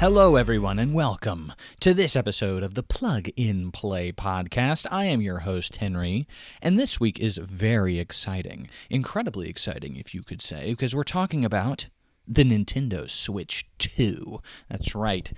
Hello, everyone, and welcome to this episode of the Plug in Play podcast. I am your host, Henry, and this week is very exciting, incredibly exciting, if you could say, because we're talking about the Nintendo Switch 2. That's right.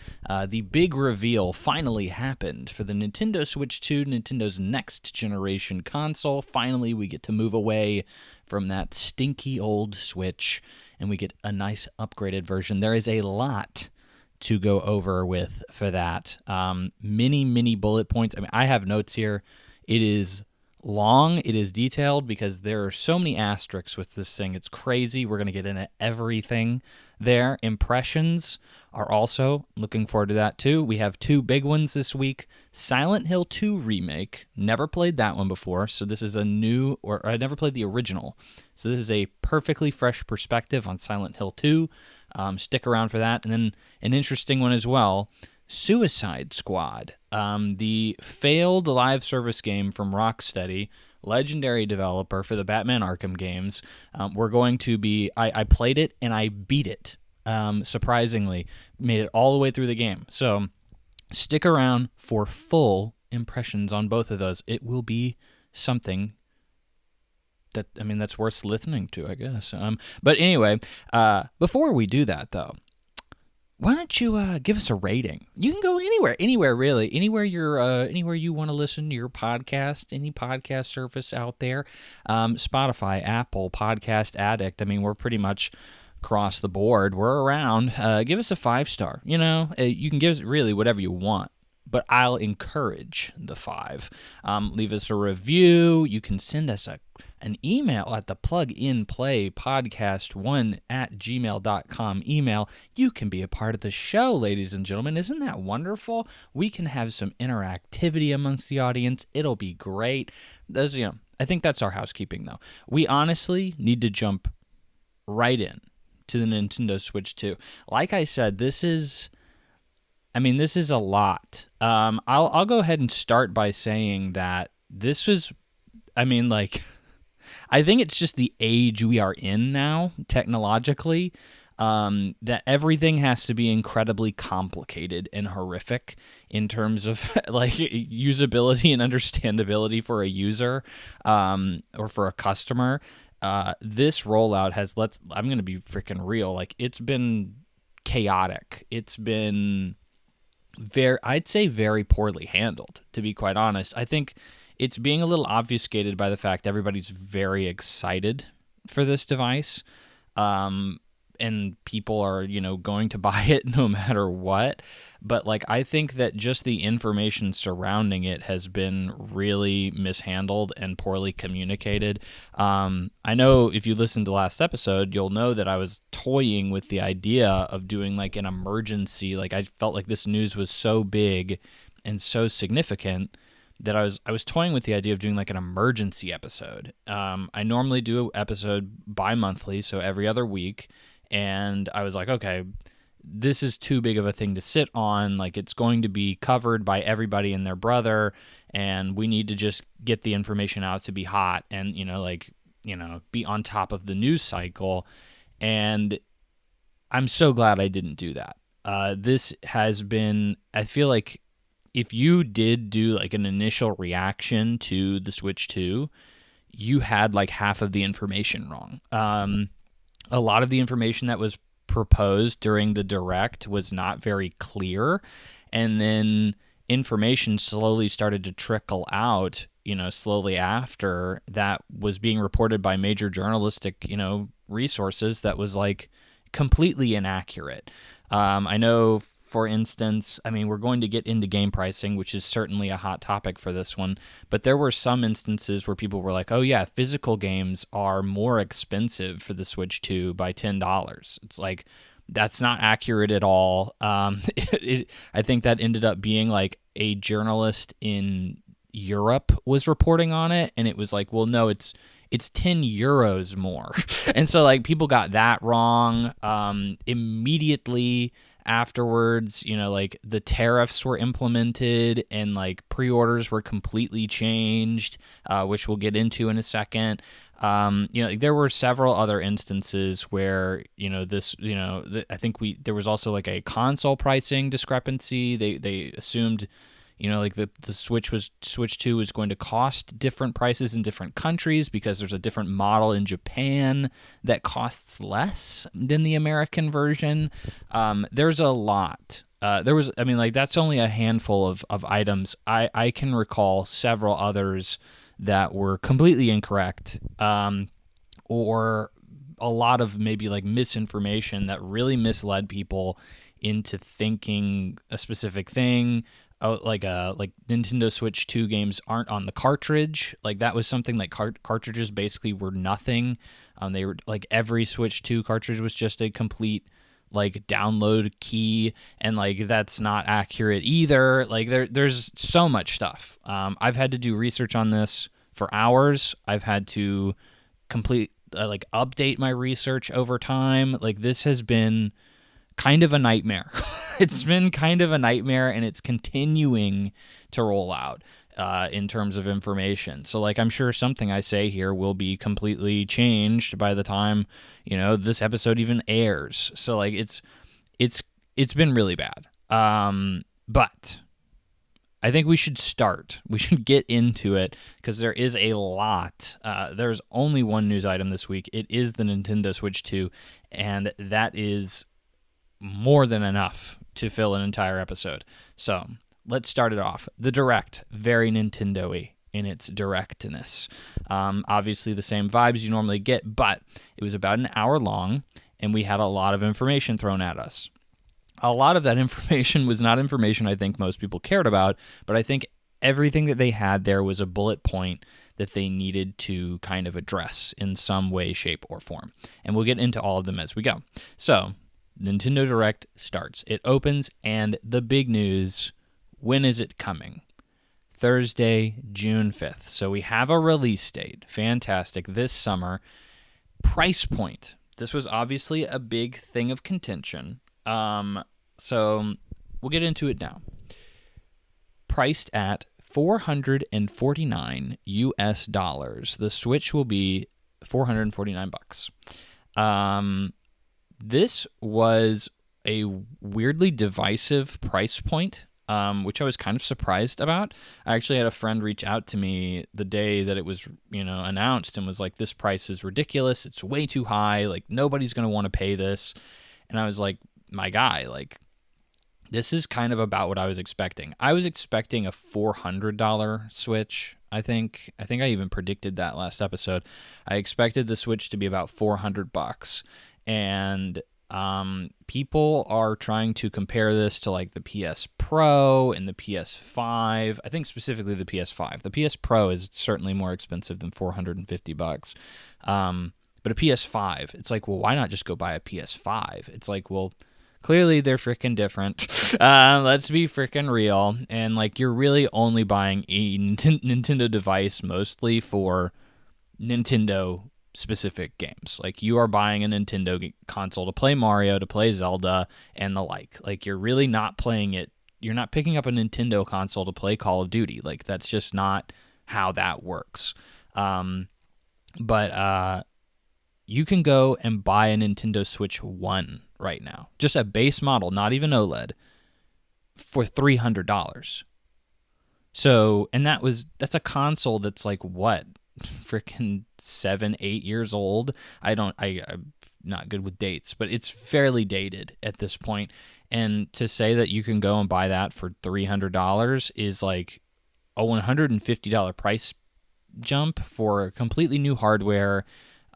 The big reveal finally happened for the Nintendo Switch 2, Nintendo's next generation console. Finally, we get to move away from that stinky old Switch, and we get a nice upgraded version. There is a lot to go over with for that. Many bullet points. I mean, I have notes here. It is long. It is detailed because there are so many asterisks with this thing. It's crazy. We're going to get into everything there. Impressions are also looking forward to that too. We have two big ones this week. Silent Hill 2 Remake. Never played that one before, so this is a new, or I never played the original. So this is a perfectly fresh perspective on Silent Hill 2. Stick around for that. And then an interesting one as well, Suicide Squad, the failed live service game from Rocksteady, legendary developer for the Batman Arkham games. We're going to be, I played it and I beat it, surprisingly, made it all the way through the game. So stick around for full impressions on both of those. It will be something that's worth listening to, I guess. But anyway, before we do that, though, why don't you give us a rating? You can go anywhere really, anywhere you want to listen to your podcast, any podcast service out there, Spotify, Apple, Podcast Addict. I mean, we're pretty much across the board. We're around. Give us a 5-star. You know, you can give us really whatever you want, but I'll encourage the 5. Leave us a review. You can send us an email at the pluginplaypodcast1@gmail.com email. You can be a part of the show, ladies and gentlemen. Isn't that wonderful? We can have some interactivity amongst the audience. It'll be great. I think that's our housekeeping, though. We honestly need to jump right in to the Nintendo Switch 2. Like I said, this is a lot. I'll go ahead and start by saying that this was, I think it's just the age we are in now, technologically, that everything has to be incredibly complicated and horrific in terms of like usability and understandability for a user or for a customer. This rollout I'm going to be freaking real. Like, it's been chaotic. It's been I'd say very poorly handled, to be quite honest. I think it's being a little obfuscated by the fact everybody's very excited for this device, and people are, going to buy it no matter what. But I think that just the information surrounding it has been really mishandled and poorly communicated. I know if you listened to last episode, you'll know that I was toying with the idea of doing an emergency. I felt like this news was so big and so significant that I was toying with the idea of doing an emergency episode. I normally do an episode bi-monthly, so every other week, and I was like, okay, this is too big of a thing to sit on. It's going to be covered by everybody and their brother, and we need to just get the information out to be hot and, be on top of the news cycle. And I'm so glad I didn't do that. This has been, I feel like, if you did do an initial reaction to the Switch 2, you had half of the information wrong. A lot of the information that was proposed during the Direct was not very clear, and then information slowly started to trickle out, slowly after that was being reported by major journalistic, resources that was completely inaccurate. I know, for instance, we're going to get into game pricing, which is certainly a hot topic for this one, but there were some instances where people were like, oh yeah, physical games are more expensive for the Switch 2 by $10. It's that's not accurate at all. I think that ended up being a journalist in Europe was reporting on it, and it was well, no, it's 10 euros more. And so people got that wrong. Immediately afterwards, like the tariffs were implemented and like pre-orders were completely changed, which we'll get into in a second. There were several other instances where, I think there was also like a console pricing discrepancy. They assumed, like the Switch 2 was going to cost different prices in different countries because there's a different model in Japan that costs less than the American version. There's a lot. That's only a handful of items. I can recall several others that were completely incorrect, or a lot of maybe like misinformation that really misled people into thinking a specific thing. Like Nintendo Switch 2 games aren't on the cartridge. Like that was something like cartridges basically were nothing. They were like every Switch 2 cartridge was just a complete like download key, and like that's not accurate either. Like there's so much stuff. I've had to do research on this for hours. I've had to update my research over time. Like this has been kind of a nightmare. It's been kind of a nightmare, and it's continuing to roll out in terms of information. So like I'm sure something I say here will be completely changed by the time, this episode even airs. So like it's been really bad. But I think we should start. We should get into it because there is a lot. There's only one news item this week. It is the Nintendo Switch 2, and that is more than enough to fill an entire episode. So let's start it off. The Direct, very Nintendo-y in its directness. Obviously the same vibes you normally get, but it was about an hour long, and we had a lot of information thrown at us. A lot of that information was not information I think most people cared about, but I think everything that they had there was a bullet point that they needed to kind of address in some way, shape, or form. And we'll get into all of them as we go. So Nintendo Direct starts. It opens, and the big news, when is it coming? Thursday, June 5th. So we have a release date. Fantastic. This summer. Price point. This was obviously a big thing of contention. So we'll get into it now. Priced at $449 US. The Switch will be $449. This was a weirdly divisive price point, which I was kind of surprised about. I actually had a friend reach out to me the day that it was, announced, and was like, this price is ridiculous. It's way too high. Like, nobody's going to want to pay this. And I was like, my guy, like, this is kind of about what I was expecting. I was expecting a $400 Switch. I think I even predicted that last episode. I expected the Switch to be about $400. And people are trying to compare this to like the PS Pro and the PS5. I think specifically the PS5. The PS Pro is certainly more expensive than $450. But a PS5, it's like, well, why not just go buy a PS5? It's like, well, clearly they're freaking different. Let's be freaking real. And like, you're really only buying a Nintendo device mostly for Nintendo specific games. Like, you are buying a Nintendo console to play Mario, to play Zelda, and the like. Like, you're really not playing it. You're not picking up a Nintendo console to play Call of Duty. Like, that's just not how that works. But you can go and buy a Nintendo Switch 1 right now, just a base model, not even OLED, for $300. So, and that's a console that's like, what, freaking 7-8 years old. I'm not good with dates, but it's fairly dated at this point. And to say that you can go and buy that for $300 is like a $150 price jump for completely new hardware,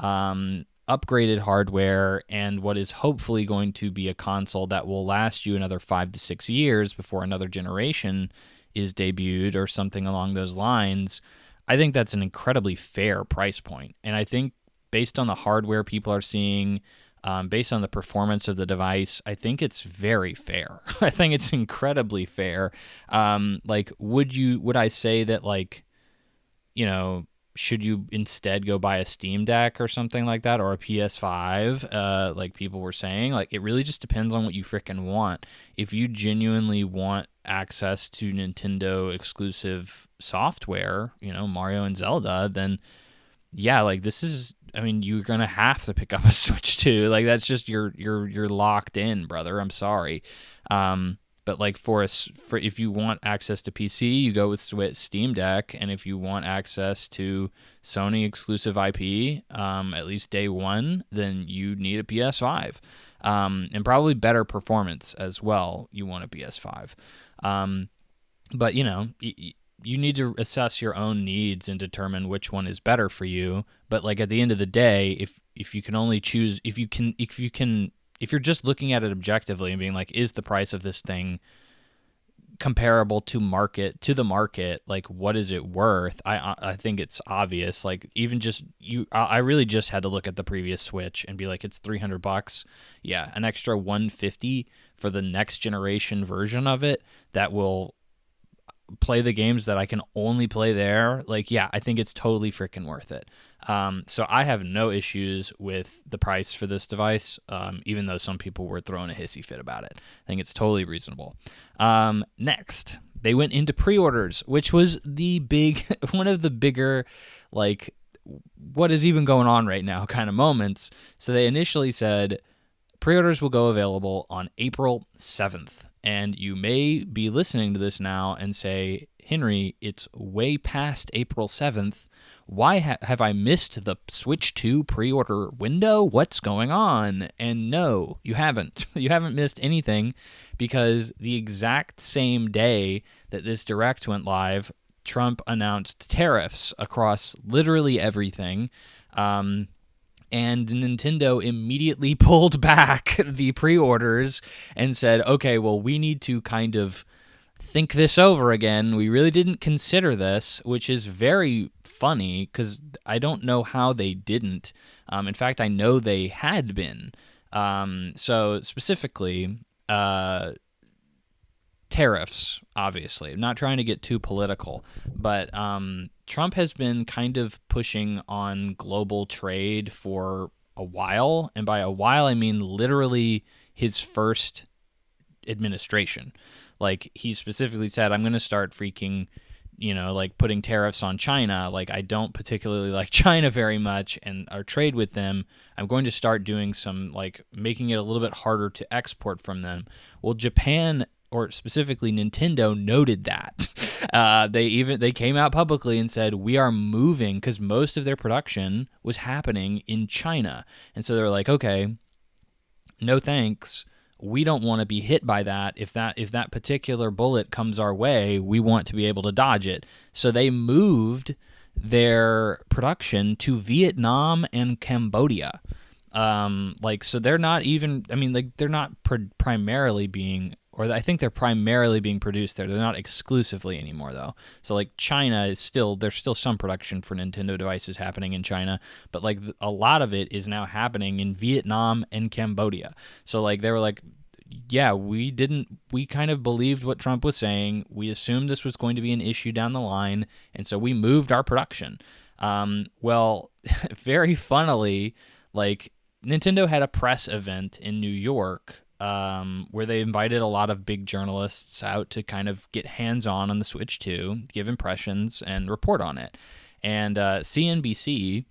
upgraded hardware, and what is hopefully going to be a console that will last you another 5 to 6 years before another generation is debuted or something along those lines. I think that's an incredibly fair price point. And I think based on the hardware people are seeing, based on the performance of the device, I think it's very fair. I think it's incredibly fair. Like, would I say that, like, should you instead go buy a Steam Deck or something like that, or a PS5, like people were saying? Like, it really just depends on what you freaking want. If you genuinely want access to Nintendo exclusive software, Mario and Zelda, then yeah, like this is, I mean, you're gonna have to pick up a Switch 2. Like that's just you're locked in, brother. I'm sorry. But like for if you want access to PC, you go with Steam Deck, and if you want access to Sony exclusive IP, at least day one, then you need a PS5, and probably better performance as well. You want a PS5, but you need to assess your own needs and determine which one is better for you. But like at the end of the day, if you can only choose, if you're just looking at it objectively and being like, is the price of this thing comparable to the market? Like, what is it worth? I think it's obvious. Like, even just I really just had to look at the previous Switch and be like, it's $300. Yeah, an extra $150 for the next generation version of it that will play the games that I can only play there. Like, yeah, I think it's totally freaking worth it. So I have no issues with the price for this device, even though some people were throwing a hissy fit about it. I think it's totally reasonable. Next, they went into pre-orders, which was one of the bigger, like, what is even going on right now kind of moments. So they initially said pre-orders will go available on April 7th. And you may be listening to this now and say, Henry, it's way past April 7th. Why have I missed the Switch 2 pre-order window? What's going on? And no, you haven't. You haven't missed anything, because the exact same day that this Direct went live, Trump announced tariffs across literally everything. And Nintendo immediately pulled back the pre-orders and said, okay, well, we need to kind of think this over again. We really didn't consider this, which is very funny because I don't know how they didn't. In fact, I know they had been. So specifically, tariffs, obviously. I'm not trying to get too political, but Trump has been kind of pushing on global trade for a while, and by a while I mean literally his first administration. Like, he specifically said, I'm going to start freaking, like putting tariffs on China. Like, I don't particularly like China very much and our trade with them. I'm going to start doing some, like, making it a little bit harder to export from them. Well, Japan, or specifically Nintendo, noted that. They came out publicly and said, we are moving, because most of their production was happening in China. And so they're like, okay, no thanks. We don't want to be hit by that. If that particular bullet comes our way, we want to be able to dodge it. So they moved their production to Vietnam and Cambodia. So they're not even, I mean, like, they're not primarily being, or I think they're primarily being produced there. They're not exclusively anymore, though. So, like, China is still, there's still some production for Nintendo devices happening in China, but, like, a lot of it is now happening in Vietnam and Cambodia. So, like, they were like, yeah, we kind of believed what Trump was saying. We assumed this was going to be an issue down the line, and so we moved our production. Well, very funnily, like, Nintendo had a press event in New York where they invited a lot of big journalists out to kind of get hands-on the Switch 2, give impressions, and report on it. And CNBC,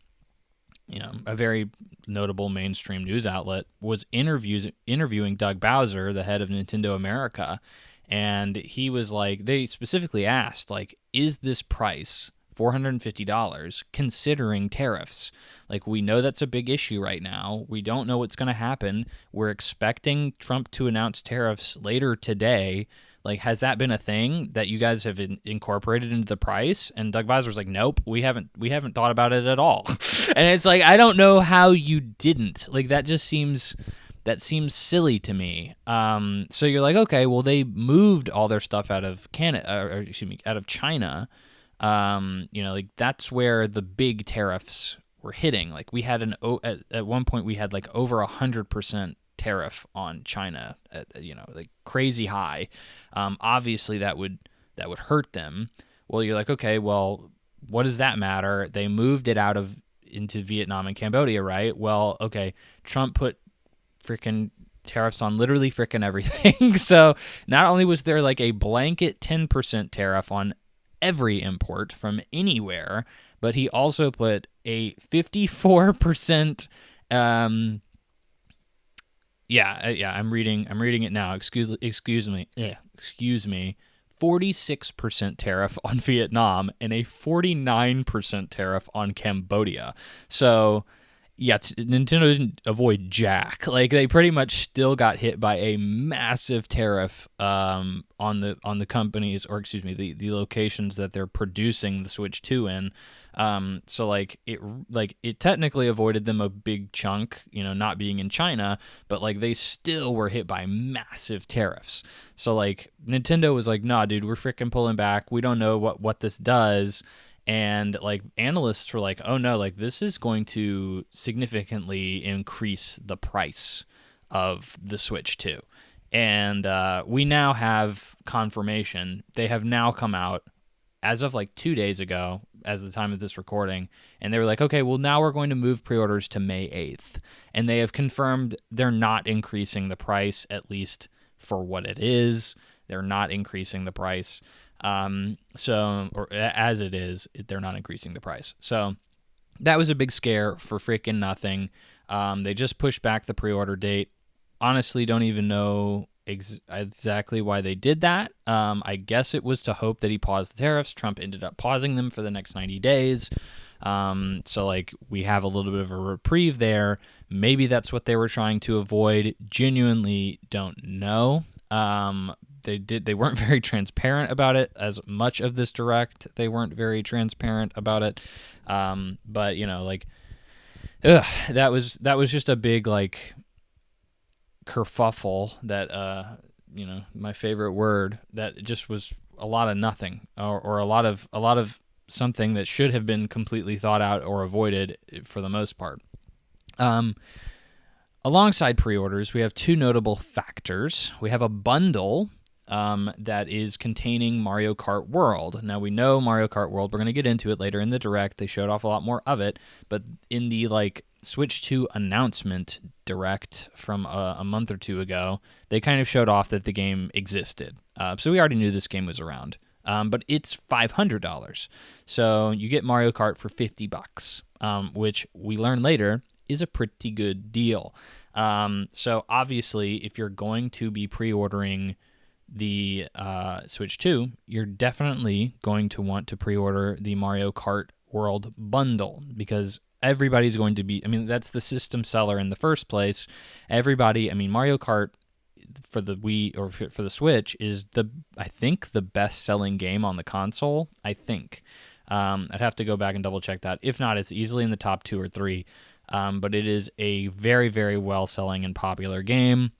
a very notable mainstream news outlet, was interviewing Doug Bowser, the head of Nintendo America, and he was like, they specifically asked, like, is this price $450 considering tariffs? Like, we know that's a big issue right now. We don't know what's going to happen. We're expecting Trump to announce tariffs later today. Like, has that been a thing that you guys have incorporated into the price? And Doug Bowser's like, nope, we haven't thought about it at all. And it's like, I don't know how you didn't. Like, that seems silly to me. So you're like, okay, well, they moved all their stuff out of out of China. Like, that's where the big tariffs were hitting. Like, we had at one point we had like over 100% tariff on China, like crazy high. Obviously that would hurt them. Well, you're like, okay, well, what does that matter? They moved it into Vietnam and Cambodia, right? Well, okay, Trump put freaking tariffs on literally freaking everything. So not only was there like a blanket 10% tariff on every import from anywhere, but he also put a 54%. I'm reading it now. Excuse me. Yeah, excuse me. 46% tariff on Vietnam and a 49% tariff on Cambodia. So, yeah, Nintendo didn't avoid jack. Like, they pretty much still got hit by a massive tariff on the companies, or excuse me, the locations that they're producing the Switch 2 in. So it technically avoided them a big chunk, not being in China, but like they still were hit by massive tariffs. So like Nintendo was like, nah, dude, we're freaking pulling back. We don't know what this does. And like analysts were like, oh no, like this is going to significantly increase the price of the Switch 2. And we now have confirmation. They have now come out as of like 2 days ago, as the time of this recording, and they were like, okay, well, now we're going to move pre-orders to May 8th. And they have confirmed they're not increasing the price, at least for what it is. They're not increasing the price. Or as it is, they're not increasing the price. So that was a big scare for freaking nothing. They just pushed back the pre-order date. Honestly, don't even know exactly why they did that. I guess it was to hope that he paused the tariffs. Trump ended up pausing them for the next 90 days. So like we have a little bit of a reprieve there. Maybe that's what they were trying to avoid. Genuinely don't know. They weren't very transparent about it. As much of this direct, they weren't very transparent about it. But that was just a big like kerfuffle that my favorite word, that just was a lot of nothing, or a lot of something that should have been completely thought out or avoided for the most part. Alongside pre-orders, we have two notable factors. We have a bundle that is containing Mario Kart World. Now, we know Mario Kart World. We're going to get into it later in the Direct. They showed off a lot more of it. But in the Switch 2 announcement Direct from a month or two ago, they kind of showed off that the game existed. So we already knew this game was around. But it's $500. So you get Mario Kart for $50, which we learn later is a pretty good deal. So obviously, if you're going to be pre-ordering the Switch 2, you're definitely going to want to pre-order the Mario Kart World bundle, because everybody's going to be, that's the system seller in the first place. Mario Kart for the Wii or for the Switch is I think the best selling game on the console. I think I'd have to go back and double check that. If not, it's easily in the top 2 or 3. But it is a very, very well selling and popular game.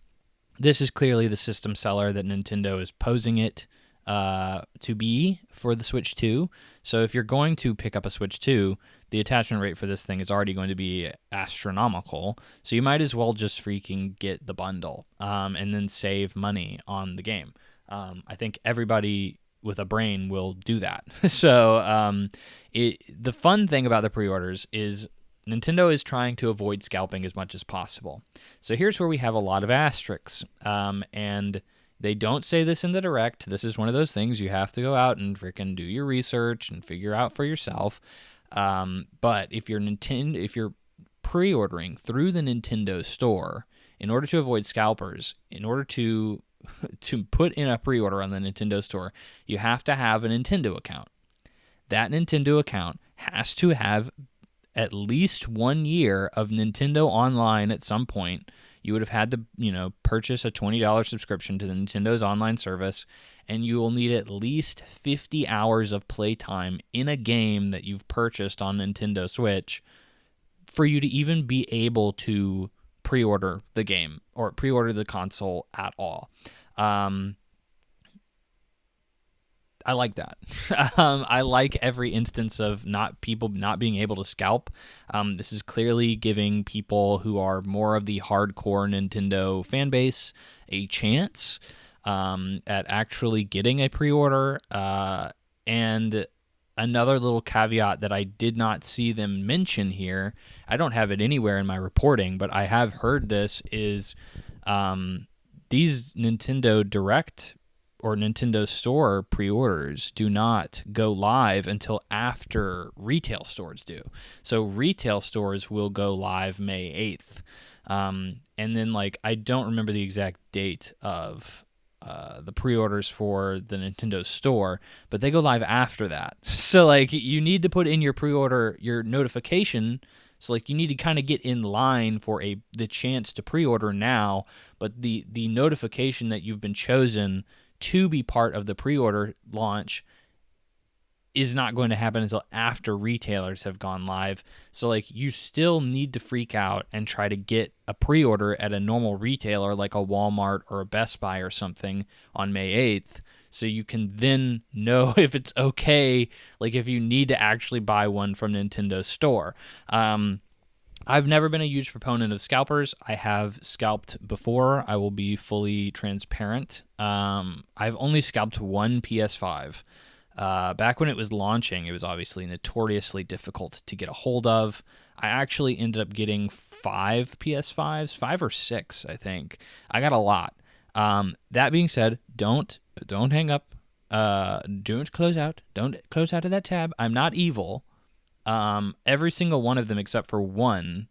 This is clearly the system seller that Nintendo is posing it to be for the Switch 2. So if you're going to pick up a Switch 2, the attachment rate for this thing is already going to be astronomical. So you might as well just freaking get the bundle and then save money on the game. I think everybody with a brain will do that. So the fun thing about the pre-orders is Nintendo is trying to avoid scalping as much as possible. So here's where we have a lot of asterisks. And they don't say this in the Direct. This is one of those things you have to go out and freaking do your research and figure out for yourself. But if you're pre-ordering through the Nintendo Store, in order to avoid scalpers, in order to put in a pre-order on the Nintendo Store, you have to have a Nintendo account. That Nintendo account has to have at least 1 year of Nintendo Online at some point. You would have had to, purchase a $20 subscription to the Nintendo's online service, and you will need at least 50 hours of playtime in a game that you've purchased on Nintendo Switch for you to even be able to pre-order the game or pre-order the console at all. I like that. I like every instance of people not being able to scalp. This is clearly giving people who are more of the hardcore Nintendo fan base a chance at actually getting a pre-order. And another little caveat that I did not see them mention here, I don't have it anywhere in my reporting, but I have heard this, is these Nintendo Direct or Nintendo Store pre-orders do not go live until after retail stores do. So retail stores will go live May 8th. And then, like, I don't remember the exact date of the pre-orders for the Nintendo Store, but they go live after that. So, like, you need to put in your pre-order, your notification. So, like, you need to kind of get in line for the chance to pre-order now, but the notification that you've been chosen to be part of the pre-order launch is not going to happen until after retailers have gone live. So, like, you still need to freak out and try to get a pre-order at a normal retailer like a Walmart or a Best Buy or something on May 8th, so you can then know if it's okay, like if you need to actually buy one from Nintendo Store. I've never been a huge proponent of scalpers. I have scalped before. I will be fully transparent. I've only scalped one PS5. Back when it was launching, it was obviously notoriously difficult to get a hold of. I actually ended up getting 5 PS5s, 5 or 6, I think. I got a lot. That being said, don't hang up. Don't close out. Don't close out of that tab. I'm not evil. Every single one of them except for one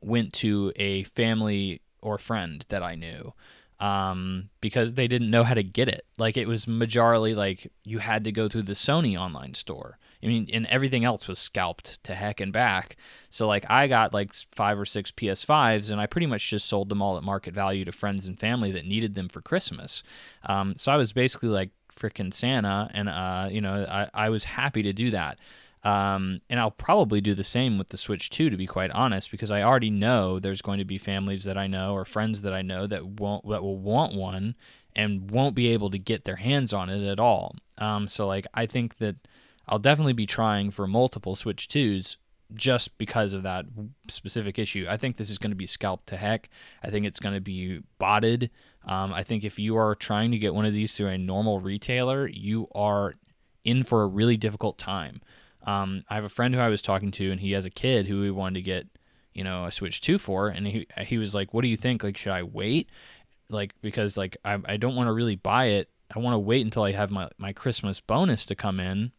went to a family or friend that I knew, because they didn't know how to get it. Like, it was majorly like you had to go through the Sony online store. I mean, and everything else was scalped to heck and back. So, like, I got like 5 or 6 PS5s, and I pretty much just sold them all at market value to friends and family that needed them for Christmas. So I was basically like freaking Santa, and I was happy to do that. And I'll probably do the same with the Switch 2, to be quite honest, because I already know there's going to be families that I know or friends that I know that will want one and won't be able to get their hands on it at all. So, like, I think that I'll definitely be trying for multiple Switch 2s just because of that specific issue. I think this is going to be scalped to heck. I think it's going to be botted. I think if you are trying to get one of these through a normal retailer, you are in for a really difficult time. I have a friend who I was talking to, and he has a kid who he wanted to get, a Switch 2 for, and he was like, "What do you think? Like, should I wait? Like, because like I don't want to really buy it. I want to wait until I have my Christmas bonus to come in,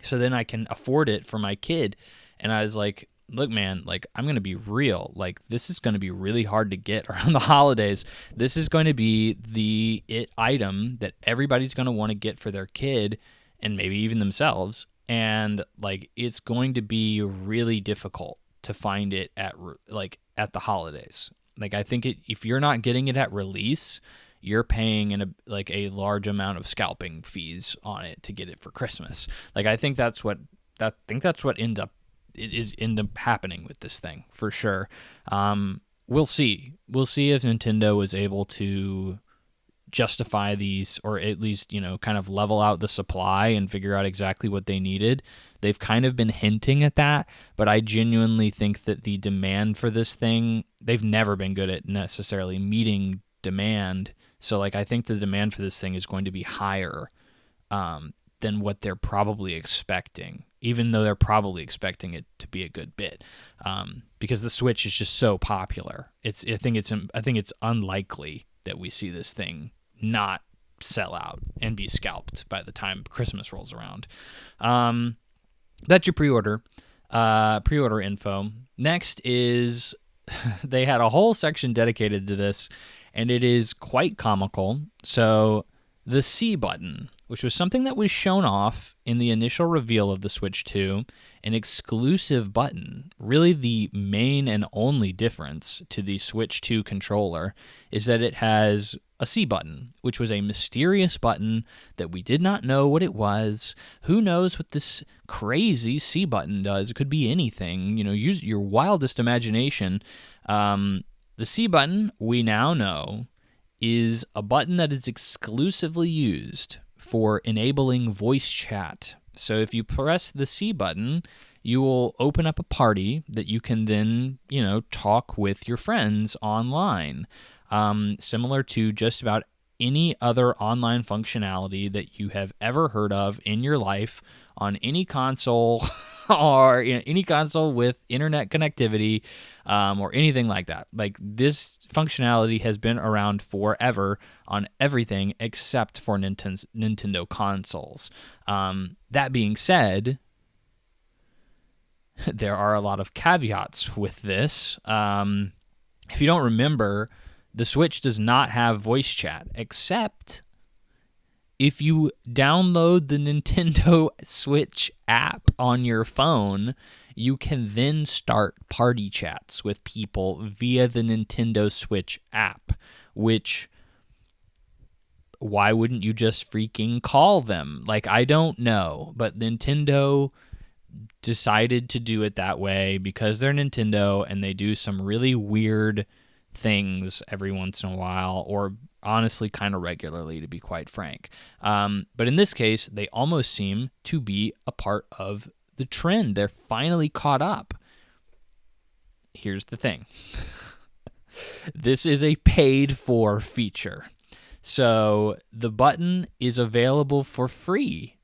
so then I can afford it for my kid." And I was like, "Look, man, like, I'm going to be real. Like, this is going to be really hard to get around the holidays. This is going to be the item that everybody's going to want to get for their kid, and maybe even themselves." And, like, it's going to be really difficult to find it at the holidays. Like, I think if you're not getting it at release, you're paying a large amount of scalping fees on it to get it for Christmas. Like, I think that's what end up happening with this thing for sure. We'll see. We'll see if Nintendo was able to justify these, or at least, kind of level out the supply and figure out exactly what they needed. They've kind of been hinting at that, but I genuinely think that the demand for this thing, they've never been good at necessarily meeting demand. So, like, I think the demand for this thing is going to be higher than what they're probably expecting, even though they're probably expecting it to be a good bit, because the Switch is just so popular. I think it's unlikely that we see this thing not sell out and be scalped by the time Christmas rolls around. That's your pre-order info. Next is they had a whole section dedicated to this, and it is quite comical. So the C button, which was something that was shown off in the initial reveal of the Switch 2, an exclusive button. Really, the main and only difference to the Switch 2 controller is that it has a C button, which was a mysterious button that we did not know what it was. Who knows what this crazy C button does? It could be anything. Use your wildest imagination. The C button, we now know, is a button that is exclusively used for enabling voice chat. So if you press the C button, you will open up a party that you can then, talk with your friends online. Similar to just about any other online functionality that you have ever heard of in your life on any console or any console with internet connectivity or anything like that. Like, this functionality has been around forever on everything except for Nintendo consoles. That being said, there are a lot of caveats with this. If you don't remember, the Switch does not have voice chat, except if you download the Nintendo Switch app on your phone, you can then start party chats with people via the Nintendo Switch app, which, why wouldn't you just freaking call them? Like, I don't know, but Nintendo decided to do it that way because they're Nintendo and they do some really weird things every once in a while, or honestly kind of regularly, to be quite frank. But in this case, they almost seem to be a part of the trend. They're finally caught up. Here's the thing. This is a paid-for feature. So the button is available for free.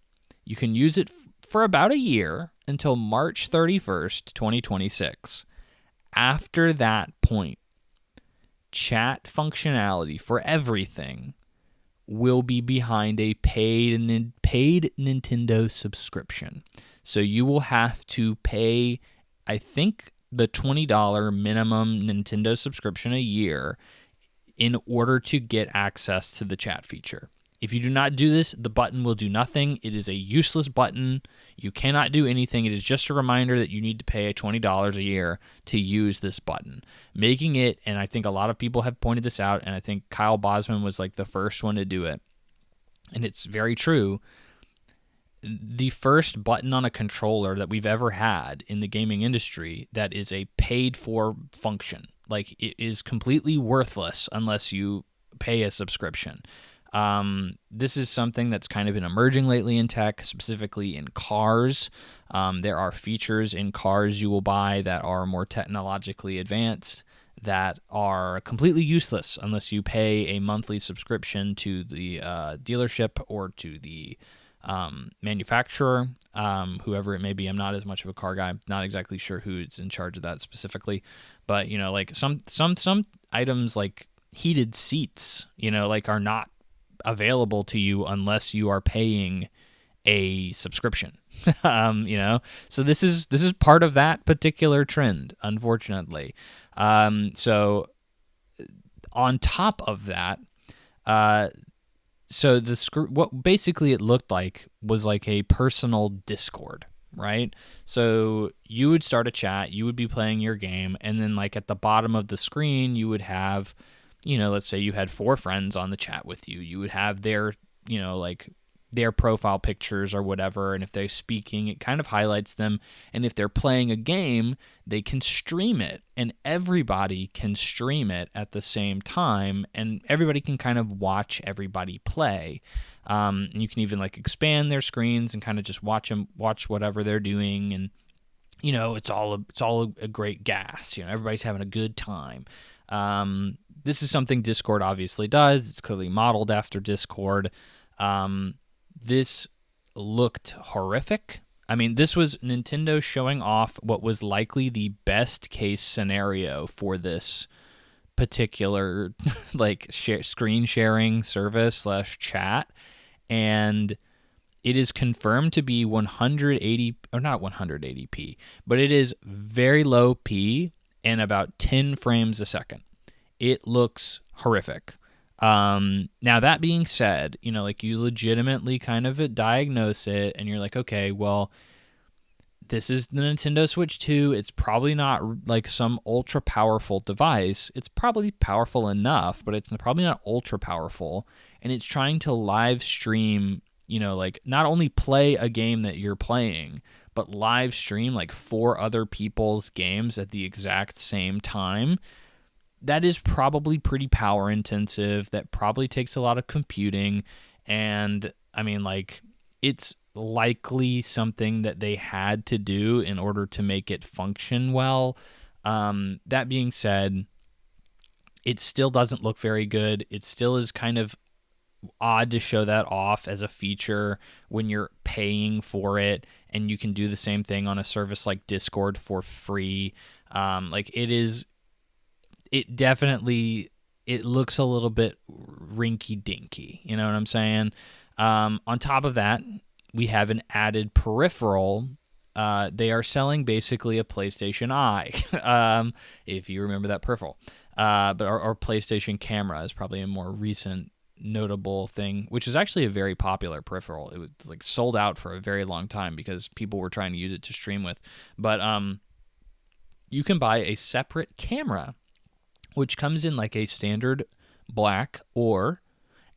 You can use it for about a year until March 31st, 2026. After that point, chat functionality for everything will be behind a paid Nintendo subscription. So you will have to pay, I think, the $20 minimum Nintendo subscription a year in order to get access to the chat feature. If you do not do this, the button will do nothing. It is a useless button. You cannot do anything. It is just a reminder that you need to pay $20 a year to use this button. Making it, and I think a lot of people have pointed this out, and I think Kyle Bosman was like the first one to do it, and it's very true, the first button on a controller that we've ever had in the gaming industry that is a paid-for function. Like, it is completely worthless unless you pay a subscription. This is something that's kind of been emerging lately in tech, specifically in cars. There are features in cars you will buy that are more technologically advanced that are completely useless unless you pay a monthly subscription to the dealership or to the manufacturer, whoever it may be. I'm not as much of a car guy. I'm not exactly sure who's in charge of that specifically, but like some items like heated seats, like are not available to you unless you are paying a subscription. So this is part of that particular trend, unfortunately. So on top of that, so what basically it looked like was like a personal Discord, right? So you would start a chat, you would be playing your game, and then like at the bottom of the screen you would have, let's say you had 4 friends on the chat with you. You would have their, like their profile pictures or whatever, and if they're speaking, it kind of highlights them. And if they're playing a game, they can stream it, and everybody can stream it at the same time, and everybody can kind of watch everybody play. And you can even like expand their screens and kind of just watch whatever they're doing, and it's all a great gas. Everybody's having a good time. This is something Discord obviously does. It's clearly modeled after Discord. This looked horrific. I mean, this was Nintendo showing off what was likely the best case scenario for this particular like screen sharing service / chat, and it is confirmed to be 180 or not 180p, but it is very low p and about 10 frames a second. It looks horrific. Now that being said, like you legitimately kind of diagnose it and you're like, okay, well, this is the Nintendo Switch 2. It's probably not like some ultra powerful device. It's probably powerful enough, but it's probably not ultra powerful. And it's trying to live stream, like not only play a game that you're playing, but live stream like 4 other people's games at the exact same time. That is probably pretty power intensive. That probably takes a lot of computing. And I mean, like, it's likely something that they had to do in order to make it function well. That being said, it still doesn't look very good. It still is kind of odd to show that off as a feature when you're paying for it, and you can do the same thing on a service like Discord for free. Like it definitely, it looks a little bit rinky dinky. You know what I'm saying? On top of that, we have an added peripheral. They are selling basically a PlayStation Eye, if you remember that peripheral. But our PlayStation camera is probably a more recent notable thing, which is actually a very popular peripheral. It was like sold out for a very long time because people were trying to use it to stream with. But you can buy a separate camera, which comes in like a standard black or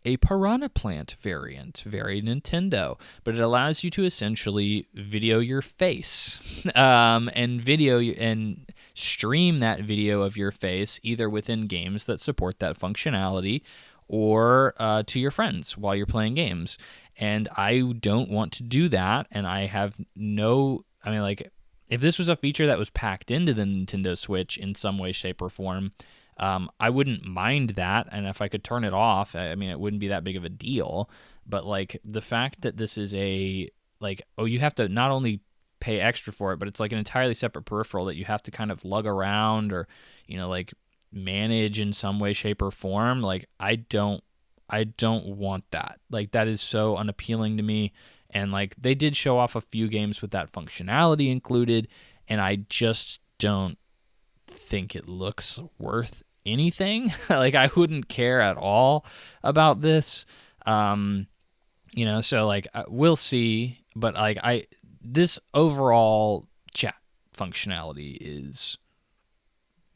a Piranha Plant variant, very Nintendo, but it allows you to essentially video your face and video and stream that video of your face either within games that support that functionality or to your friends while you're playing games. And I don't want to do that, and I have no, I mean, like, if this was a feature that was packed into the Nintendo Switch in some way, shape, or form, I wouldn't mind that, and if I could turn it off, I mean, it wouldn't be that big of a deal. But like the fact that this is a like, oh, you have to not only pay extra for it, but it's like an entirely separate peripheral that you have to kind of lug around or, you know, like manage in some way, shape, or form. Like I don't want that. Like that is so unappealing to me. And like they did show off a few games with that functionality included, and I just don't think it looks worth anything. Like I wouldn't care at all about this. You know, so like we'll see, but like this overall chat functionality is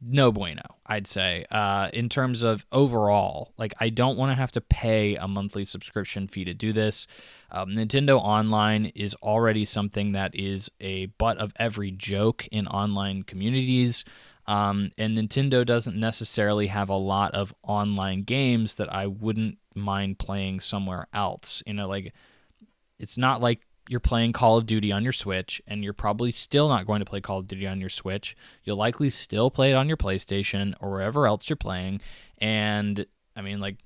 no bueno, I'd say. In terms of overall, like I don't want to have to pay a monthly subscription fee to do this. Nintendo Online is already something that is a butt of every joke in online communities. And Nintendo doesn't necessarily have a lot of online games that I wouldn't mind playing somewhere else. You know, like it's not like you're playing Call of Duty on your Switch, and you're probably still not going to play Call of Duty on your Switch. You'll likely still play it on your PlayStation or wherever else you're playing. And I mean, like,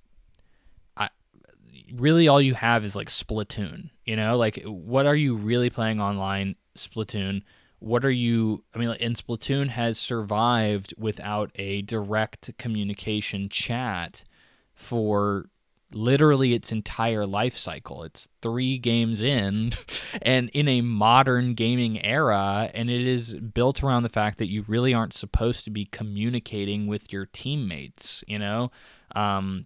really all you have is like Splatoon. You know, like what are you really playing online? Splatoon. What are you, I mean, and Splatoon has survived without a direct communication chat for literally its entire life cycle. It's 3 games in and in a modern gaming era, and it is built around the fact that you really aren't supposed to be communicating with your teammates, you know,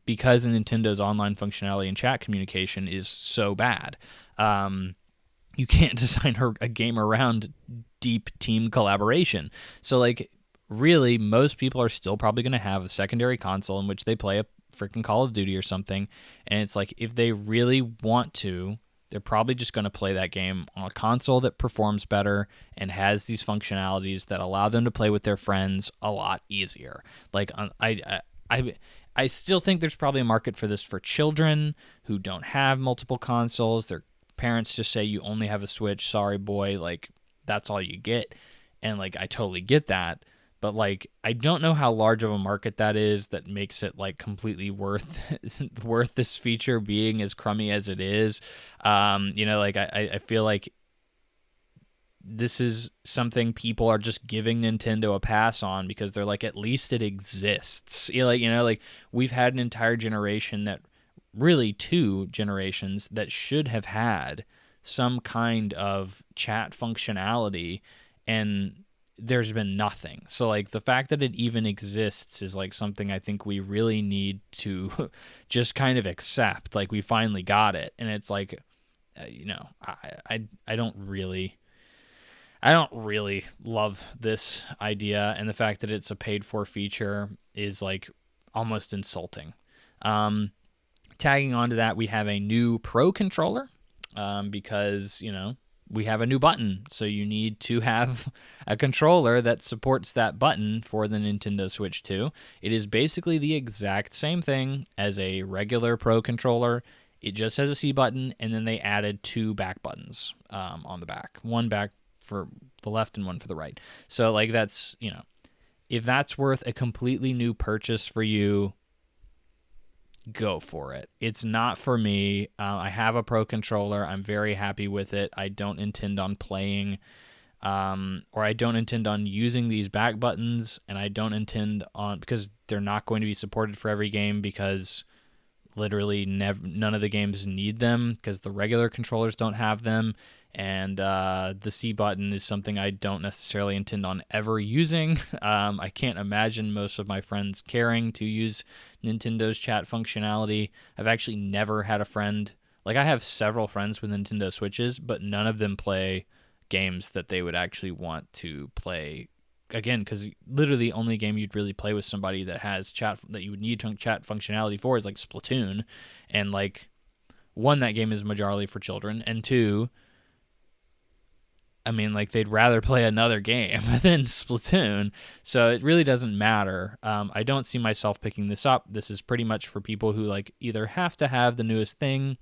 because Nintendo's online functionality and chat communication is so bad. You can't design a game around deep team collaboration. So, like, really, most people are still probably going to have a secondary console in which they play a freaking Call of Duty or something. And it's like, if they really want to, they're probably just going to play that game on a console that performs better and has these functionalities that allow them to play with their friends a lot easier. Like, I still think there's probably a market for this for children who don't have multiple consoles. Their parents just say, you only have a Switch, sorry boy, like that's all you get. And like I totally get that, but like I don't know how large of a market that is that makes it like completely worth this feature being as crummy as it is. You know, like I feel like this is something people are just giving Nintendo a pass on because they're like, at least it exists. You know, like we've had an entire generation that, really 2 generations that should have had some kind of chat functionality, and there's been nothing. So like the fact that it even exists is like something I think we really need to just kind of accept. Like we finally got it, and it's like, you know, I don't really love this idea, and the fact that it's a paid for feature is like almost insulting. Tagging onto that, we have a new Pro controller because, you know, we have a new button. So you need to have a controller that supports that button for the Nintendo Switch 2. It is basically the exact same thing as a regular Pro controller. It just has a C button, and then they added 2 back buttons on the back. One back for the left and one for the right. So, like, that's, you know, if that's worth a completely new purchase for you, go for it. It's not for me. I have a Pro controller. I'm very happy with it. I don't intend on playing, or I don't intend on using these back buttons, and I don't intend on, because they're not going to be supported for every game, because literally none of the games need them, because the regular controllers don't have them, and the C button is something I don't necessarily intend on ever using. I can't imagine most of my friends caring to use Nintendo's chat functionality. I've actually never had a friend, like I have several friends with Nintendo Switches, but none of them play games that they would actually want to play. Again, because literally the only game you'd really play with somebody that has chat, that you would need chat functionality for, is like Splatoon. And like, one, that game is majorly for children, and two, I mean, like, they'd rather play another game than Splatoon, so it really doesn't matter. I don't see myself picking this up. This is pretty much for people who like either have to have the newest thing,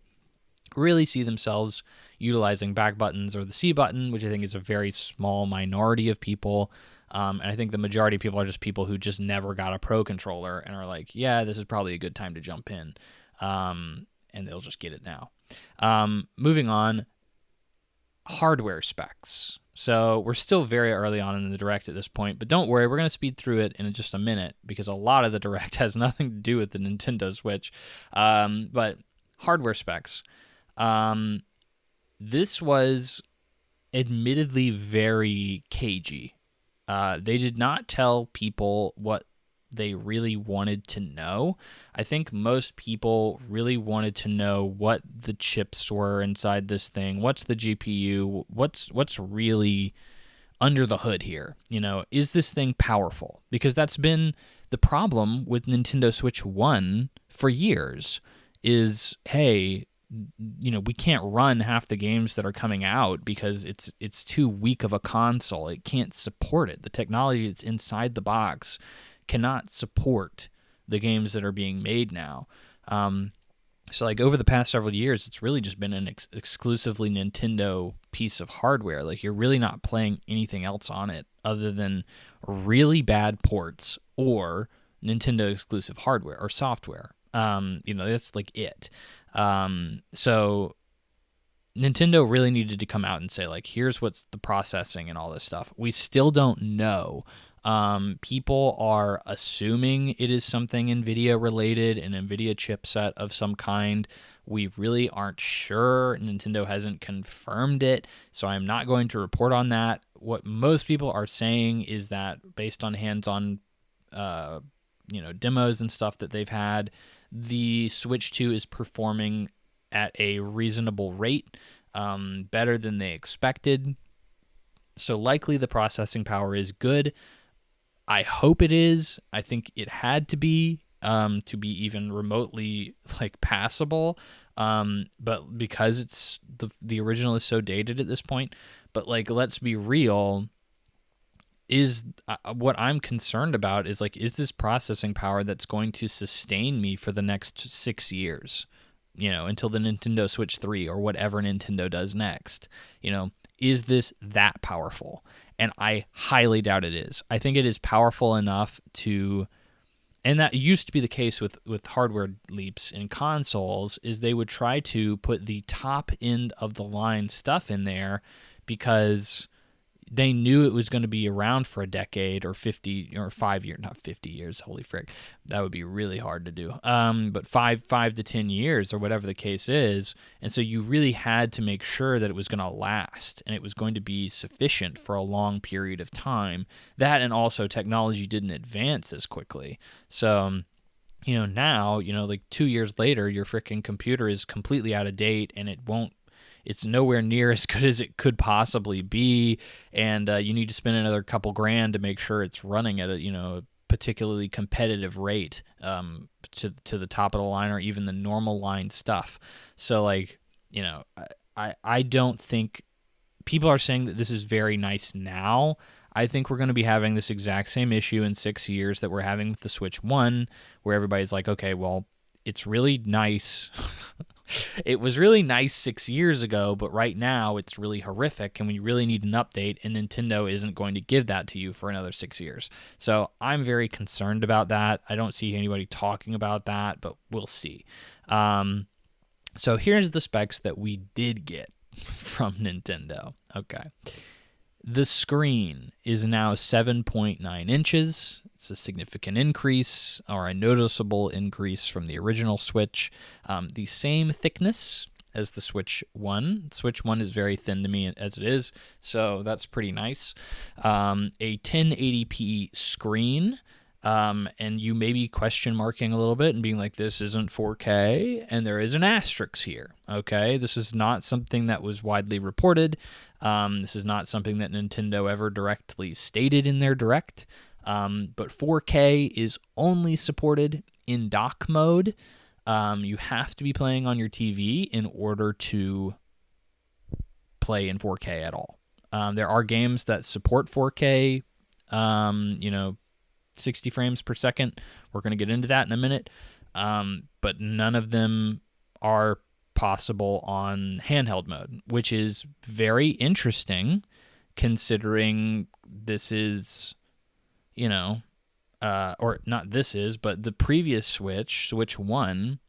really see themselves utilizing back buttons, or the C button, which I think is a very small minority of people. And I think the majority of people are just people who just never got a Pro controller and are like, yeah, this is probably a good time to jump in. And they'll just get it now. Moving on, hardware specs. So we're still very early on in the Direct at this point, but don't worry, we're going to speed through it in just a minute, because a lot of the Direct has nothing to do with the Nintendo Switch. But hardware specs. This was admittedly very cagey. They did not tell people what they really wanted to know. I think most people really wanted to know what the chips were inside this thing. What's the GPU? What's really under the hood here? You know, is this thing powerful? Because that's been the problem with Nintendo Switch 1 for years, is, hey, you know, we can't run half the games that are coming out because it's too weak of a console. It can't support it. The technology that's inside the box cannot support the games that are being made now. So like over the past several years, it's really just been an exclusively Nintendo piece of hardware. Like, you're really not playing anything else on it other than really bad ports or Nintendo exclusive hardware or software. You know, that's like it. So Nintendo really needed to come out and say, like, here's what's the processing and all this stuff. We still don't know. People are assuming it is something NVIDIA related, an NVIDIA chipset of some kind. We really aren't sure. Nintendo hasn't confirmed it, so I'm not going to report on that. What most people are saying is that, based on hands-on, demos and stuff that they've had, the Switch 2 is performing at a reasonable rate, better than they expected. So likely the processing power is good. I hope it is. I think it had to be even remotely like passable. But because it's the original is so dated at this point. But like, let's be real. Is what I'm concerned about is, like, is this processing power that's going to sustain me for the next 6 years, you know, until the Nintendo Switch 3 or whatever Nintendo does next? You know, is this that powerful? And I highly doubt it is. I think it is powerful enough to, and that used to be the case with hardware leaps in consoles, is they would try to put the top end of the line stuff in there because they knew it was going to be around for a decade or 50 or 5 years, not 50 years. Holy frick. That would be really hard to do. But 5 to 10 years or whatever the case is. And so you really had to make sure that it was going to last and it was going to be sufficient for a long period of time. That, and also technology didn't advance as quickly. So, you know, now, you know, like 2 years later, your freaking computer is completely out of date and it's nowhere near as good as it could possibly be, and you need to spend another couple grand to make sure it's running at a particularly competitive rate to the top of the line or even the normal line stuff. So like, you know, I don't think people are saying that this is very nice now. I think we're going to be having this exact same issue in 6 years that we're having with the Switch 1, where everybody's like, okay, well, it's really nice. It was really nice 6 years ago, but right now it's really horrific, and we really need an update, and Nintendo isn't going to give that to you for another 6 years. So I'm very concerned about that. I don't see anybody talking about that, but we'll see. So here's the specs that we did get from Nintendo. Okay. The screen is now 7.9 inches. It's a significant increase, or a noticeable increase from the original Switch. The same thickness as the Switch 1. Switch 1 is very thin to me as it is, so that's pretty nice. A 1080p screen. And you may be question marking a little bit and being like, this isn't 4K, and there is an asterisk here, okay? This is not something that was widely reported. This is not something that Nintendo ever directly stated in their Direct, but 4K is only supported in dock mode. You have to be playing on your TV in order to play in 4K at all. There are games that support 4K, 60 frames per second. We're going to get into that in a minute. But none of them are possible on handheld mode, which is very interesting considering this is, or not this is, but the previous Switch, Switch 1,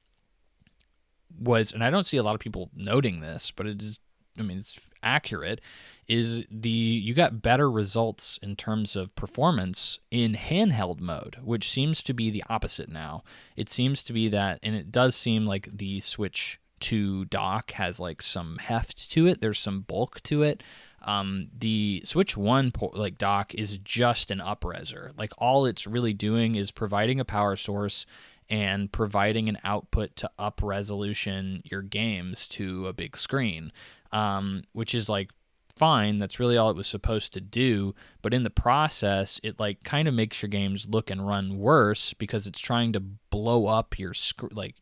was, and I don't see a lot of people noting this, but it is, it's accurate, is you got better results in terms of performance in handheld mode, which seems to be the opposite now. It seems to be that, and it does seem like the Switch 2 dock has like some heft to it. There's some bulk to it. The Switch 1 dock is just an upreser. Like, all it's really doing is providing a power source and providing an output to up resolution your games to a big screen, which is like fine. That's really all it was supposed to do. But in the process, it like kind of makes your games look and run worse because it's trying to blow up your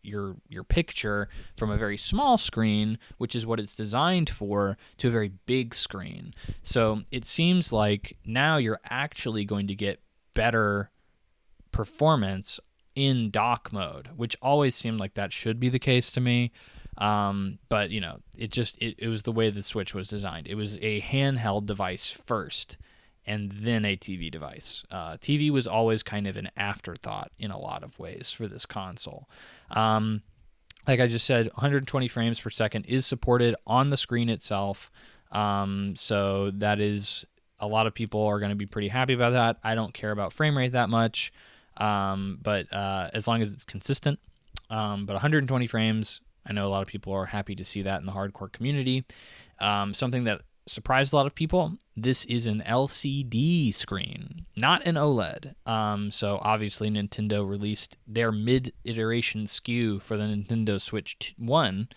your picture from a very small screen, which is what it's designed for, to a very big screen. So it seems like now you're actually going to get better performance in dock mode, which always seemed like that should be the case to me. But it was the way the Switch was designed. It was a handheld device first and then a TV device. TV was always kind of an afterthought in a lot of ways for this console. Like I just said, 120 frames per second is supported on the screen itself. So that is, a lot of people are going to be pretty happy about that. I don't care about frame rate that much. But as long as it's consistent. But 120 frames, I know a lot of people are happy to see that in the hardcore community. Something that surprised a lot of people, this is an LCD screen, not an OLED. So obviously Nintendo released their mid-iteration SKU for the Nintendo Switch 1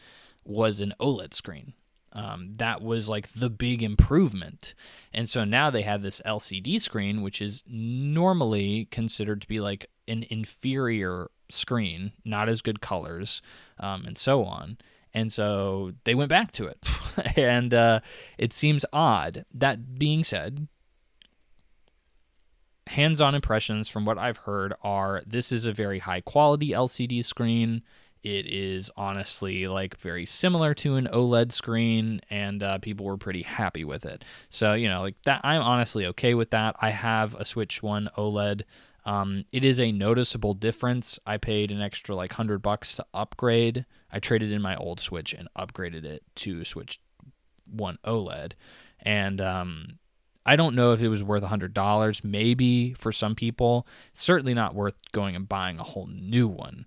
was an OLED screen. That was like the big improvement. And so now they have this LCD screen, which is normally considered to be like an inferior screen, not as good colors, and so on. And so they went back to it. And it seems odd. That being said, hands-on impressions from what I've heard are this is a very high-quality LCD screen. It is honestly like very similar to an OLED screen, and people were pretty happy with it. So, like that, I'm honestly okay with that. I have a Switch 1 OLED. It is a noticeable difference. I paid an extra like $100 to upgrade. I traded in my old Switch and upgraded it to Switch 1 OLED. And I don't know if it was worth $100. Maybe for some people. Certainly not worth going and buying a whole new one.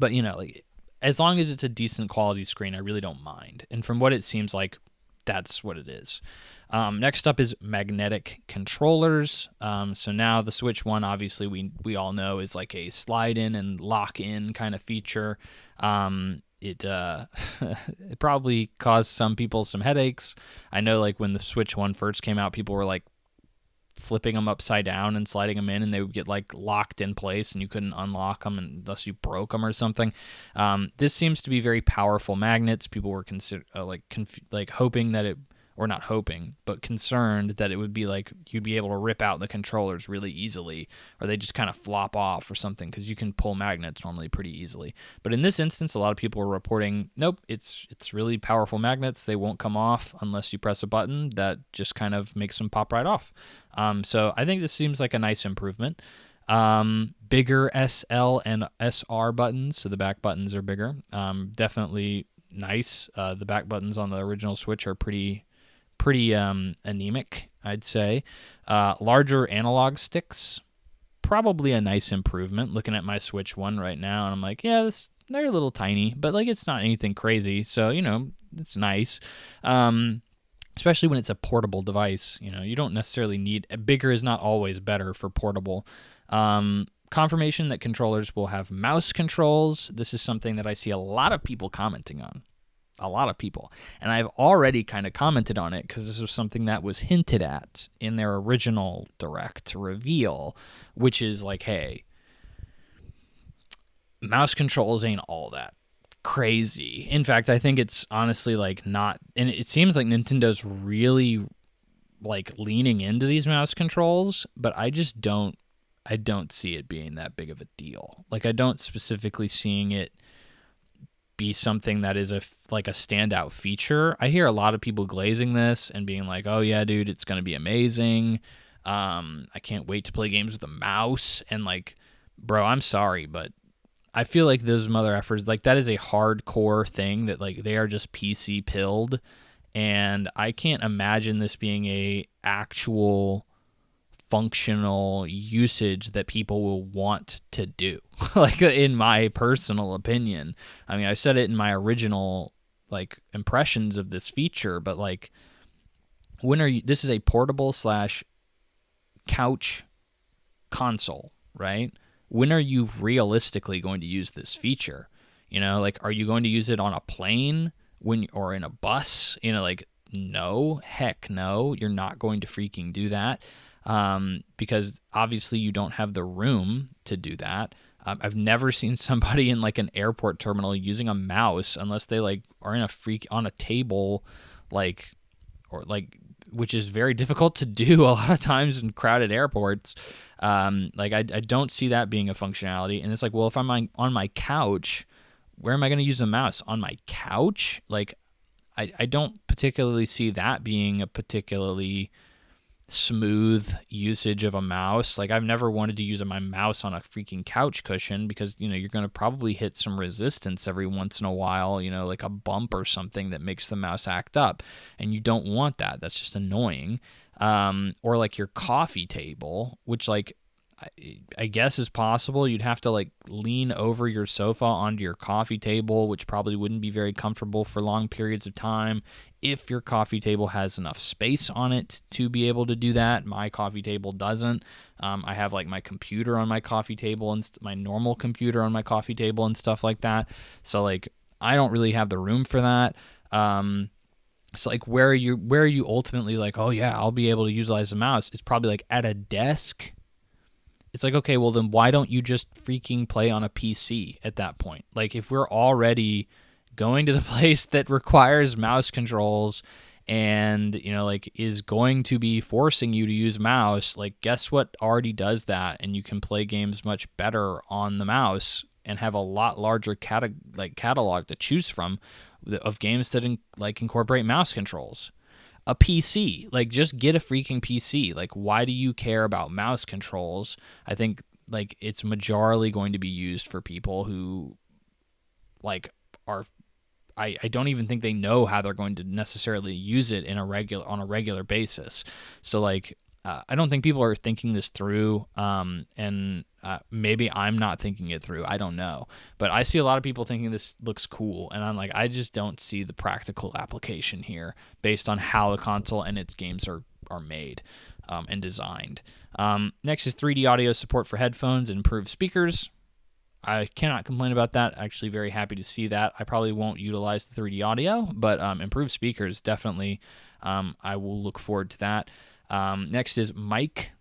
But, like, as long as it's a decent quality screen, I really don't mind. And from what it seems like, that's what it is. Next up is magnetic controllers. So now the Switch 1, obviously, we all know is like a slide-in and lock-in kind of feature. It probably caused some people some headaches. I know, like, when the Switch 1 first came out, people were, like, flipping them upside down and sliding them in, and they would get like locked in place and you couldn't unlock them unless you broke them or something. This seems to be very powerful magnets. People were hoping that it, or not hoping, but concerned that it would be like you'd be able to rip out the controllers really easily, or they just kind of flop off or something, because you can pull magnets normally pretty easily. But in this instance, a lot of people are reporting, nope, it's really powerful magnets. They won't come off unless you press a button that just kind of makes them pop right off. So I think this seems like a nice improvement. Bigger SL and SR buttons, so the back buttons are bigger. Definitely nice. The back buttons on the original Switch are pretty anemic, I'd say. Larger analog sticks, probably a nice improvement. Looking at my Switch 1 right now, and I'm like, yeah, they're a little tiny, but like it's not anything crazy, so it's nice. Especially when it's a portable device, you don't necessarily need bigger is not always better for portable. Confirmation that controllers will have mouse controls. This is something that I see a lot of people commenting on. A lot of people. And I've already kind of commented on it because this was something that was hinted at in their original Direct reveal, which is like, hey, mouse controls ain't all that crazy. In fact, I think it's honestly like not, and it seems like Nintendo's really like leaning into these mouse controls, but I don't see it being that big of a deal. Like I don't specifically seeing it be something that is a standout feature. I hear a lot of people glazing this and being like, "Oh yeah, dude, it's going to be amazing. I can't wait to play games with a mouse." And like, bro, I'm sorry, but I feel like those mother effers, like that is a hardcore thing that like they are just PC pilled, and I can't imagine this being a actual functional usage that people will want to do. Like in my personal opinion. I mean, I said it in my original like impressions of this feature, but like this is a portable / couch console, right? When are you realistically going to use this feature? Like, are you going to use it on a plane or in a bus? Like, no, heck no, you're not going to freaking do that. Because obviously you don't have the room to do that. I've never seen somebody in like an airport terminal using a mouse unless they like are on a table, like, or like, which is very difficult to do a lot of times in crowded airports. Like I don't see that being a functionality. And it's like, well, if I'm on my couch, where am I going to use a mouse? On my couch? Like, I don't particularly see that being a particularly smooth usage of a mouse. Like I've never wanted to use my mouse on a freaking couch cushion because you're going to probably hit some resistance every once in a while, like a bump or something that makes the mouse act up, and you don't want that. That's just annoying. Or like your coffee table, which like I guess is possible. You'd have to like lean over your sofa onto your coffee table, which probably wouldn't be very comfortable for long periods of time if your coffee table has enough space on it to be able to do that. My coffee table doesn't. I have like my computer on my coffee table and my normal computer on my coffee table and stuff like that. So like I don't really have the room for that. So like where are you ultimately like, oh yeah, I'll be able to utilize the mouse? It's probably like at a desk. It's like, okay, well then why don't you just freaking play on a PC at that point? Like if we're already going to the place that requires mouse controls and, like is going to be forcing you to use mouse, like guess what already does that? And you can play games much better on the mouse and have a lot larger catalog to choose from of games that incorporate mouse controls. A PC, like just get a freaking PC. Like why do you care about mouse controls? I think like it's majorly going to be used for people who like are I don't even think they know how they're going to necessarily use it on a regular basis. So like I don't think people are thinking this through, and maybe I'm not thinking it through. I don't know. But I see a lot of people thinking this looks cool, and I'm like, I just don't see the practical application here based on how the console and its games are made and designed. Next is 3D audio support for headphones and improved speakers. I cannot complain about that. Actually, very happy to see that. I probably won't utilize the 3D audio, but improved speakers, definitely. I will look forward to that. Next is mic.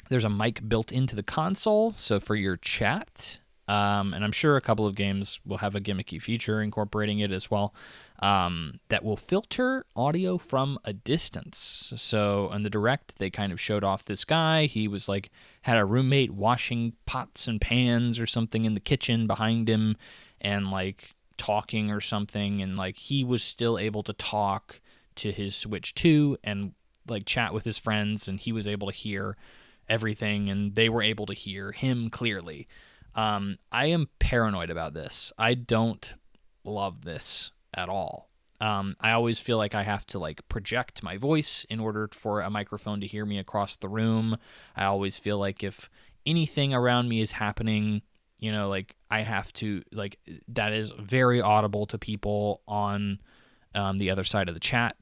There's a mic built into the console, so for your chat, and I'm sure a couple of games will have a gimmicky feature incorporating it as well, that will filter audio from a distance. So on the Direct, they kind of showed off this guy. He was like, had a roommate washing pots and pans or something in the kitchen behind him and like talking or something. And like he was still able to talk to his Switch 2 and like chat with his friends, and he was able to hear everything and they were able to hear him clearly. I am paranoid about this. I don't love this at all. I always feel like I have to like project my voice in order for a microphone to hear me across the room. I always feel like if anything around me is happening, you know, like I have to, like, that is very audible to people on the other side of the chat.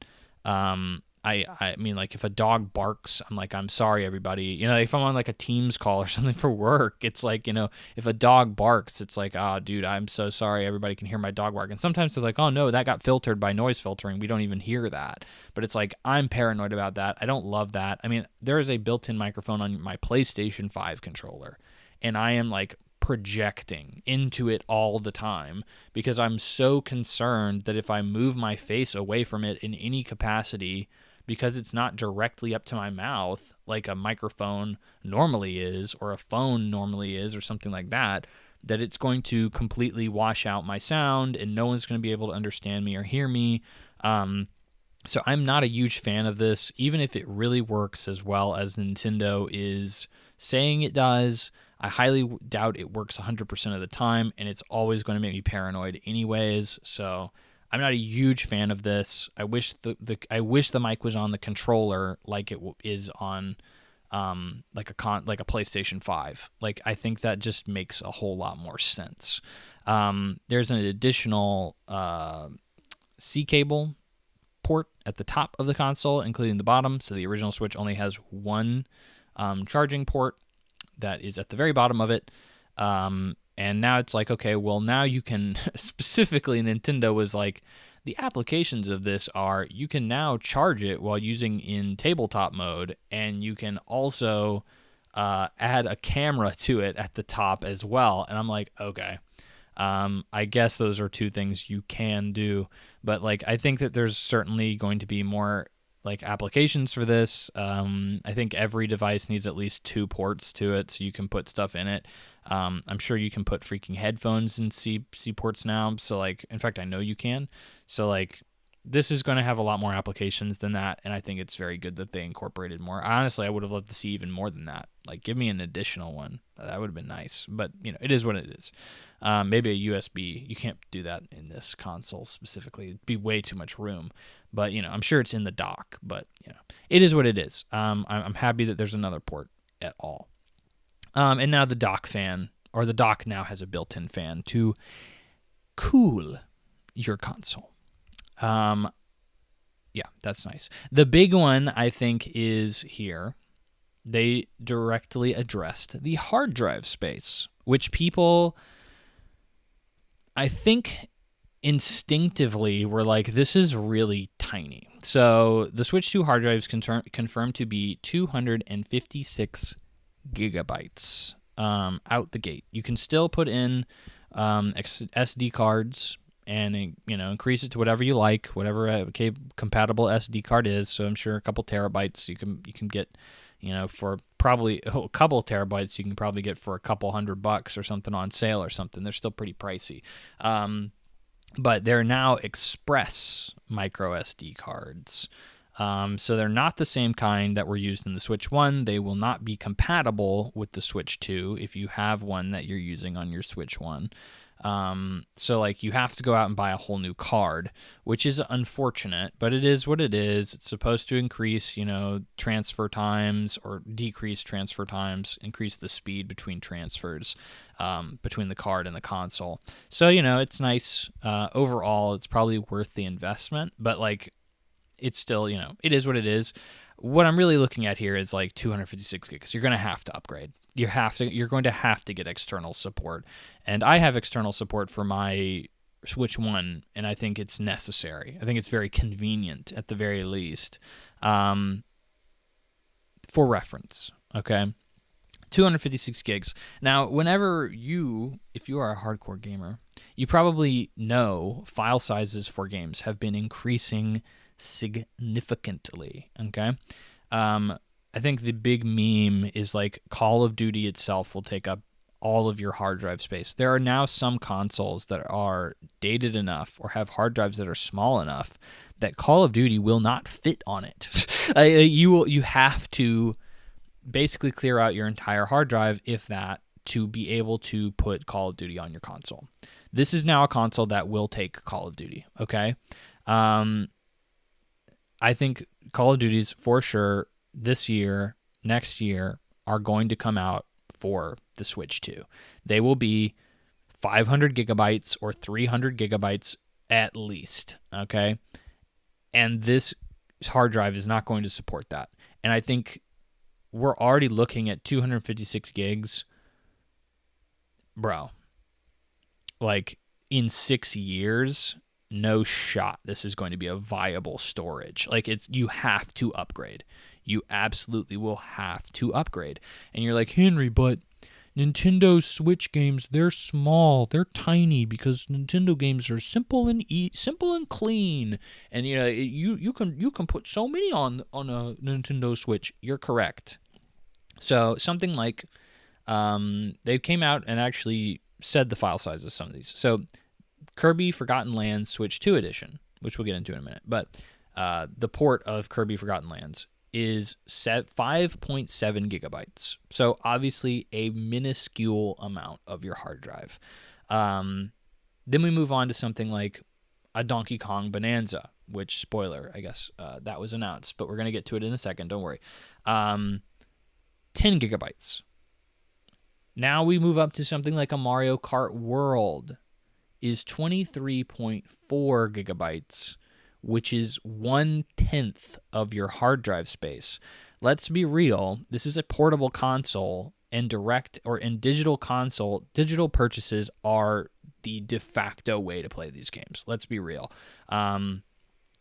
I mean, like, if a dog barks, I'm like, I'm sorry, everybody. You know, if I'm on, like, a Teams call or something for work, it's like, you know, if a dog barks, it's like, oh, dude, I'm so sorry. Everybody can hear my dog bark. And sometimes they're like, oh, no, that got filtered by noise filtering. We don't even hear that. But it's like, I'm paranoid about that. I don't love that. I mean, there is a built-in microphone on my PlayStation 5 controller, and I am, like, projecting into it all the time because I'm so concerned that if I move my face away from it in any capacity, because it's not directly up to my mouth like a microphone normally is or a phone normally is or something like that, that it's going to completely wash out my sound and no one's going to be able to understand me or hear me. So I'm not a huge fan of this, even if it really works as well as Nintendo is saying it does. I highly doubt it works 100% of the time, and it's always going to make me paranoid anyways. So I'm not a huge fan of this. I wish the mic was on the controller like it is on like a PlayStation 5. Like, I think that just makes a whole lot more sense. There's an additional C cable port at the top of the console, including the bottom. So the original Switch only has one charging port that is at the very bottom of it. And now it's like, okay, well, now you can, specifically Nintendo was like, the applications of this are you can now charge it while using in tabletop mode, and you can also add a camera to it at the top as well. And I'm like, okay. I guess those are two things you can do, but like I think that there's certainly going to be more like applications for this. I think every device needs at least 2 ports to it, so you can put stuff in it. I'm sure you can put freaking headphones in C ports now. So like, in fact, I know you can. So like, this is going to have a lot more applications than that, and I think it's very good that they incorporated more. Honestly, I would have loved to see even more than that. Like, give me an additional one. That would have been nice, but you know, it is what it is. Maybe a USB. You can't do that in this console specifically. It'd be way too much room. But you know, I'm sure it's in the dock. But you know, it is what it is. I'm happy that there's another port at all. And now the dock fan, or the dock now has a built-in fan to cool your console. Yeah, that's nice. The big one, I think, is here. They directly addressed the hard drive space, which people, I think, instinctively were like, this is really tiny. So the Switch 2 hard drive is confirmed to be 256 gigabytes out the gate. You can still put in SD cards and, you know, increase it to whatever you like, whatever compatible SD card is. So I'm sure a couple terabytes you can get, you know, for probably a couple terabytes you can probably get for a couple $100 or something on sale or something. They're still pretty pricey. But they're now express micro SD cards. So they're not the same kind that were used in the Switch 1. They will not be compatible with the Switch 2 if you have one that you're using on your Switch 1. So like, you have to go out and buy a whole new card, which is unfortunate, but it is what it is. It's supposed to increase, you know, transfer times or decrease transfer times, increase the speed between transfers, between the card and the console. So, you know, it's nice. Overall, it's probably worth the investment, but like, it's still, you know, it is what it is. What I'm really looking at here is like 256 gigs. You're going to have to upgrade. You're going to have to get external support. And I have external support for my Switch 1, and I think it's necessary. I think it's very convenient at the very least. For reference, okay? 256 gigs. Now, if you are a hardcore gamer, you probably know file sizes for games have been increasing significantly, okay? I think the big meme is like Call of Duty itself will take up all of your hard drive space. There are now some consoles that are dated enough or have hard drives that are small enough that Call of Duty will not fit on it. You have to basically clear out your entire hard drive, if that, to be able to put Call of Duty on your console. This is now a console that will take Call of Duty, okay? I think Call of Duties, for sure, this year, next year, are going to come out for the Switch 2. They will be 500 gigabytes or 300 gigabytes at least, okay? And this hard drive is not going to support that. And I think we're already looking at 256 gigs. Bro, like in 6 years, no shot this is going to be a viable storage. Like you have to upgrade. You absolutely will have to upgrade. And you're like, Henry, but Nintendo Switch games, they're small, they're tiny because Nintendo games are simple and clean. And you can put so many on a Nintendo Switch. You're correct. So something like they came out and actually said the file size of some of these. So Kirby Forgotten Lands Switch 2 edition, which we'll get into in a minute, but the port of Kirby Forgotten Lands is set 5.7 gigabytes. So obviously a minuscule amount of your hard drive. Then we move on to something like a Donkey Kong Bonanza, which, spoiler, I guess that was announced, but we're going to get to it in a second, don't worry. 10 gigabytes. Now we move up to something like a Mario Kart World is 23.4 gigabytes, which is 1/10 of your hard drive space. Let's be real. This is a portable console, and digital purchases are the de facto way to play these games. Let's be real.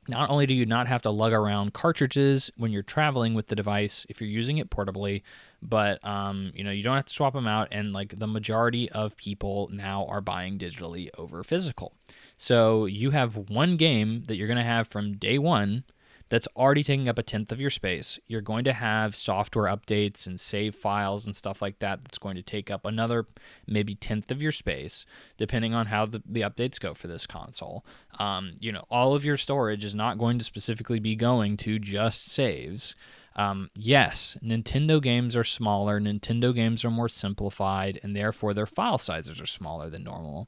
Not only do you not have to lug around cartridges when you're traveling with the device if you're using it portably, but you don't have to swap them out, and like the majority of people now are buying digitally over physical. So you have one game that you're going to have from day one that's already taking up 1/10 of your space. You're going to have software updates and save files and stuff like that that's going to take up another maybe 1/10 of your space, depending on how the updates go for this console. All of your storage is not going to specifically be going to just saves. Yes, Nintendo games are smaller, Nintendo games are more simplified, and therefore their file sizes are smaller than normal.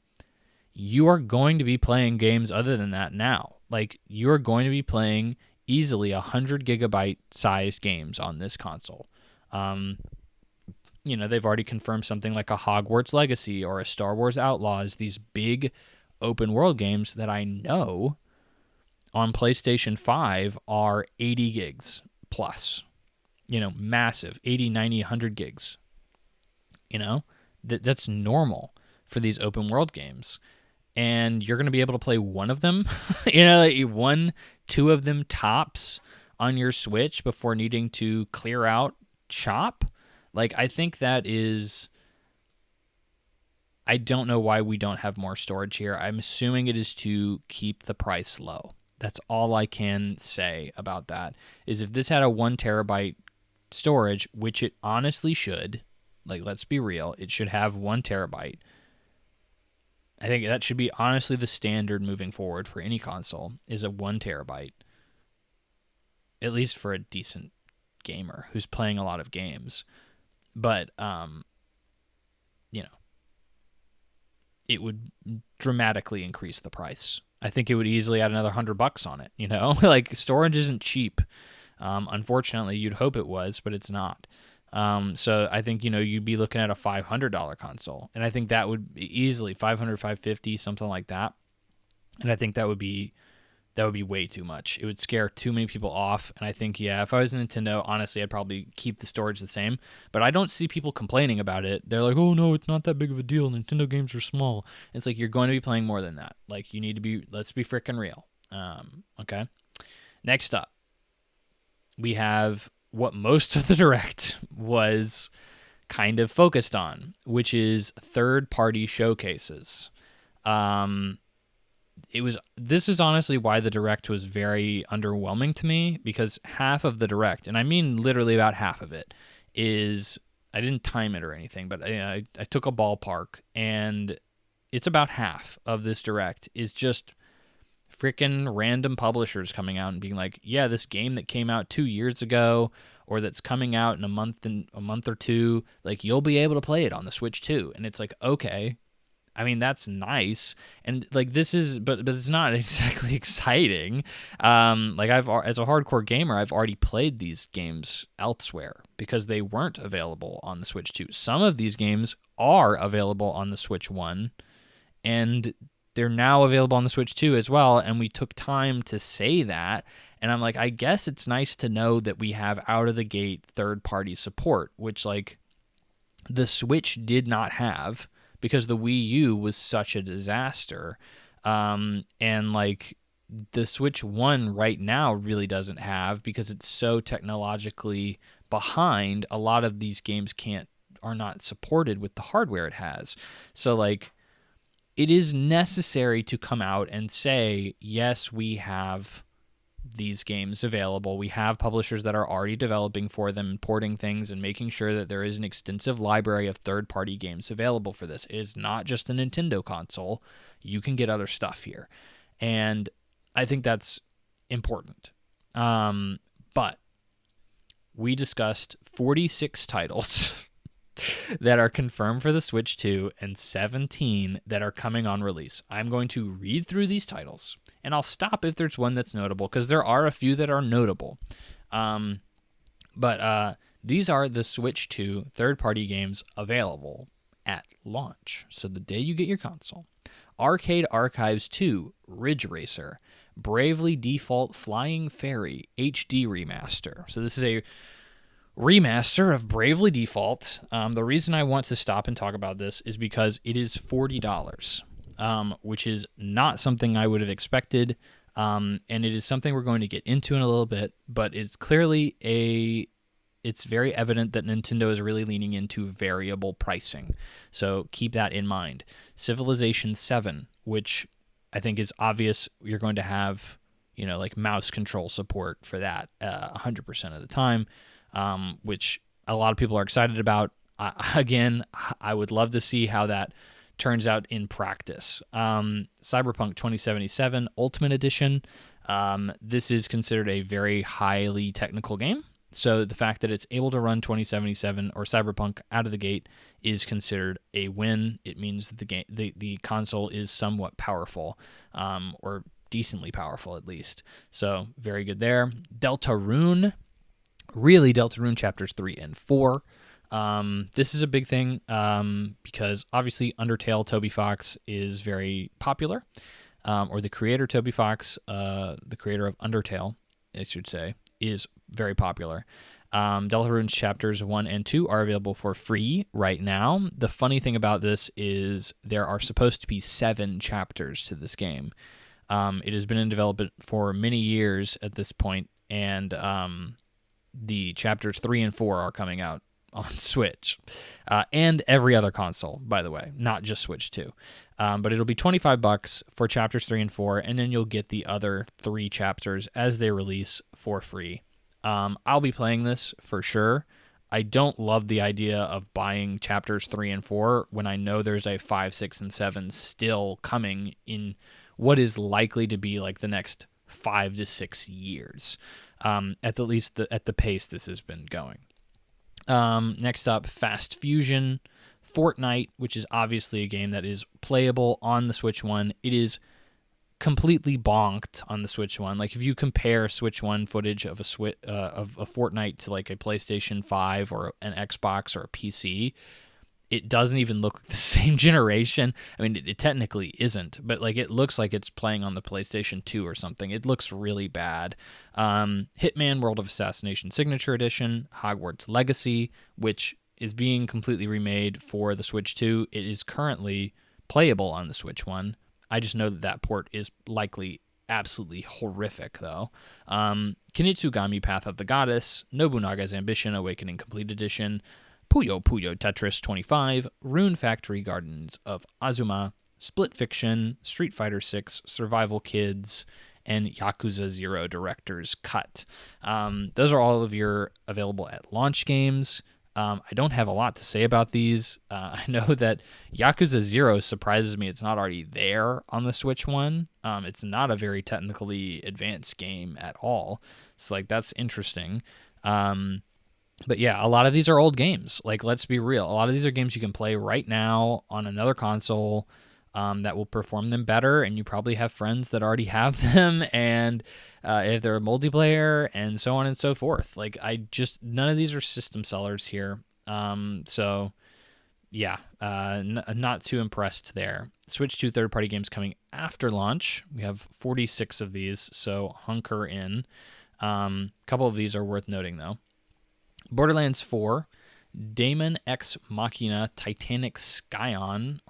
You are going to be playing games other than that now. Like, you're going to be playing easily 100 gigabyte sized games on this console. They've already confirmed something like a Hogwarts Legacy or a Star Wars Outlaws, these big open world games that I know on PlayStation 5 are 80 gigs plus. Massive, 80, 90, 100 gigs. That's normal for these open world games. And you're going to be able to play one of them, two of them tops on your Switch before needing to clear out shop. Like, I think that is, I don't know why we don't have more storage here. I'm assuming it is to keep the price low. That's all I can say about that, is if this had a 1 terabyte storage, which it honestly should, like, let's be real, it should have 1 terabyte. I think that should be honestly the standard moving forward for any console, is a 1 terabyte. At least for a decent gamer who's playing a lot of games. But, it would dramatically increase the price. I think it would easily add another $100 on it, Like, storage isn't cheap. Unfortunately, you'd hope it was, but it's not. So I think, you'd be looking at a $500 console. And I think that would be easily $500, $550, something like that. And I think that would be way too much. It would scare too many people off. And I think, if I was Nintendo, honestly, I'd probably keep the storage the same. But I don't see people complaining about it. They're like, oh, no, it's not that big of a deal. Nintendo games are small. It's like, you're going to be playing more than that. Like, let's be freaking real. Okay. Next up, we have what most of the Direct was kind of focused on, which is third-party showcases. This is honestly why the Direct was very underwhelming to me, because half of the Direct, and I mean literally about half of it, is, I didn't time it or anything, but I took a ballpark, and it's about half of this Direct is just freaking random publishers coming out and being like, yeah, this game that came out 2 years ago, or that's coming out in a month or two, like, you'll be able to play it on the Switch too. And it's like, okay, I mean, that's nice, and like, this is, but it's not exactly exciting. Like, as a hardcore gamer, I've already played these games elsewhere because they weren't available on the Switch 2. Some of these games are available on the Switch 1, and they're now available on the Switch 2 as well, and we took time to say that, and I'm like, I guess it's nice to know that we have out-of-the-gate third-party support, which, like, the Switch did not have, because the Wii U was such a disaster. And like, the Switch 1 right now really doesn't have, because it's so technologically behind. A lot of these games are not supported with the hardware it has. So like, it is necessary to come out and say, yes, we have these games available. We have publishers that are already developing for them and porting things and making sure that there is an extensive library of third-party games available for this. It is not just a Nintendo console. You can get other stuff here. And I think that's important. But we discussed 46 titles that are confirmed for the Switch 2 and 17 that are coming on release. I'm going to read through these titles, and I'll stop if there's one that's notable, because there are a few that are notable. But these are the Switch 2 third-party games available at launch, so the day you get your console. Arcade Archives 2 Ridge Racer, Bravely Default Flying Fairy HD Remaster. So this is a remaster of Bravely Default. The reason I want to stop and talk about this is because it is $40, which is not something I would have expected, and it is something we're going to get into in a little bit, but it's clearly it's very evident that Nintendo is really leaning into variable pricing, so keep that in mind. Civilization 7, which I think is obvious, you're going to have, like, mouse control support for that 100% of the time, which a lot of people are excited about. Again, I would love to see how that turns out in practice. Cyberpunk 2077 Ultimate Edition. This is considered a very highly technical game, so the fact that it's able to run 2077 or Cyberpunk out of the gate is considered a win. It means that the console is somewhat powerful, or decently powerful at least. So very good there. Deltarune Chapters 3 and 4. This is a big thing, because obviously Undertale, Toby Fox is very popular, or the creator Toby Fox, the creator of Undertale, I should say, is very popular. Deltarune's Chapters 1 and 2 are available for free right now. The funny thing about this is there are supposed to be 7 chapters to this game. It has been in development for many years at this point, and the Chapters 3 and 4 are coming out on Switch, and every other console, by the way, not just Switch 2. But it'll be $25 for Chapters 3 and 4, and then you'll get the other 3 chapters as they release for free. I'll be playing this for sure. I don't love the idea of buying Chapters 3 and 4 when I know there's a 5, 6, and 7 still coming in what is likely to be like the next 5 to 6 years, at least at the pace this has been going. Next up, Fast Fusion Fortnite, which is obviously a game that is playable on the Switch 1. It is completely bonked on the Switch 1. Like, if you compare Switch 1 footage of a Fortnite to like a PlayStation 5 or an Xbox or a PC, it doesn't even look like the same generation. I mean, it technically isn't, but like, it looks like it's playing on the PlayStation 2 or something. It looks really bad. Hitman World of Assassination Signature Edition, Hogwarts Legacy, which is being completely remade for the Switch 2. It is currently playable on the Switch 1. I just know that port is likely absolutely horrific, though. Kinitsugami Path of the Goddess, Nobunaga's Ambition Awakening Complete Edition, Puyo Puyo Tetris 25, Rune Factory Gardens of Azuma, Split Fiction, Street Fighter 6, Survival Kids, and Yakuza 0 Director's Cut. Those are all of your available at launch games. I don't have a lot to say about these. I know that Yakuza 0 surprises me. It's not already there on the Switch one. It's not a very technically advanced game at all. So, like, that's interesting. But yeah, a lot of these are old games. Like, let's be real. A lot of these are games you can play right now on another console that will perform them better, and you probably have friends that already have them, and if they're multiplayer, and so on and so forth. Like, none of these are system sellers here. So, yeah, not too impressed there. Switch 2 third-party games coming after launch. We have 46 of these, so hunker in. A couple of these are worth noting, though. Borderlands 4, Daemon X Machina, Titanic Scion,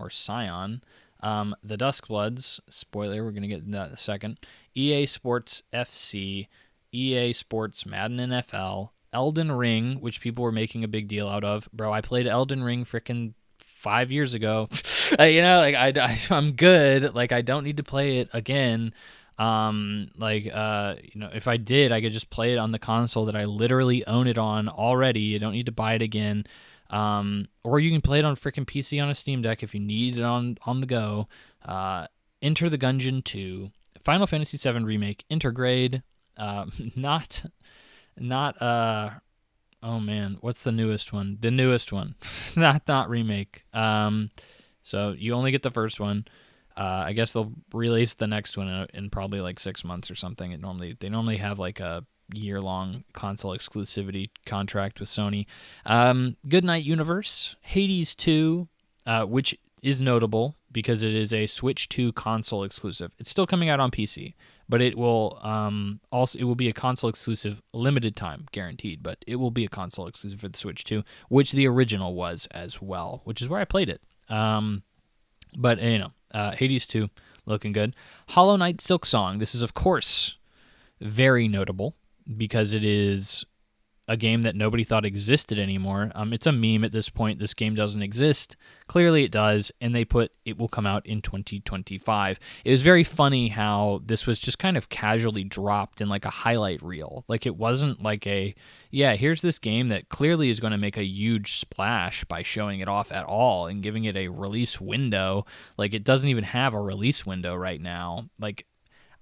The Duskbloods, spoiler, we're going to get into that in a second, EA Sports FC, EA Sports Madden NFL, Elden Ring, which people were making a big deal out of. Bro, I played Elden Ring freaking 5 years ago. I'm good. Like, I don't need to play it again. If I did, I could just play it on the console that I literally own it on already. You don't need to buy it again. Or you can play it on freaking PC on a Steam Deck if you need it on the go. Enter the Gungeon 2, Final Fantasy VII Remake, Intergrade, oh man, what's the newest one? The newest one, not Remake. So you only get the first one. I guess they'll release the next one in probably like 6 months or something. They normally have like a year-long console exclusivity contract with Sony. Goodnight Universe, Hades 2, which is notable because it is a Switch 2 console exclusive. It's still coming out on PC, but it will be a console exclusive, limited time, guaranteed. But it will be a console exclusive for the Switch 2, which the original was as well, which is where I played it. But Hades 2 looking good. Hollow Knight Silksong. This is, of course, very notable because it is a game that nobody thought existed anymore. It's a meme at this point. This game doesn't exist. Clearly it does, and they put it will come out in 2025. It was very funny how this was just kind of casually dropped in like a highlight reel. Like, it wasn't like here's this game that clearly is going to make a huge splash by showing it off at all and giving it a release window. Like, it doesn't even have a release window right now. Like,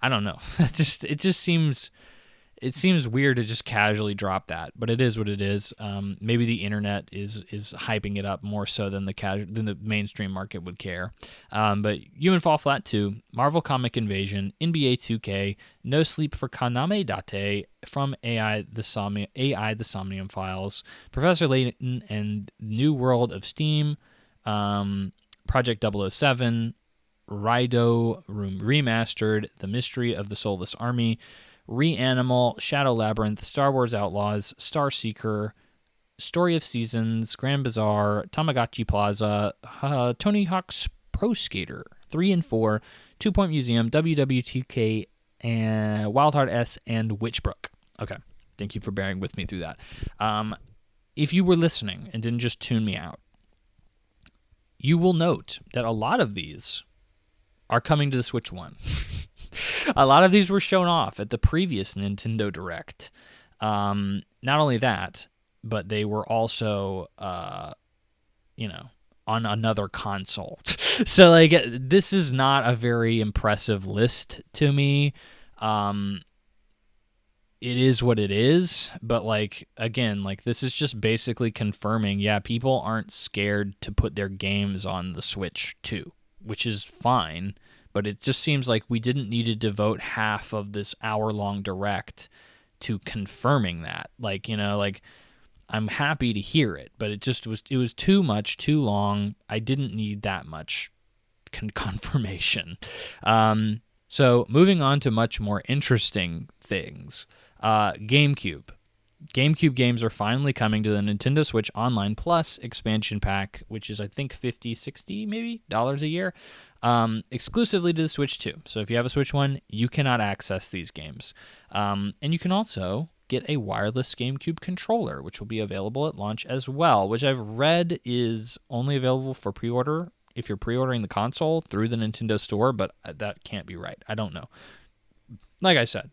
I don't know. It just seems weird to just casually drop that, but it is what it is. Maybe the internet is hyping it up more so than the mainstream market would care. But Human Fall Flat 2, Marvel Comic Invasion, NBA 2K, No Sleep for Kaname Date from AI the Somnium Files, Professor Layton and New World of Steam, Project 007, Raido Remastered, The Mystery of the Soulless Army, Reanimal, Shadow Labyrinth, Star Wars Outlaws, Star Seeker, Story of Seasons, Grand Bazaar, Tamagotchi Plaza, Tony Hawk's Pro Skater 3 and 4, 2 Point Museum, WWTK, and Wild Heart S, and Witchbrook. Okay, thank you for bearing with me through that. If you were listening and didn't just tune me out, you will note that a lot of these are coming to the Switch 1. A lot of these were shown off at the previous Nintendo Direct. Not only that, but they were also, on another console. So, like, this is not a very impressive list to me. It is what it is, but, like, again, like, this is just basically confirming, people aren't scared to put their games on the Switch 2, which is fine. But it just seems like we didn't need to devote half of this hour-long direct to confirming that. Like, I'm happy to hear it, but it was too much, too long. I didn't need that much confirmation. So moving on to much more interesting things. GameCube. GameCube games are finally coming to the Nintendo Switch Online Plus expansion pack, which is, I think, $50, $60 maybe dollars a year. Exclusively to the Switch 2. So if you have a Switch 1, you cannot access these games. And you can also get a wireless GameCube controller, which will be available at launch as well, which I've read is only available for pre-order if you're pre-ordering the console through the Nintendo Store, but that can't be right. I don't know. Like I said,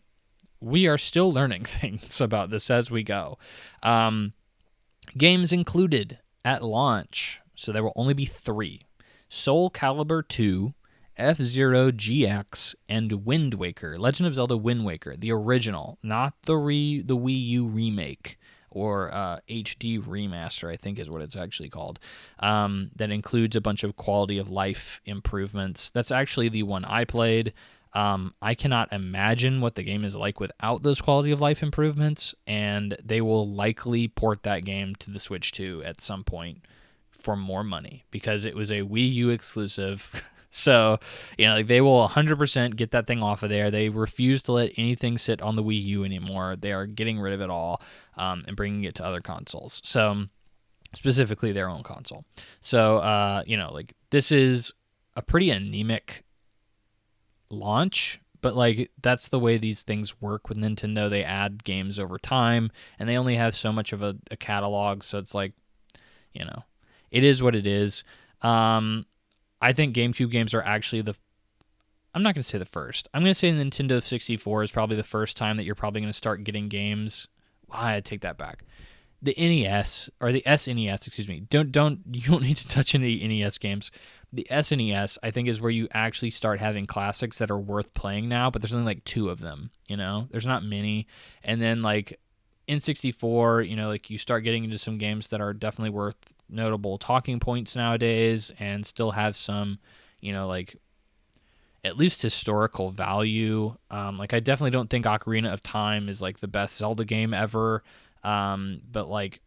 we are still learning things about this as we go. Games included at launch, so there will only be 3. Soul Calibur 2, F-Zero GX, and Wind Waker. Legend of Zelda Wind Waker, the original, not the Wii U remake or HD remaster, I think is what it's actually called. That includes a bunch of quality of life improvements. That's actually the one I played. I cannot imagine what the game is like without those quality of life improvements, and they will likely port that game to the Switch 2 at some point for more money because it was a Wii U exclusive. So, like they will 100% get that thing off of there. They refuse to let anything sit on the Wii U anymore. They are getting rid of it all and bringing it to other consoles. So, specifically their own console. So, like this is a pretty anemic launch, but like that's the way these things work with Nintendo. They add games over time, and they only have so much of a catalog. So it's like, it is what it is. I think GameCube games are actually I'm not going to say the first. I'm going to say Nintendo 64 is probably the first time that you're probably going to start getting games. I take that back. The NES, or the SNES, excuse me, you don't need to touch any NES games. The SNES, I think, is where you actually start having classics that are worth playing now, but there's only like 2 of them, There's not many. And then like N64, like you start getting into some games that are definitely worth notable talking points nowadays and still have some, like at least historical value. Like I definitely don't think Ocarina of Time is like the best Zelda game ever. But like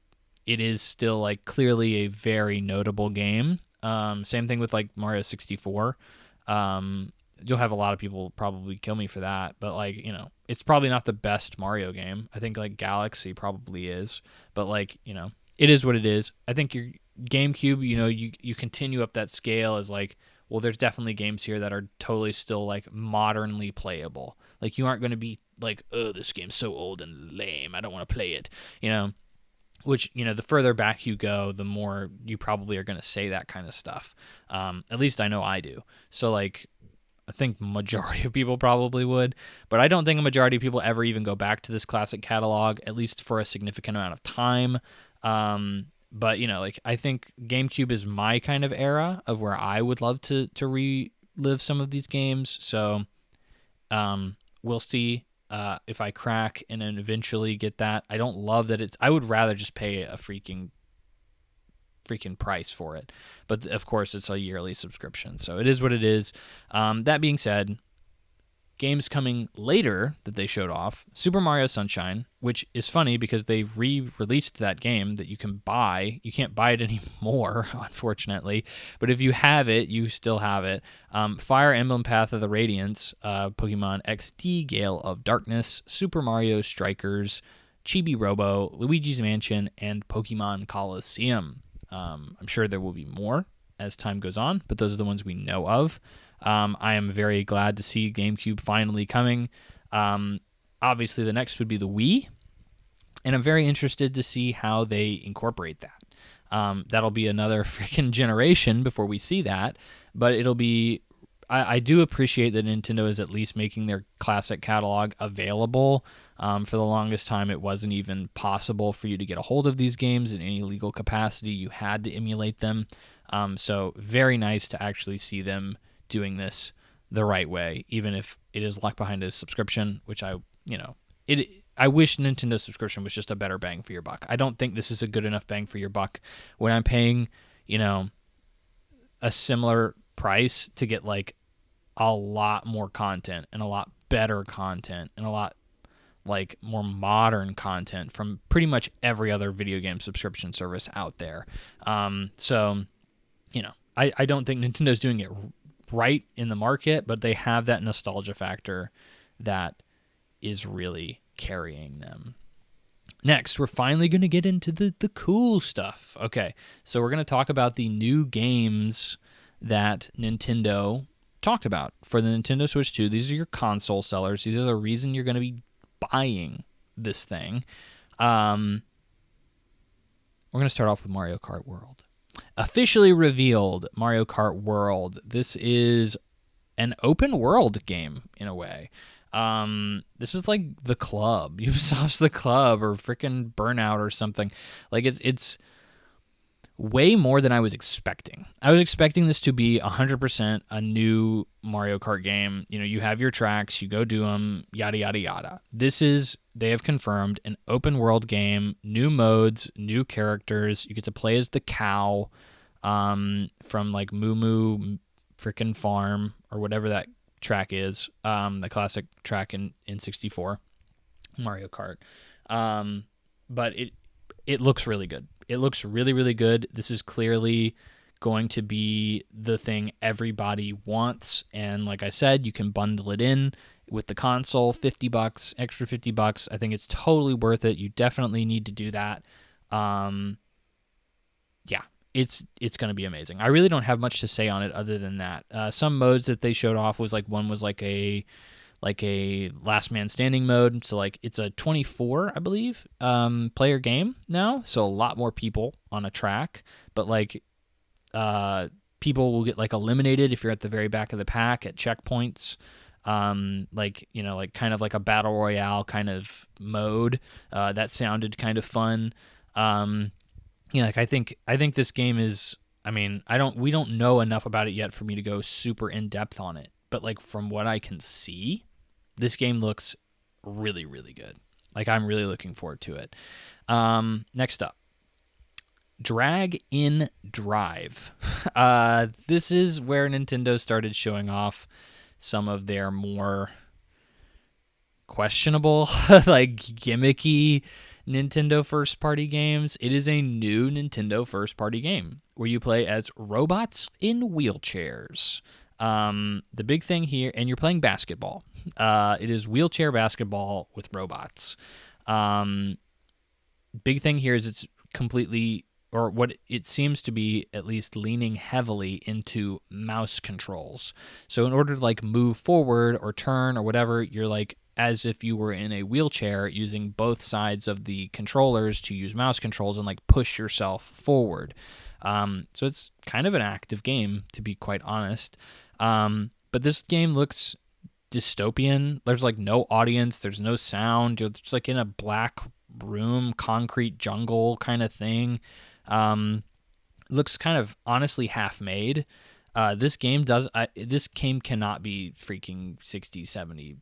it is still like clearly a very notable game. Same thing with like Mario 64. You'll have a lot of people probably kill me for that, but like, it's probably not the best Mario game. I think like Galaxy probably is, but like, it is what it is. I think your GameCube, you continue up that scale as like, well, there's definitely games here that are totally still like modernly playable. Like you aren't going to be like, oh, this game's so old and lame, I don't want to play it, which, the further back you go, the more you probably are going to say that kind of stuff. At least I know I do. So like, I think majority of people probably would, but I don't think a majority of people ever even go back to this classic catalog, at least for a significant amount of time. But like I think GameCube is my kind of era of where I would love to relive some of these games. So we'll see if I crack and then eventually get that. I don't love that I would rather just pay a freaking price for it, but of course it's a yearly subscription, so it is what it is. That being said, games coming later that they showed off: Super Mario Sunshine, which is funny because they re-released that game that you can buy. You can't buy it anymore, unfortunately, but if you have it, you still have it. Fire Emblem Path of the Radiance, Pokemon XD Gale of Darkness, Super Mario Strikers, Chibi Robo, Luigi's Mansion, and Pokemon Coliseum. I'm sure there will be more as time goes on, but those are the ones we know of. I am very glad to see GameCube finally coming. Obviously, the next would be the Wii, and I'm very interested to see how they incorporate that. That'll be another freaking generation before we see that, but it'll be... I do appreciate that Nintendo is at least making their classic catalog available. For the longest time, it wasn't even possible for you to get a hold of these games in any legal capacity. You had to emulate them. So very nice to actually see them doing this the right way, even if it is locked behind a subscription, which I wish Nintendo subscription was just a better bang for your buck. I don't think this is a good enough bang for your buck when I'm paying, a similar price to get like a lot more content and a lot better content and a lot like more modern content from pretty much every other video game subscription service out there. So, I don't think Nintendo's doing it right in the market, but they have that nostalgia factor that is really carrying them. Next, we're finally going to get into the cool stuff. Okay, so we're going to talk about the new games that Nintendo talked about for the Nintendo Switch 2. These are your console sellers. These are the reason you're going to be buying this thing. We're going to start off with Mario Kart World. Officially revealed Mario Kart World. This is an open world game in a way. This is like The Club, Ubisoft's The Club, or freaking Burnout or something. Like it's way more than I was expecting. I was expecting this to be 100% a new Mario Kart game. You know, you have your tracks, you go do them, yada, yada, yada. This is, they have confirmed, an open world game, new modes, new characters. You get to play as the cow from like Moo Moo freaking Farm or whatever that track is, the classic track in 64 Mario Kart. But it looks really good. It looks really, really good. This is clearly going to be the thing everybody wants. And like I said, you can bundle it in with the console, $50, extra $50. I think it's totally worth it. You definitely need to do that. Yeah, it's going to be amazing. I really don't have much to say on it other than that. Some modes that they showed off was like, one was like a last man standing mode. So like it's a 24, I believe, player game now. So a lot more people on a track, but like people will get like eliminated if you're at the very back of the pack at checkpoints. Like, you know, like kind of like a battle royale kind of mode. That sounded kind of fun. You know, like I think this game is, I mean, we don't know enough about it yet for me to go super in depth on it. But like from what I can see, this game looks really, really good. Like I'm really looking forward to it. Next up, Drag in Drive. This is where Nintendo started showing off some of their more questionable, like gimmicky Nintendo first-party games. It is a new Nintendo first-party game where you play as robots in wheelchairs. The big thing here, and you're playing basketball. It is wheelchair basketball with robots. Big thing here is it's completely, or what it seems to be, at least leaning heavily into mouse controls. So in order to like move forward or turn or whatever, you're like as if you were in a wheelchair using both sides of the controllers to use mouse controls and like push yourself forward. So it's kind of an active game, to be quite honest. But this game looks dystopian. There's like no audience. There's no sound. You're just like in a black room, concrete jungle kind of thing. Looks kind of honestly half-made. This game cannot be freaking $60, $70.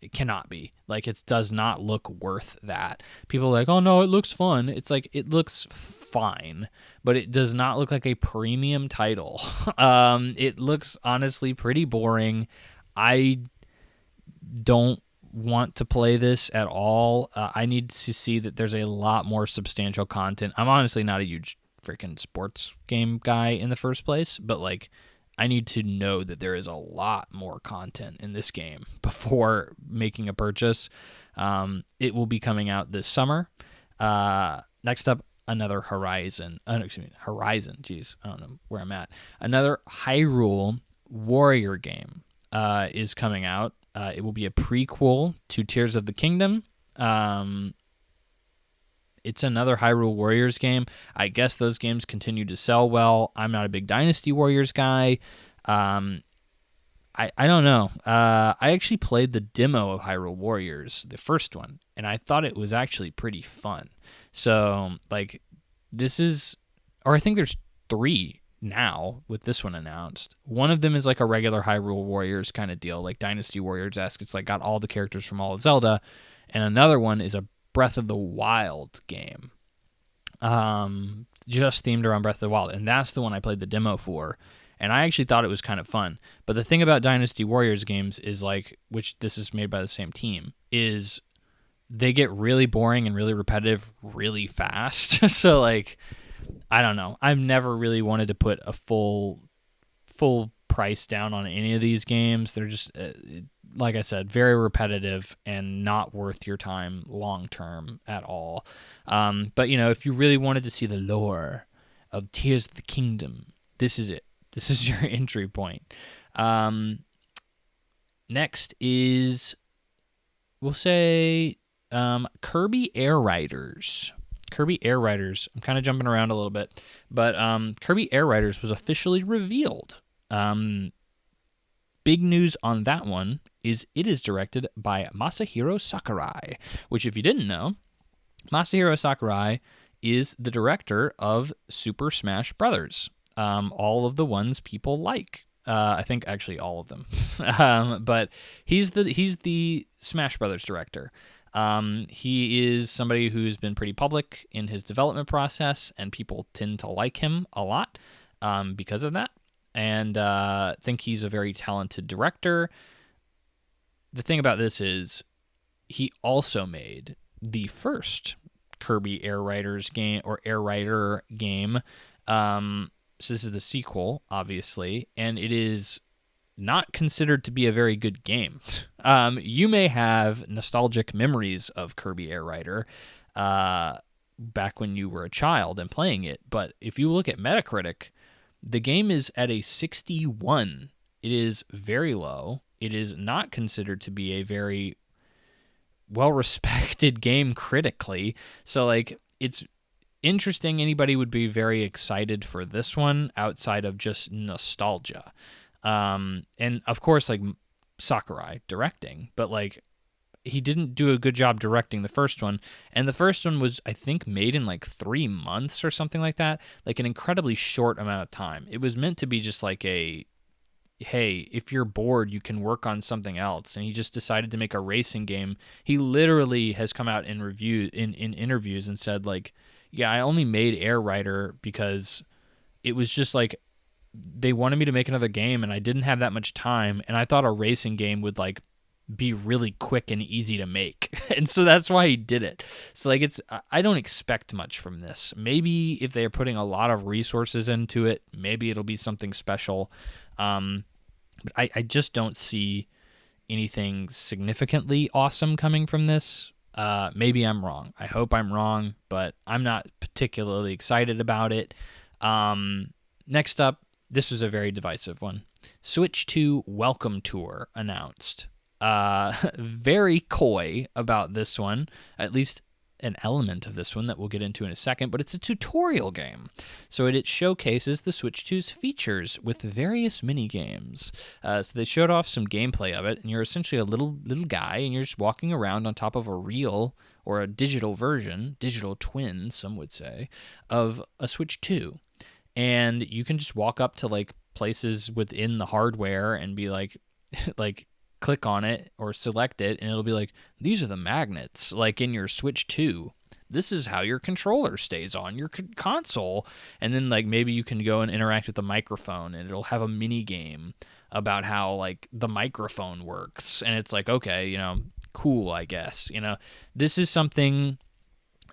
It cannot be. Like, it does not look worth that. People are like, oh no, it looks fun. It's like, it looks fine, but it does not look like a premium title. It looks honestly pretty boring. I don't want to play this at all. I need to see that there's a lot more substantial content. I'm honestly not a huge freaking sports game guy in the first place, but like, I need to know that there is a lot more content in this game before making a purchase. It will be coming out this summer. Next up, another Horizon. Jeez, I don't know where I'm at. Another Hyrule Warrior game is coming out. It will be a prequel to Tears of the Kingdom. It's another Hyrule Warriors game. I guess those games continue to sell well. I'm not a big Dynasty Warriors guy. I don't know. I actually played the demo of Hyrule Warriors, the first one, and I thought it was actually pretty fun. So, like, this is, or I think there's 3 now with this one announced. One of them is like a regular Hyrule Warriors kind of deal, like Dynasty Warriors-esque. It's like got all the characters from all of Zelda, and another one is a Breath of the Wild game, just themed around Breath of the Wild, and that's the one I played the demo for, and I actually thought it was kind of fun. But the thing about Dynasty Warriors games is like, which this is made by the same team, is they get really boring and really repetitive really fast. So like, I don't know. I've never really wanted to put a full price down on any of these games. They're just like I said, very repetitive and not worth your time long term at all. But, you know, if you really wanted to see the lore of Tears of the Kingdom, this is it. This is your entry point. Next is, we'll say, Kirby Air Riders. Kirby Air Riders. I'm kind of jumping around a little bit, but Kirby Air Riders was officially revealed. Big news on that one is it is directed by Masahiro Sakurai, which, if you didn't know, Masahiro Sakurai is the director of Super Smash Brothers. All of the ones people like. I think actually all of them. But he's the Smash Brothers director. He is somebody who's been pretty public in his development process, and people tend to like him a lot because of that, and think he's a very talented director. The thing about this is he also made the first Kirby Air Riders game, or Air Rider game. So this is the sequel, obviously, and it is not considered to be a very good game. You may have nostalgic memories of Kirby Air Rider back when you were a child and playing it, but if you look at Metacritic, the game is at a 61. It is very low. It is not considered to be a very well-respected game critically. So, like, it's interesting. Anybody would be very excited for this one outside of just nostalgia. And of course, like, Sakurai directing, but like, he didn't do a good job directing the first one. And the first one was, I think, made in like 3 months or something like that, like an incredibly short amount of time. It was meant to be just like a, hey, if you're bored, you can work on something else. And he just decided to make a racing game. He literally has come out in interviews and said, like, yeah, I only made Air Rider because it was just like, they wanted me to make another game and I didn't have that much time, and I thought a racing game would like be really quick and easy to make. And so that's why he did it. So like, I don't expect much from this. Maybe if they're putting a lot of resources into it, maybe it'll be something special. But I just don't see anything significantly awesome coming from this. Maybe I'm wrong. I hope I'm wrong, but I'm not particularly excited about it. Next up, this was a very divisive one. Switch 2 Welcome Tour announced. Very coy about this one, at least an element of this one that we'll get into in a second, but it's a tutorial game. So it showcases the Switch 2's features with various mini games. So they showed off some gameplay of it, and you're essentially a little guy, and you're just walking around on top of a real or a digital version, digital twin, some would say, of a Switch 2. And you can just walk up to like places within the hardware and be like, like, click on it or select it, and it'll be like, these are the magnets, like in your Switch 2. This is how your controller stays on your console. And then like maybe you can go and interact with the microphone, and it'll have a mini game about how like the microphone works. And it's like, okay, cool, I guess. This is something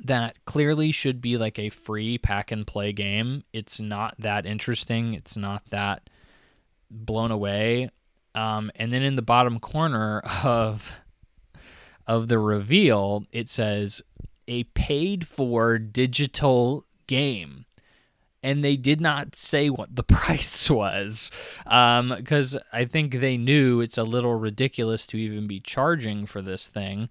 that clearly should be like a free pack and play game. It's not that interesting. It's not that blown away. And then in the bottom corner of the reveal, it says a paid-for digital game. And they did not say what the price was, because I think they knew it's a little ridiculous to even be charging for this thing.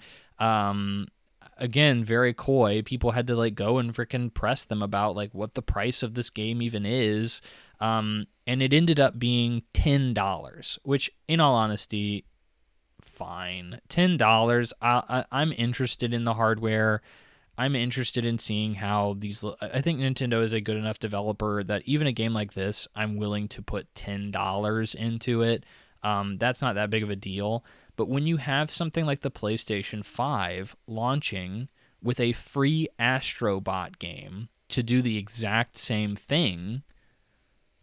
Again, very coy. People had to like go and freaking press them about like what the price of this game even is. And it ended up being $10, which in all honesty, fine. $10. I'm interested in the hardware. I'm interested in seeing how I think Nintendo is a good enough developer that even a game like this, I'm willing to put $10 into it. That's not that big of a deal. But when you have something like the PlayStation 5 launching with a free Astrobot game to do the exact same thing,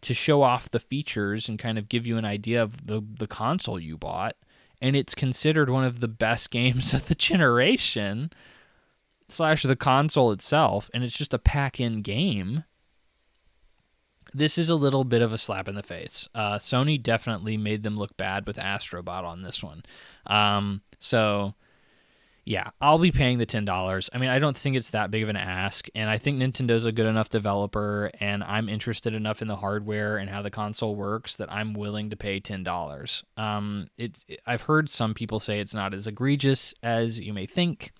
to show off the features and kind of give you an idea of the console you bought, and it's considered one of the best games of the generation / the console itself, and it's just a pack-in game, this is a little bit of a slap in the face. Sony definitely made them look bad with Astrobot on this one. So, yeah, I'll be paying the $10. I mean, I don't think it's that big of an ask, and I think Nintendo's a good enough developer, and I'm interested enough in the hardware and how the console works that I'm willing to pay $10. I've heard some people say it's not as egregious as you may think.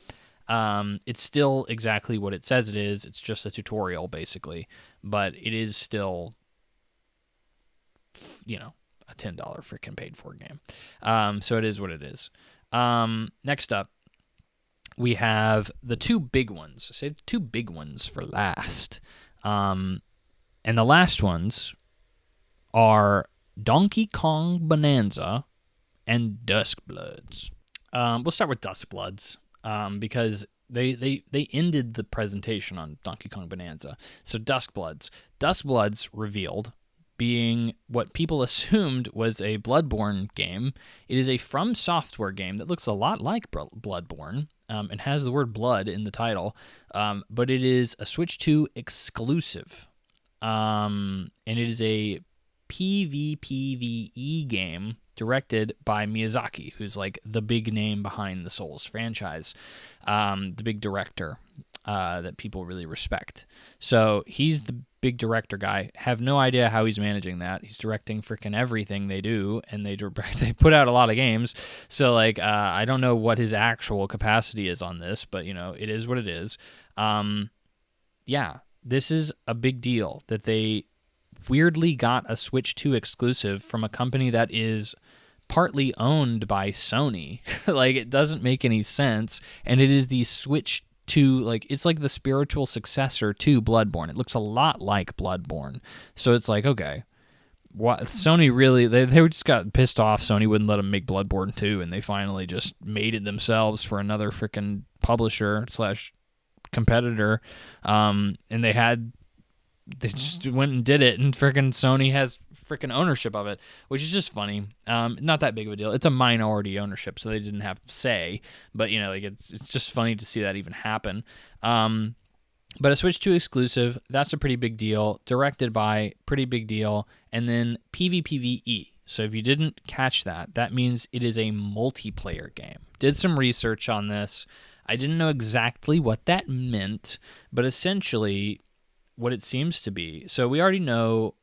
It's still exactly what it says it is. It's just a tutorial, basically. But it is still, a $10 freaking paid for game. So it is what it is. Next up, we have the two big ones. Save the two big ones for last. And the last ones are Donkey Kong Bonanza and Duskbloods. We'll start with Duskbloods because they ended the presentation on Donkey Kong Bonanza. So Duskbloods revealed, being what people assumed was a Bloodborne game. It is a From Software game that looks a lot like Bloodborne and has the word blood in the title, but it is a Switch 2 exclusive. And it is a PvPvE game directed by Miyazaki, who's like the big name behind the Souls franchise, the big director that people really respect. So he's the big director guy. Have no idea how he's managing that. He's directing freaking everything they do, and they put out a lot of games. So like, I don't know what his actual capacity is on this, but it is what it is. Yeah, this is a big deal that they weirdly got a Switch 2 exclusive from a company that is partly owned by Sony. Like, it doesn't make any sense, and it is the Switch 2, like, it's like the spiritual successor to Bloodborne. It looks a lot like Bloodborne. So it's like, okay, what Sony really, they just got pissed off Sony wouldn't let them make Bloodborne 2, and they finally just made it themselves for another freaking publisher / competitor. And they just went and did it, and freaking Sony has freaking ownership of it, which is just funny. Not that big of a deal. It's a minority ownership, so they didn't have say, but it's just funny to see that even happen. But a Switch 2 exclusive, that's a pretty big deal. Directed by, pretty big deal. And then PvPvE. So if you didn't catch that, that means it is a multiplayer game. Did some research on this. I didn't know exactly what that meant, but essentially what it seems to be. So we already know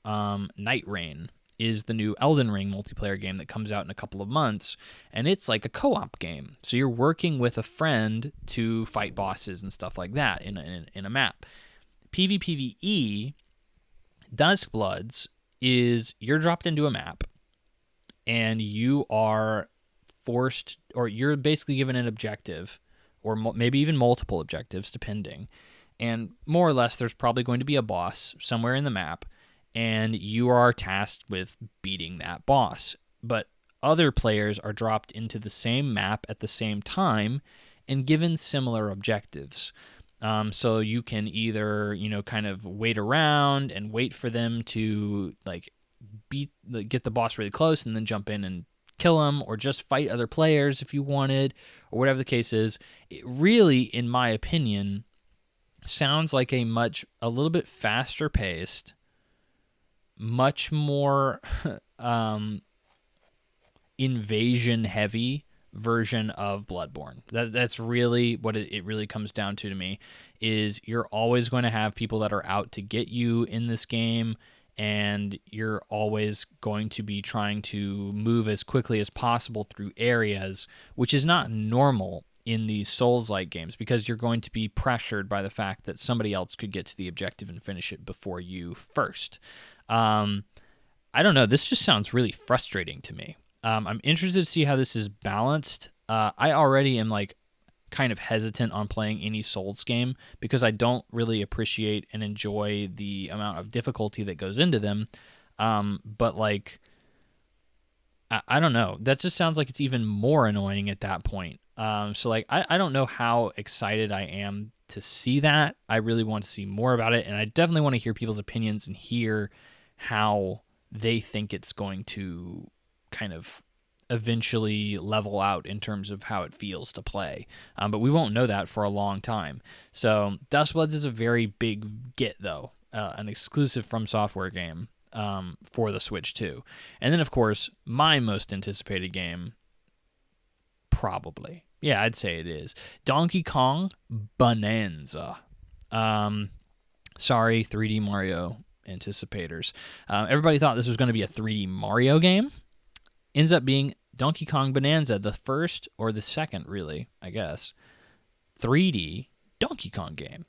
Night Rain is the new Elden Ring multiplayer game that comes out in a couple of months, and it's like a co-op game. So you're working with a friend to fight bosses and stuff like that in a map. PvPvE, Duskbloods, is you're dropped into a map, and you are forced, or you're basically given an objective, or maybe even multiple objectives, depending. And more or less, there's probably going to be a boss somewhere in the map, and you are tasked with beating that boss. But other players are dropped into the same map at the same time and given similar objectives. So you can either, kind of wait around and wait for them to get the boss really close and then jump in and kill him, or just fight other players if you wanted, or whatever the case is. It really, in my opinion, sounds like a little bit faster paced, much more invasion heavy version of Bloodborne. That's really what it really comes down to me, is you're always going to have people that are out to get you in this game, and you're always going to be trying to move as quickly as possible through areas, which is not normal in these Souls-like games, because you're going to be pressured by the fact that somebody else could get to the objective and finish it before you first. I don't know. This just sounds really frustrating to me. I'm interested to see how this is balanced. I already am kind of hesitant on playing any Souls game because I don't really appreciate and enjoy the amount of difficulty that goes into them. But I don't know. That just sounds like it's even more annoying at that point. So I don't know how excited I am to see that. I really want to see more about it, and I definitely want to hear people's opinions and hear how they think it's going to kind of eventually level out in terms of how it feels to play. But we won't know that for a long time. So Duskbloods is a very big get, though, an exclusive From Software game for the Switch 2. And then, of course, my most anticipated game, probably. Yeah, I'd say it is. Donkey Kong Bonanza. Sorry, 3D Mario anticipators. Everybody thought this was going to be a 3D Mario game. Ends up being Donkey Kong Bonanza, the first, or the second, really, I guess, 3D Donkey Kong game,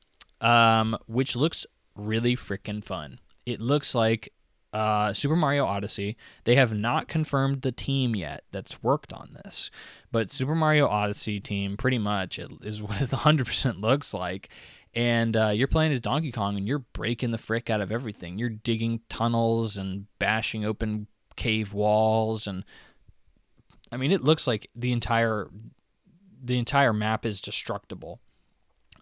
which looks really freaking fun. It looks like Super Mario Odyssey. They have not confirmed the team yet that's worked on this, but Super Mario Odyssey team pretty much is what it 100% looks like. And you're playing as Donkey Kong, and you're breaking the frick out of everything. You're digging tunnels and bashing open cave walls, and I mean, it looks like the entire map is destructible.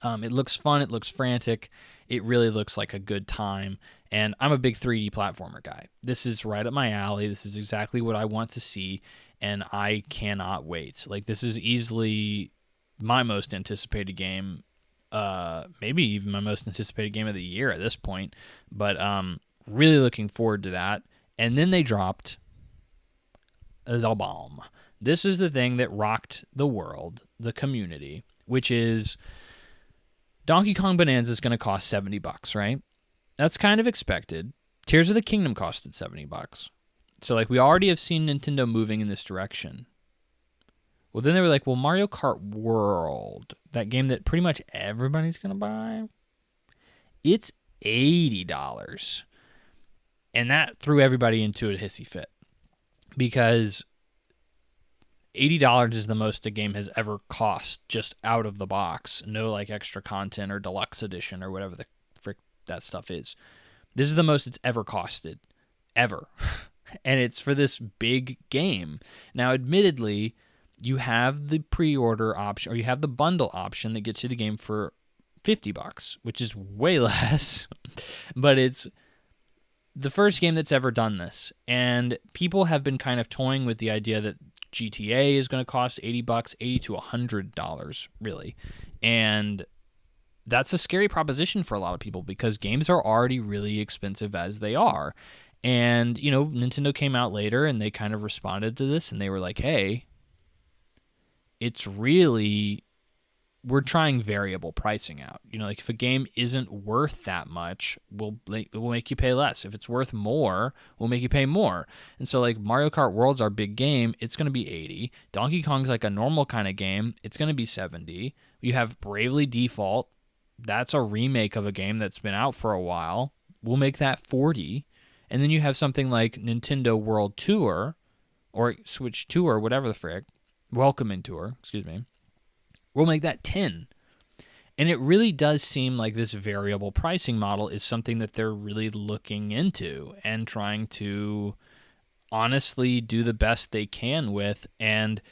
It looks fun. It looks frantic. It really looks like a good time. And I'm a big 3D platformer guy. This is right up my alley. This is exactly what I want to see, and I cannot wait. Like, this is easily my most anticipated game, maybe even my most anticipated game of the year at this point. But really looking forward to that. And then they dropped the bomb. This is the thing that rocked the world, the community, which is Donkey Kong Bonanza is going to cost $70, right? That's kind of expected. Tears of the Kingdom costed $70. So, like, we already have seen Nintendo moving in this direction. Well, then they were like, well, Mario Kart World, that game that pretty much everybody's going to buy, it's $80. And that threw everybody into a hissy fit, because $80 is the most a game has ever cost just out of the box. No, like, extra content or deluxe edition or whatever the frick that stuff is. This is the most it's ever costed, ever. And it's for this big game. Now, admittedly, you have the pre-order option, or you have the bundle option that gets you the game for $50, which is way less. But it's the first game that's ever done this. And people have been kind of toying with the idea that GTA is going to cost $80, $80 to $100, really. And that's a scary proposition for a lot of people, because games are already really expensive as they are. And, you know, Nintendo came out later and they kind of responded to this, and they were like, hey, it's really, we're trying variable pricing out. You know, like, if a game isn't worth that much, we'll make you pay less. If it's worth more, we'll make you pay more. And so, like, Mario Kart World's our big game. It's going to be $80. Donkey Kong's like a normal kind of game. It's going to be $70. You have Bravely Default. That's a remake of a game that's been out for a while. We'll make that $40. And then you have something like Nintendo World Tour, or Switch Tour, whatever the frick, Welcoming Tour, excuse me. We'll make that $10. And it really does seem like this variable pricing model is something that they're really looking into and trying to honestly do the best they can with. And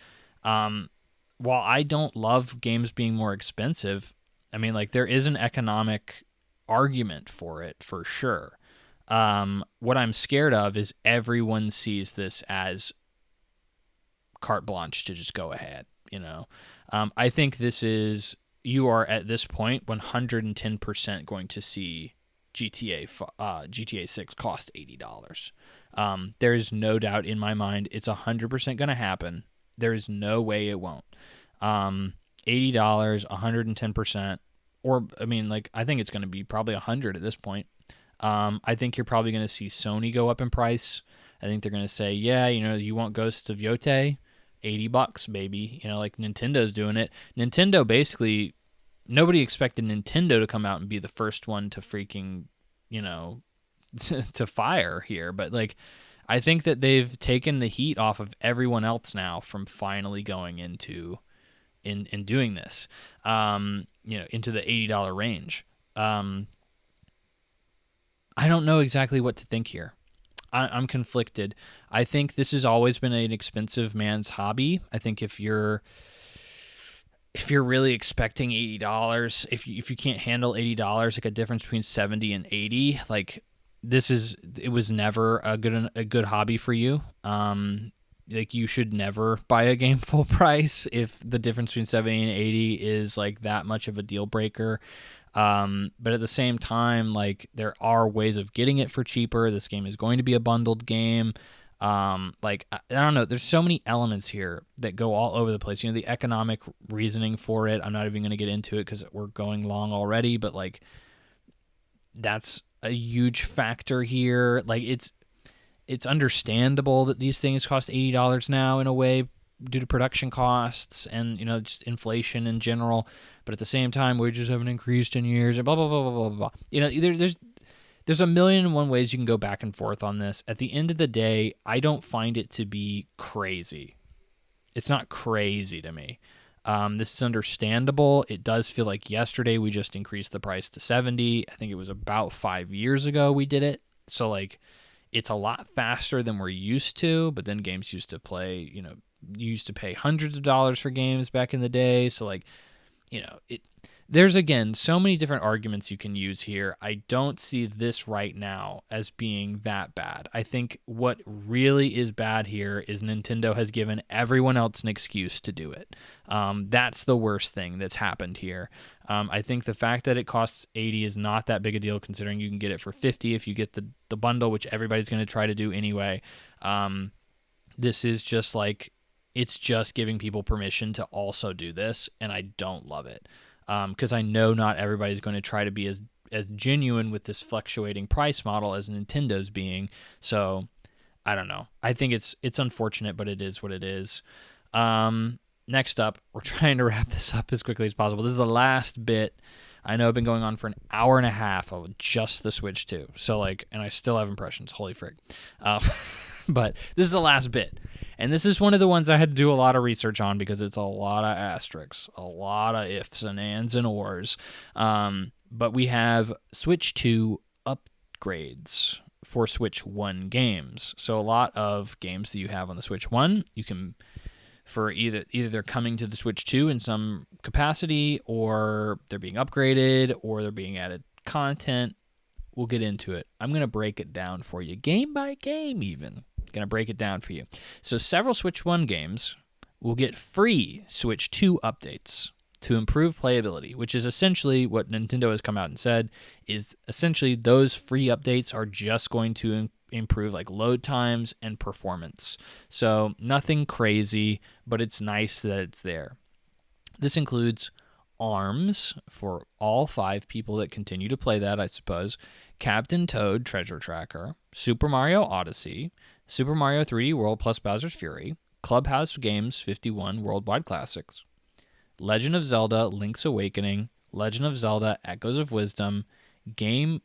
while I don't love games being more expensive, I mean, like, there is an economic argument for it, for sure. What I'm scared of is everyone sees this as carte blanche to just go ahead, you know. I think you are at this point 110% going to see GTA 6 cost $80. There is no doubt in my mind it's 100% going to happen. There is no way it won't. $80, 110%, or, I mean, like, I think it's going to be probably 100 at this point. I think you're probably going to see Sony go up in price. I think they're going to say, yeah, you know, you want Ghosts of Yote? $80, baby. You know, like Nintendo's doing it. Nintendo, basically, nobody expected Nintendo to come out and be the first one to freaking, you know, to fire here. But, like, I think that they've taken the heat off of everyone else now from finally going into in doing this, you know, into the $80 range. I don't know exactly what to think here. I'm conflicted. I think this has always been an expensive man's hobby. I think if you're really expecting $80, if you can't handle $80, like a difference between 70 and 80, like, it was never a good hobby for you. Like, you should never buy a game full price if the difference between 70 and 80 is like that much of a deal breaker. But at the same time, like, there are ways of getting it for cheaper. This game is going to be a bundled game. Like, I don't know. There's so many elements here that go all over the place. You know, the economic reasoning for it, I'm not even going to get into it because we're going long already, but, like, that's a huge factor here. Like, it's understandable that these things cost $80 now in a way, due to production costs and just inflation in general. But at the same time, wages haven't increased in years and blah blah blah blah blah blah. There's a million and one ways you can go back and forth on this. At the end of the day, I don't find it to be crazy. It's not crazy to me. This is understandable. It does feel like yesterday we just increased the price to $70. I think it was about 5 years ago we did it. So like, it's a lot faster than we're used to. But then games used to play, you used to pay hundreds of dollars for games back in the day. So like, there's, again, so many different arguments you can use here. I don't see this right now as being that bad. I think what really is bad here is Nintendo has given everyone else an excuse to do it. That's the worst thing that's happened here. I think the fact that it costs $80 is not that big a deal, considering you can get it for $50 if you get the bundle, which everybody's going to try to do anyway. This is just like, it's just giving people permission to also do this, and I don't love it. Because I know not everybody's going to try to be as genuine with this fluctuating price model as Nintendo's being. So I don't know. I think it's unfortunate, but it is what it is. Next up, we're trying to wrap this up as quickly as possible. This is the last bit. I know I've been going on for an hour and a half of just the Switch 2. So and I still have impressions. Holy frig. But this is the last bit. And this is one of the ones I had to do a lot of research on because it's a lot of asterisks, a lot of ifs and ands and ors. But we have Switch 2 upgrades for Switch 1 games. So a lot of games that you have on the Switch 1, you can, for either they're coming to the Switch 2 in some capacity, or they're being upgraded, or they're being added content. We'll get into it. I'm going to break it down for you, game by game even. Going to break it down for you. So several Switch 1 games will get free Switch 2 updates to improve playability, which is essentially what Nintendo has come out and said, is essentially those free updates are just going to improve like load times and performance. So nothing crazy, but it's nice that it's there. This includes ARMS for all 5 people that continue to play that, I suppose, Captain Toad Treasure Tracker, Super Mario Odyssey, Super Mario 3D World plus Bowser's Fury, Clubhouse Games 51 Worldwide Classics, Legend of Zelda Link's Awakening, Legend of Zelda Echoes of Wisdom, Game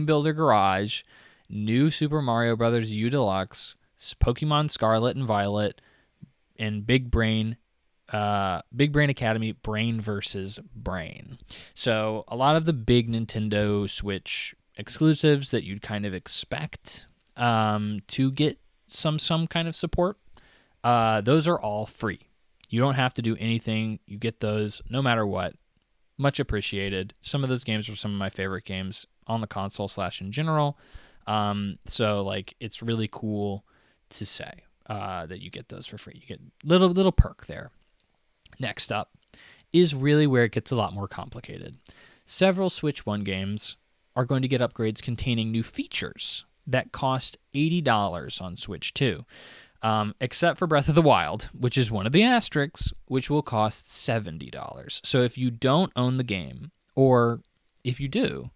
Builder Garage, New Super Mario Bros. U Deluxe, Pokemon Scarlet and Violet, and Big Brain Academy Brain vs. Brain. So a lot of the big Nintendo Switch exclusives that you'd kind of expect to get some kind of support, those are all free. You don't have to do anything. You get those no matter what. Much appreciated. Some of those games are some of my favorite games on the console / in general. So like, it's really cool to say that you get those for free. You get little perk there. Next up is really where it gets a lot more complicated. Several Switch 1 games are going to get upgrades containing new features that cost $80 on Switch 2, except for Breath of the Wild, which is one of the asterisks, which will cost $70. So if you don't own the game, or if you do,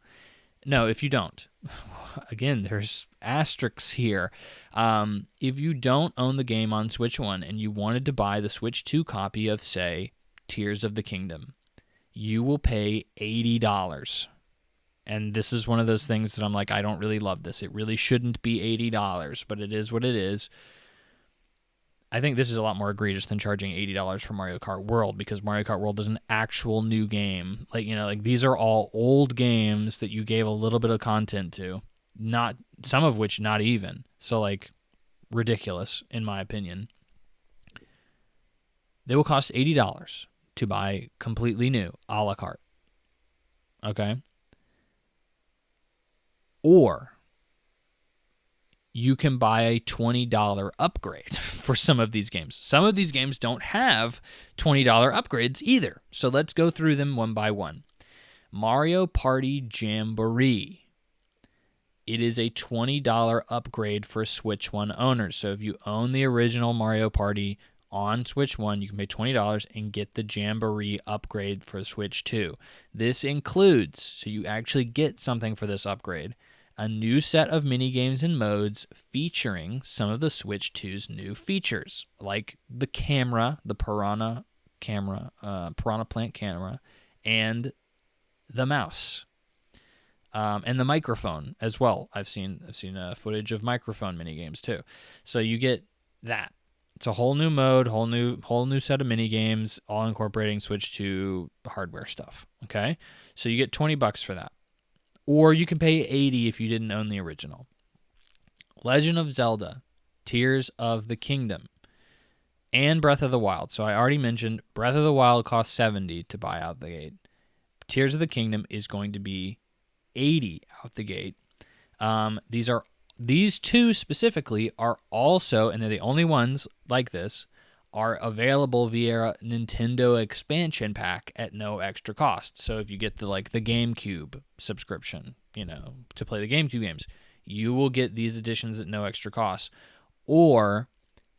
no, if you don't, again, there's asterisks here. If you don't own the game on Switch 1 and you wanted to buy the Switch 2 copy of, say, Tears of the Kingdom, you will pay $80. And this is one of those things that I'm like, I don't really love this. It really shouldn't be $80, but it is what it is. I think this is a lot more egregious than charging $80 for Mario Kart World, because Mario Kart World is an actual new game. Like these are all old games that you gave a little bit of content to, not some of which not even. So like, ridiculous in my opinion. They will cost $80 to buy completely new, a la carte. Okay? Or you can buy a $20 upgrade for some of these games. Some of these games don't have $20 upgrades either. So let's go through them one by one. Mario Party Jamboree. It is a $20 upgrade for Switch 1 owners. So if you own the original Mario Party on Switch 1, you can pay $20 and get the Jamboree upgrade for Switch 2. This includes, so you actually get something for this upgrade, a new set of minigames and modes featuring some of the Switch 2's new features, like the camera, the Piranha Plant camera, and the mouse, and the microphone as well. I've seen footage of microphone minigames too. So you get that. It's a whole new mode, whole new set of minigames, all incorporating Switch 2 hardware stuff. Okay, so you get $20 for that. Or you can pay $80 if you didn't own the original. Legend of Zelda, Tears of the Kingdom, and Breath of the Wild. So I already mentioned Breath of the Wild costs $70 to buy out the gate. Tears of the Kingdom is going to be $80 out the gate. These two specifically are also, and they're the only ones like this, are available via Nintendo expansion pack at no extra cost. So if you get the GameCube subscription, to play the GameCube games, you will get these editions at no extra cost. Or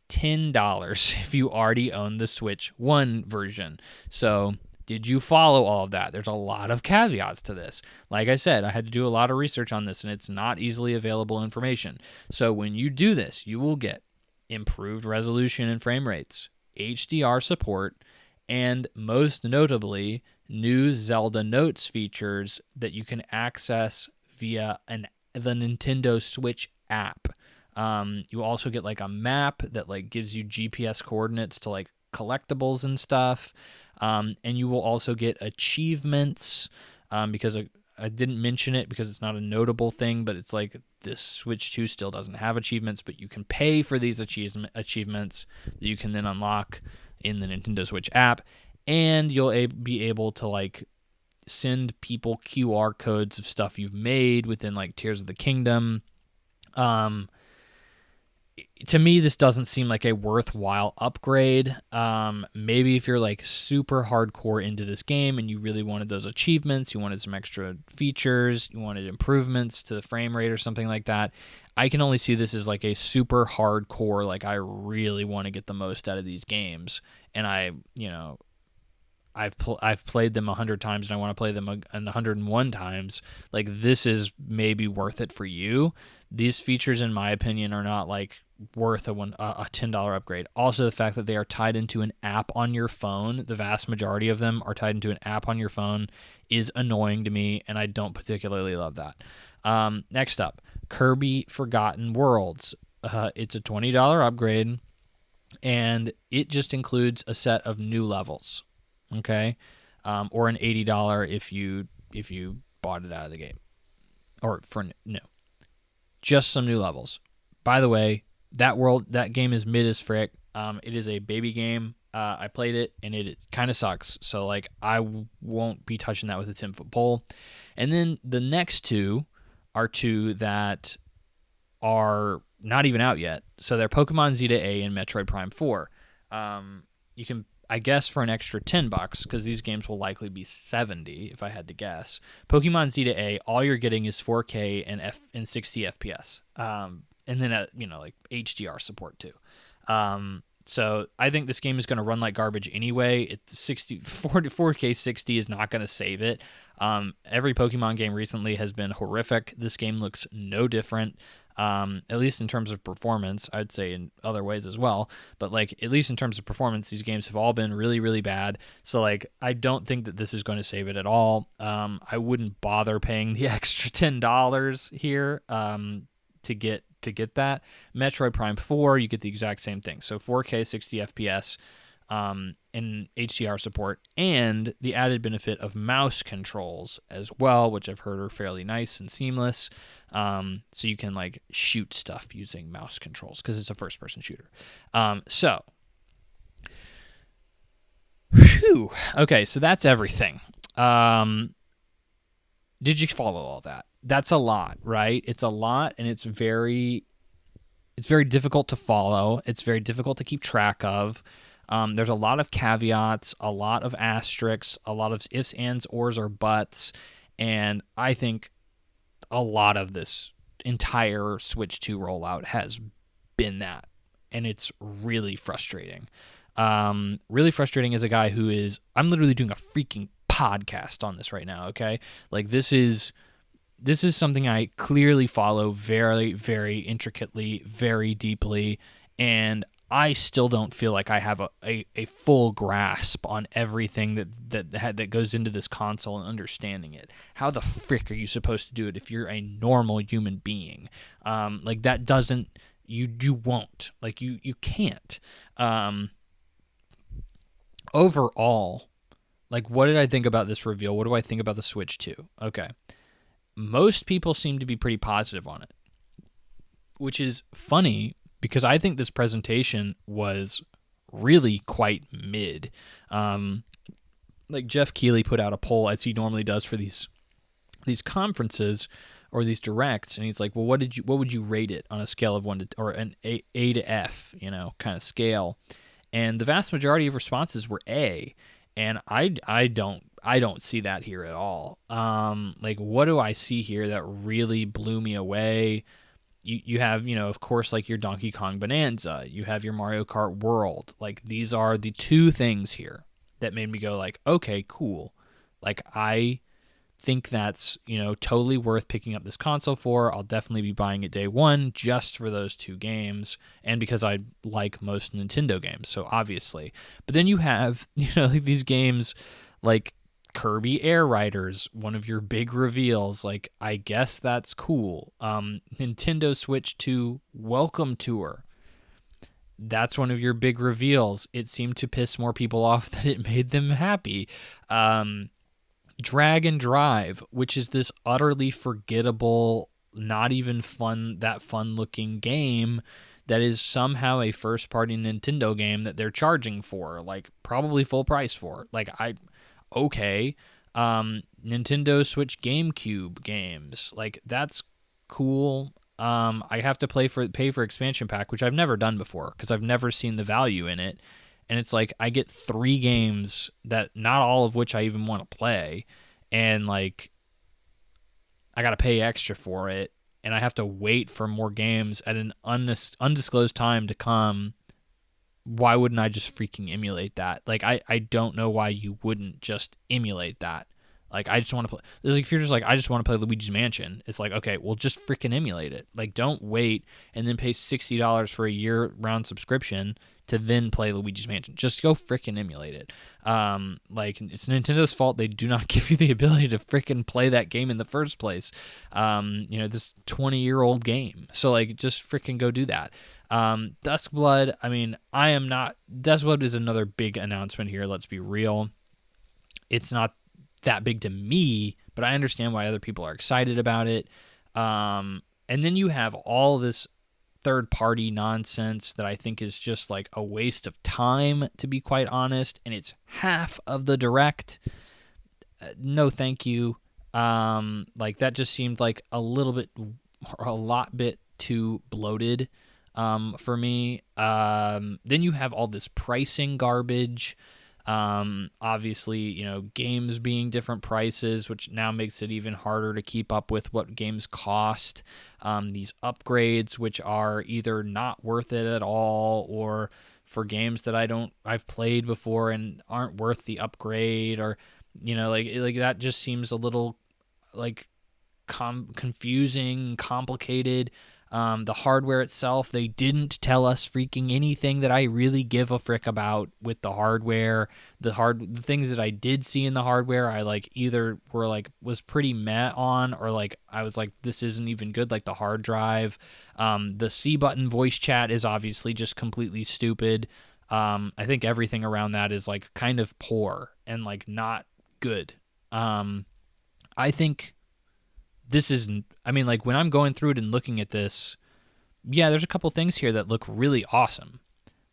$10 if you already own the Switch 1 version. So did you follow all of that? There's a lot of caveats to this. Like I said, I had to do a lot of research on this, and it's not easily available information. So when you do this, you will get improved resolution and frame rates, HDR support, and most notably, new Zelda Notes features that you can access via the Nintendo Switch app. You also get a map that gives you GPS coordinates to collectibles and stuff. And you will also get achievements, because I didn't mention it because it's not a notable thing, but it's this Switch 2 still doesn't have achievements, but you can pay for these achievements that you can then unlock in the Nintendo Switch app, and you'll be able to send people QR codes of stuff you've made within Tears of the Kingdom. To me, this doesn't seem like a worthwhile upgrade. Maybe if you're super hardcore into this game and you really wanted those achievements, you wanted some extra features, you wanted improvements to the frame rate or something like that, I can only see this as a super hardcore, I really want to get the most out of these games, and I've played them 100 times and I want to play them 101 times. This is maybe worth it for you. These features, in my opinion, are not worth a $10 upgrade. Also, the fact that they are tied into an app on your phone, the vast majority of them are tied into an app on your phone, is annoying to me, and I don't particularly love that. Next up, Kirby Forgotten Worlds. It's a $20 upgrade, and it just includes a set of new levels. Okay, or an $80 if you bought it out of the gate, or just some new levels. By the way, that game is mid as frick. It is a baby game. I played it and it kind of sucks. So I won't be touching that with a 10-foot pole. And then the next two are two that are not even out yet. So they're Pokemon Zeta A and Metroid Prime 4. You can, I guess, for an extra $10, because these games will likely be $70 if I had to guess. Pokemon Zeta A, all you're getting is 4K and 60 FPS, and then HDR support too. So I think this game is going to run like garbage anyway. It's 4K 60 is not going to save it. Every Pokemon game recently has been horrific. This game looks no different. At least in terms of performance. I'd say in other ways as well, but at least in terms of performance, these games have all been really, really bad. So I don't think that this is going to save it at all. I wouldn't bother paying the extra $10 here to get that. Metroid Prime 4, you get the exact same thing. So 4K 60 FPS and HDR support, and the added benefit of mouse controls as well, which I've heard are fairly nice and seamless. So you can shoot stuff using mouse controls because it's a first-person shooter. Whew. Okay, so that's everything. Did you follow all that? That's a lot, right? It's a lot, and it's very difficult to follow. It's very difficult to keep track of. There's a lot of caveats, a lot of asterisks, a lot of ifs, ands, ors, or buts, and I think a lot of this entire Switch 2 rollout has been that, and it's really frustrating. Really frustrating as a guy I'm literally doing a freaking podcast on this right now, okay? This is this is something I clearly follow very, very intricately, very deeply, and I still don't feel like I have a full grasp on everything that goes into this console and understanding it. How the frick are you supposed to do it if you're a normal human being? Like that doesn't you won't like you can't. Overall, like what did I think about this reveal? What do I think about the Switch 2? Okay. Most people seem to be pretty positive on it, which is funny because I think this presentation was really quite mid. Like Jeff Keighley put out a poll, as he normally does for these conferences or these directs, and he's like, "Well, what would you rate it on a scale of 1 to or an A to F, kind of scale?" And the vast majority of responses were A, and I don't see that here at all. Like, what do I see here that really blew me away? You have, of course, like your Donkey Kong Bonanza. You have your Mario Kart World. Like, these are the two things here that made me go like, okay, cool. Like, I think that's, totally worth picking up this console for. I'll definitely be buying it day one just for those two games and because I like most Nintendo games, so obviously. But then you have, like these games like Kirby Air Riders, one of your big reveals. Like, I guess that's cool. Nintendo Switch 2 Welcome Tour. That's one of your big reveals. It seemed to piss more people off than it made them happy. Drag and Drive, which is this utterly forgettable, not even fun looking game that is somehow a first party Nintendo game that they're charging for, like probably full price for. Like, okay. Nintendo Switch GameCube games, like that's cool. I have to pay for expansion pack, which I've never done before because I've never seen the value in it. And it's like I get 3 games that not all of which I even want to play, and like I got to pay extra for it, and I have to wait for more games at an undisclosed time to come. Why wouldn't I just freaking emulate that? Like, I don't know why you wouldn't just emulate that. Like, I just want to play. Like, if you're just like, I just want to play Luigi's Mansion, it's like, okay, well, just freaking emulate it. Like, don't wait and then pay $60 for a year-round subscription to then play Luigi's Mansion. Just go freaking emulate it. Like, it's Nintendo's fault they do not give you the ability to freaking play that game in the first place. This 20-year-old game. So, like, just freaking go do that. Duskblood, I mean, Duskblood is another big announcement here, let's be real. It's not that big to me, but I understand why other people are excited about it. And then you have all this third-party nonsense that I think is just like a waste of time, to be quite honest, and it's half of the direct. No thank you. Like, that just seemed like a lot bit too bloated for me. Then you have all this pricing garbage. Obviously, games being different prices, which now makes it even harder to keep up with what games cost. These upgrades, which are either not worth it at all, or for games that I've played before and aren't worth the upgrade, or, like that just seems a little like confusing, complicated. The hardware itself, they didn't tell us freaking anything that I really give a frick about with the hardware. The things that I did see in the hardware, I like either was pretty meh on, or like I was like, this isn't even good. Like the hard drive, the C button voice chat is obviously just completely stupid. I think everything around that is like kind of poor and like not good. I think this is, I mean, like when I'm going through it and looking at this, yeah, there's a couple things here that look really awesome.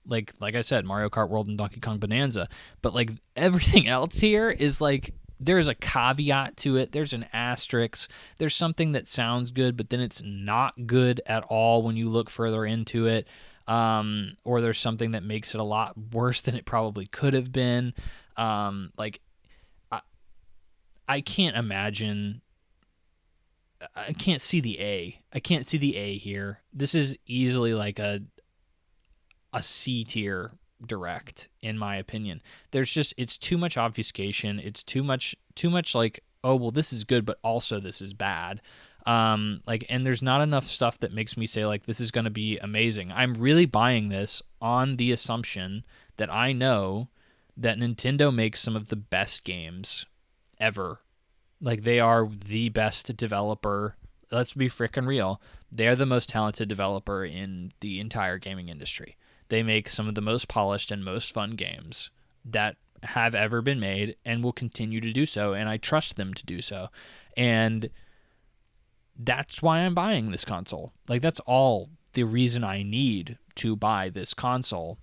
Like I said, Mario Kart World and Donkey Kong Bonanza. But like everything else here is like, there's a caveat to it. There's an asterisk. There's something that sounds good, but then it's not good at all when you look further into it. Or there's something that makes it a lot worse than it probably could have been. Like, I can't imagine. I can't see the A. I can't see the A here. This is easily like a C tier direct, in my opinion. It's too much obfuscation. It's too much like oh, well, this is good, but also this is bad. And there's not enough stuff that makes me say, like, this is going to be amazing. I'm really buying this on the assumption that I know that Nintendo makes some of the best games ever. Like, they are the best developer. Let's be freaking real. They're the most talented developer in the entire gaming industry. They make some of the most polished and most fun games that have ever been made and will continue to do so, and I trust them to do so. And that's why I'm buying this console. Like, that's all the reason I need to buy this console.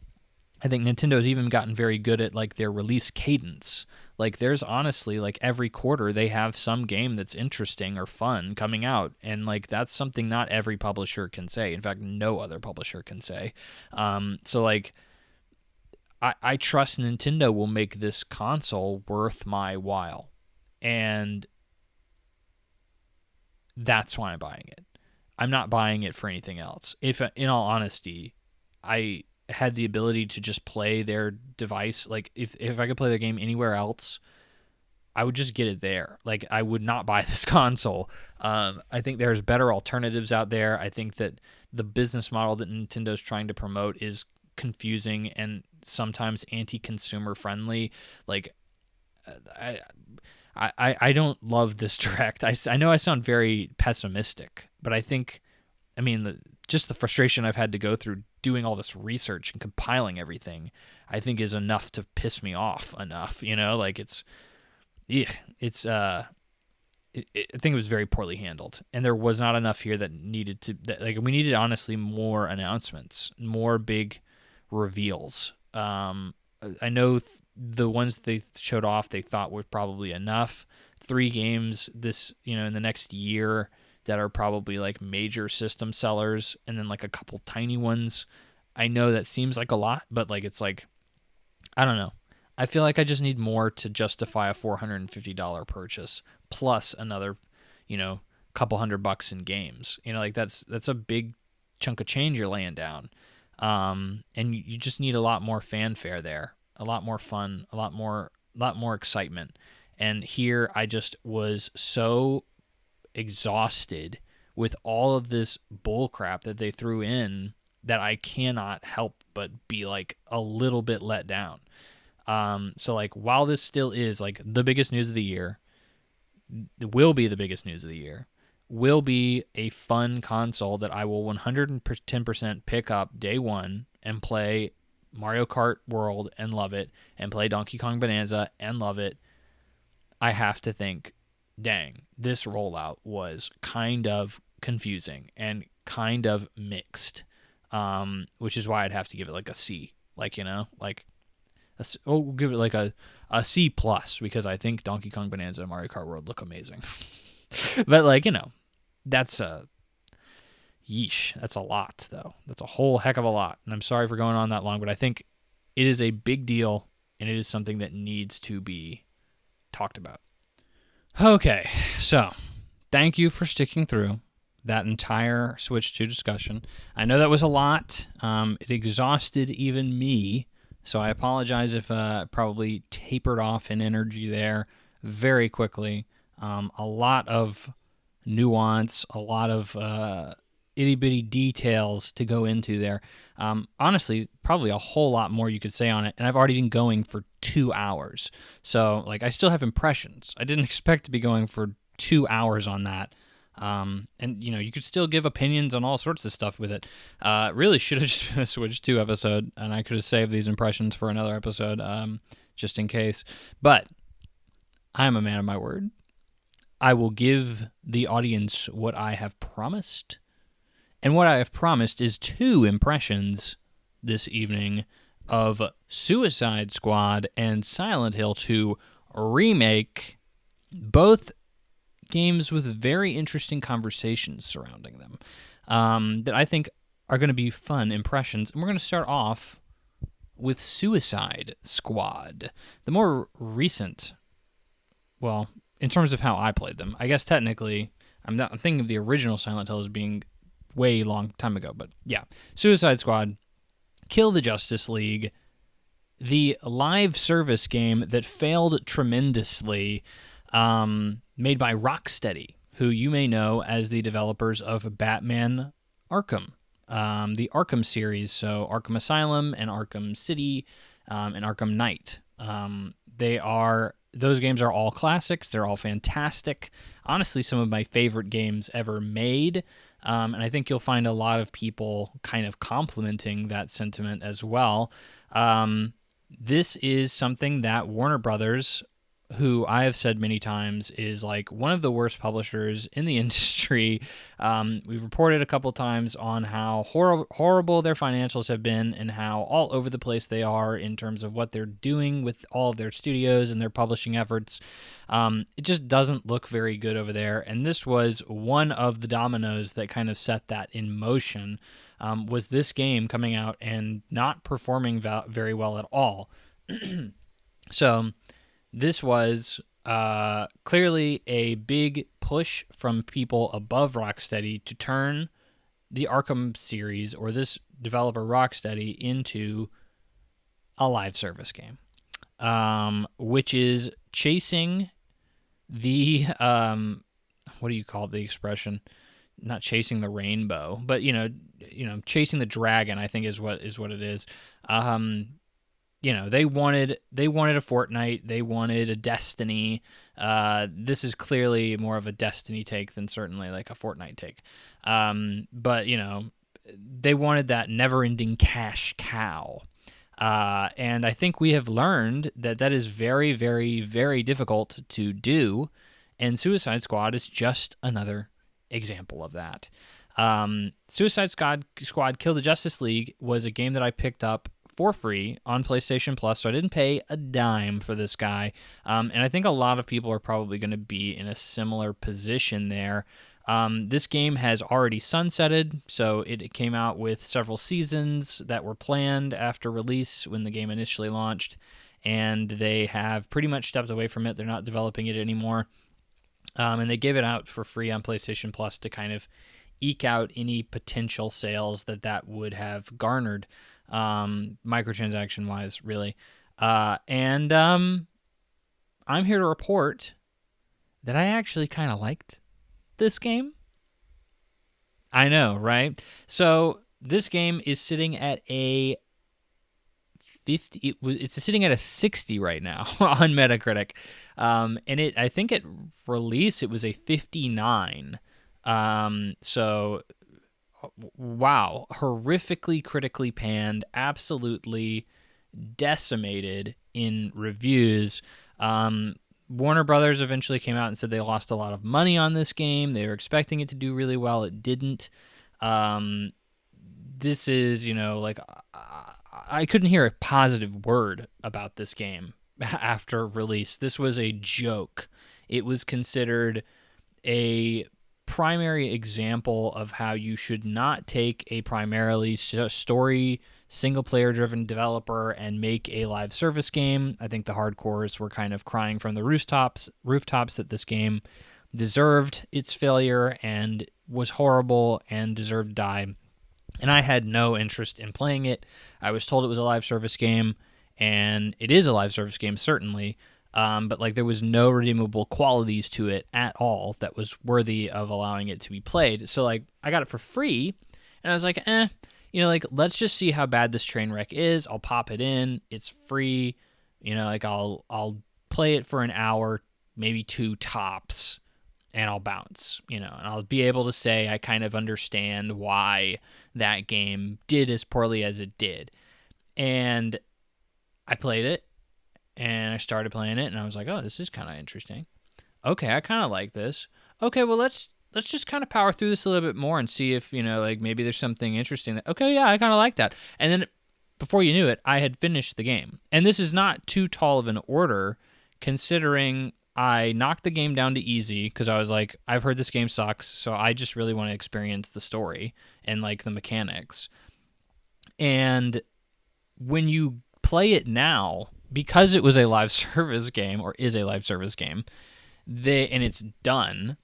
I think Nintendo's even gotten very good at, like, their release cadence. Like, there's honestly, like, every quarter they have some game that's interesting or fun coming out, and, like, that's something not every publisher can say. In fact, no other publisher can say. So, like, I trust Nintendo will make this console worth my while, and that's why I'm buying it. I'm not buying it for anything else. If, in all honesty, I had the ability to just play their device, like, if I could play their game anywhere else, I would just get it there. Like, I would not buy this console. I think there's better alternatives out there. I think that the business model that Nintendo's trying to promote is confusing and sometimes anti-consumer friendly. Like, I don't love this direct. I know I sound very pessimistic, but I think, I mean, just the frustration I've had to go through doing all this research and compiling everything, I think is enough to piss me off enough, you know? Like, I think it was very poorly handled, and there was not enough here that needed to, we needed, honestly, more announcements, more big reveals. I know the ones they showed off they thought were probably enough. 3 games in the next year that are probably, like, major system sellers, and then, like, a couple tiny ones. I know that seems like a lot, but, like, it's like, I don't know. I feel like I just need more to justify a $450 purchase plus another, couple $100 in games. Like, that's a big chunk of change you're laying down. And you just need a lot more fanfare there, a lot more fun, a lot more excitement. And here I just was so exhausted with all of this bull crap that they threw in that I cannot help but be, like, a little bit let down. So, like, while this still is, like, the biggest news of the year, will be the biggest news of the year, will be a fun console that I will 110% pick up day one and play Mario Kart World and love it, and play Donkey Kong Bonanza and love it, I have to think, dang, this rollout was kind of confusing and kind of mixed, which is why I'd have to give it, like, a C. Like, we'll give it, like, a C+, because I think Donkey Kong Bonanza and Mario Kart World look amazing. But, like, that's yeesh. That's a lot, though. That's a whole heck of a lot. And I'm sorry for going on that long, but I think it is a big deal, and it is something that needs to be talked about. Okay, so thank you for sticking through that entire Switch 2 discussion. I know that was a lot. It exhausted even me, so I apologize if probably tapered off in energy there very quickly. A lot of nuance, a lot of itty-bitty details to go into there. Honestly, probably a whole lot more you could say on it, and I've already been going for 2 hours. So, like, I still have impressions. I didn't expect to be going for 2 hours on that. And, you could still give opinions on all sorts of stuff with it. Really should have just been a Switch 2 episode, and I could have saved these impressions for another episode, just in case. But I'm a man of my word. I will give the audience what I have promised. And what I have promised is 2 impressions this evening of Suicide Squad and Silent Hill 2 Remake, both games with very interesting conversations surrounding them that I think are going to be fun impressions. And we're going to start off with Suicide Squad, the more recent, well, in terms of how I played them. I guess technically, I'm thinking of the original Silent Hill as being way long time ago, but yeah. Suicide Squad, Kill the Justice League, the live service game that failed tremendously. made by Rocksteady, who you may know as the developers of Batman Arkham, the Arkham series, so Arkham Asylum and Arkham City and Arkham Knight. Those games are all classics. They're all fantastic. Honestly, some of my favorite games ever made. And I think you'll find a lot of people kind of complimenting that sentiment as well. This is something that Warner Brothers, who I have said many times is like one of the worst publishers in the industry. We've reported a couple times on how horrible their financials have been and how all over the place they are in terms of what they're doing with all of their studios and their publishing efforts. It just doesn't look very good over there. And this was one of the dominoes that kind of set that in motion, was this game coming out and not performing very well at all. So this was clearly a big push from people above Rocksteady to turn the Arkham series, or this developer Rocksteady, into a live service game, which is chasing the what do you call the expression? Not chasing the rainbow, but chasing the dragon, I think is what it is. They wanted a Fortnite, they wanted a Destiny. This is clearly more of a Destiny take than certainly like a Fortnite take. But they wanted that never-ending cash cow. And I think we have learned that is very, very, very difficult to do, and Suicide Squad is just another example of that. Suicide Squad Kill the Justice League was a game that I picked up for free on PlayStation Plus, so I didn't pay a dime for this guy. And I think a lot of people are probably going to be in a similar position there. This game has already sunsetted, so it came out with several seasons that were planned after release when the game initially launched, and they have pretty much stepped away from it. They're not developing it anymore. And they gave it out for free on PlayStation Plus to kind of eke out any potential sales that would have garnered, microtransaction-wise, really. And I'm here to report that I actually kind of liked this game. I know, right? So this game is sitting at a 50. It's sitting at a 60 right now on Metacritic, and I think at release it was a 59. So wow, horrifically critically panned, absolutely decimated in reviews. Warner Brothers eventually came out and said they lost a lot of money on this game. They were expecting it to do really well. It didn't. This is, I couldn't hear a positive word about this game after release. This was a joke. It was considered a primary example of how you should not take a primarily story, single-player driven developer and make a live service game. I think the hardcores were kind of crying from the rooftops that this game deserved its failure and was horrible and deserved to die. And I had no interest in playing it. I was told it was a live service game, and it is a live service game, certainly. But there was no redeemable qualities to it at all that was worthy of allowing it to be played. So I got it for free, and I was like, let's just see how bad this train wreck is. I'll pop it in. It's free. I'll play it for an hour, maybe two tops, and I'll bounce. And I'll be able to say I kind of understand why that game did as poorly as it did. And I played it. And I started playing it, and I was like, oh, this is kind of interesting. Okay, I kind of like this. Okay, well, let's just kind of power through this a little bit more and see if, maybe there's something interesting. Okay, yeah, I kind of like that. And then before you knew it, I had finished the game. And this is not too tall of an order, considering I knocked the game down to easy because I was like, I've heard this game sucks, so I just really want to experience the story and, the mechanics. And when you play it now, because it was a live service game, or is a live service game, and it's done,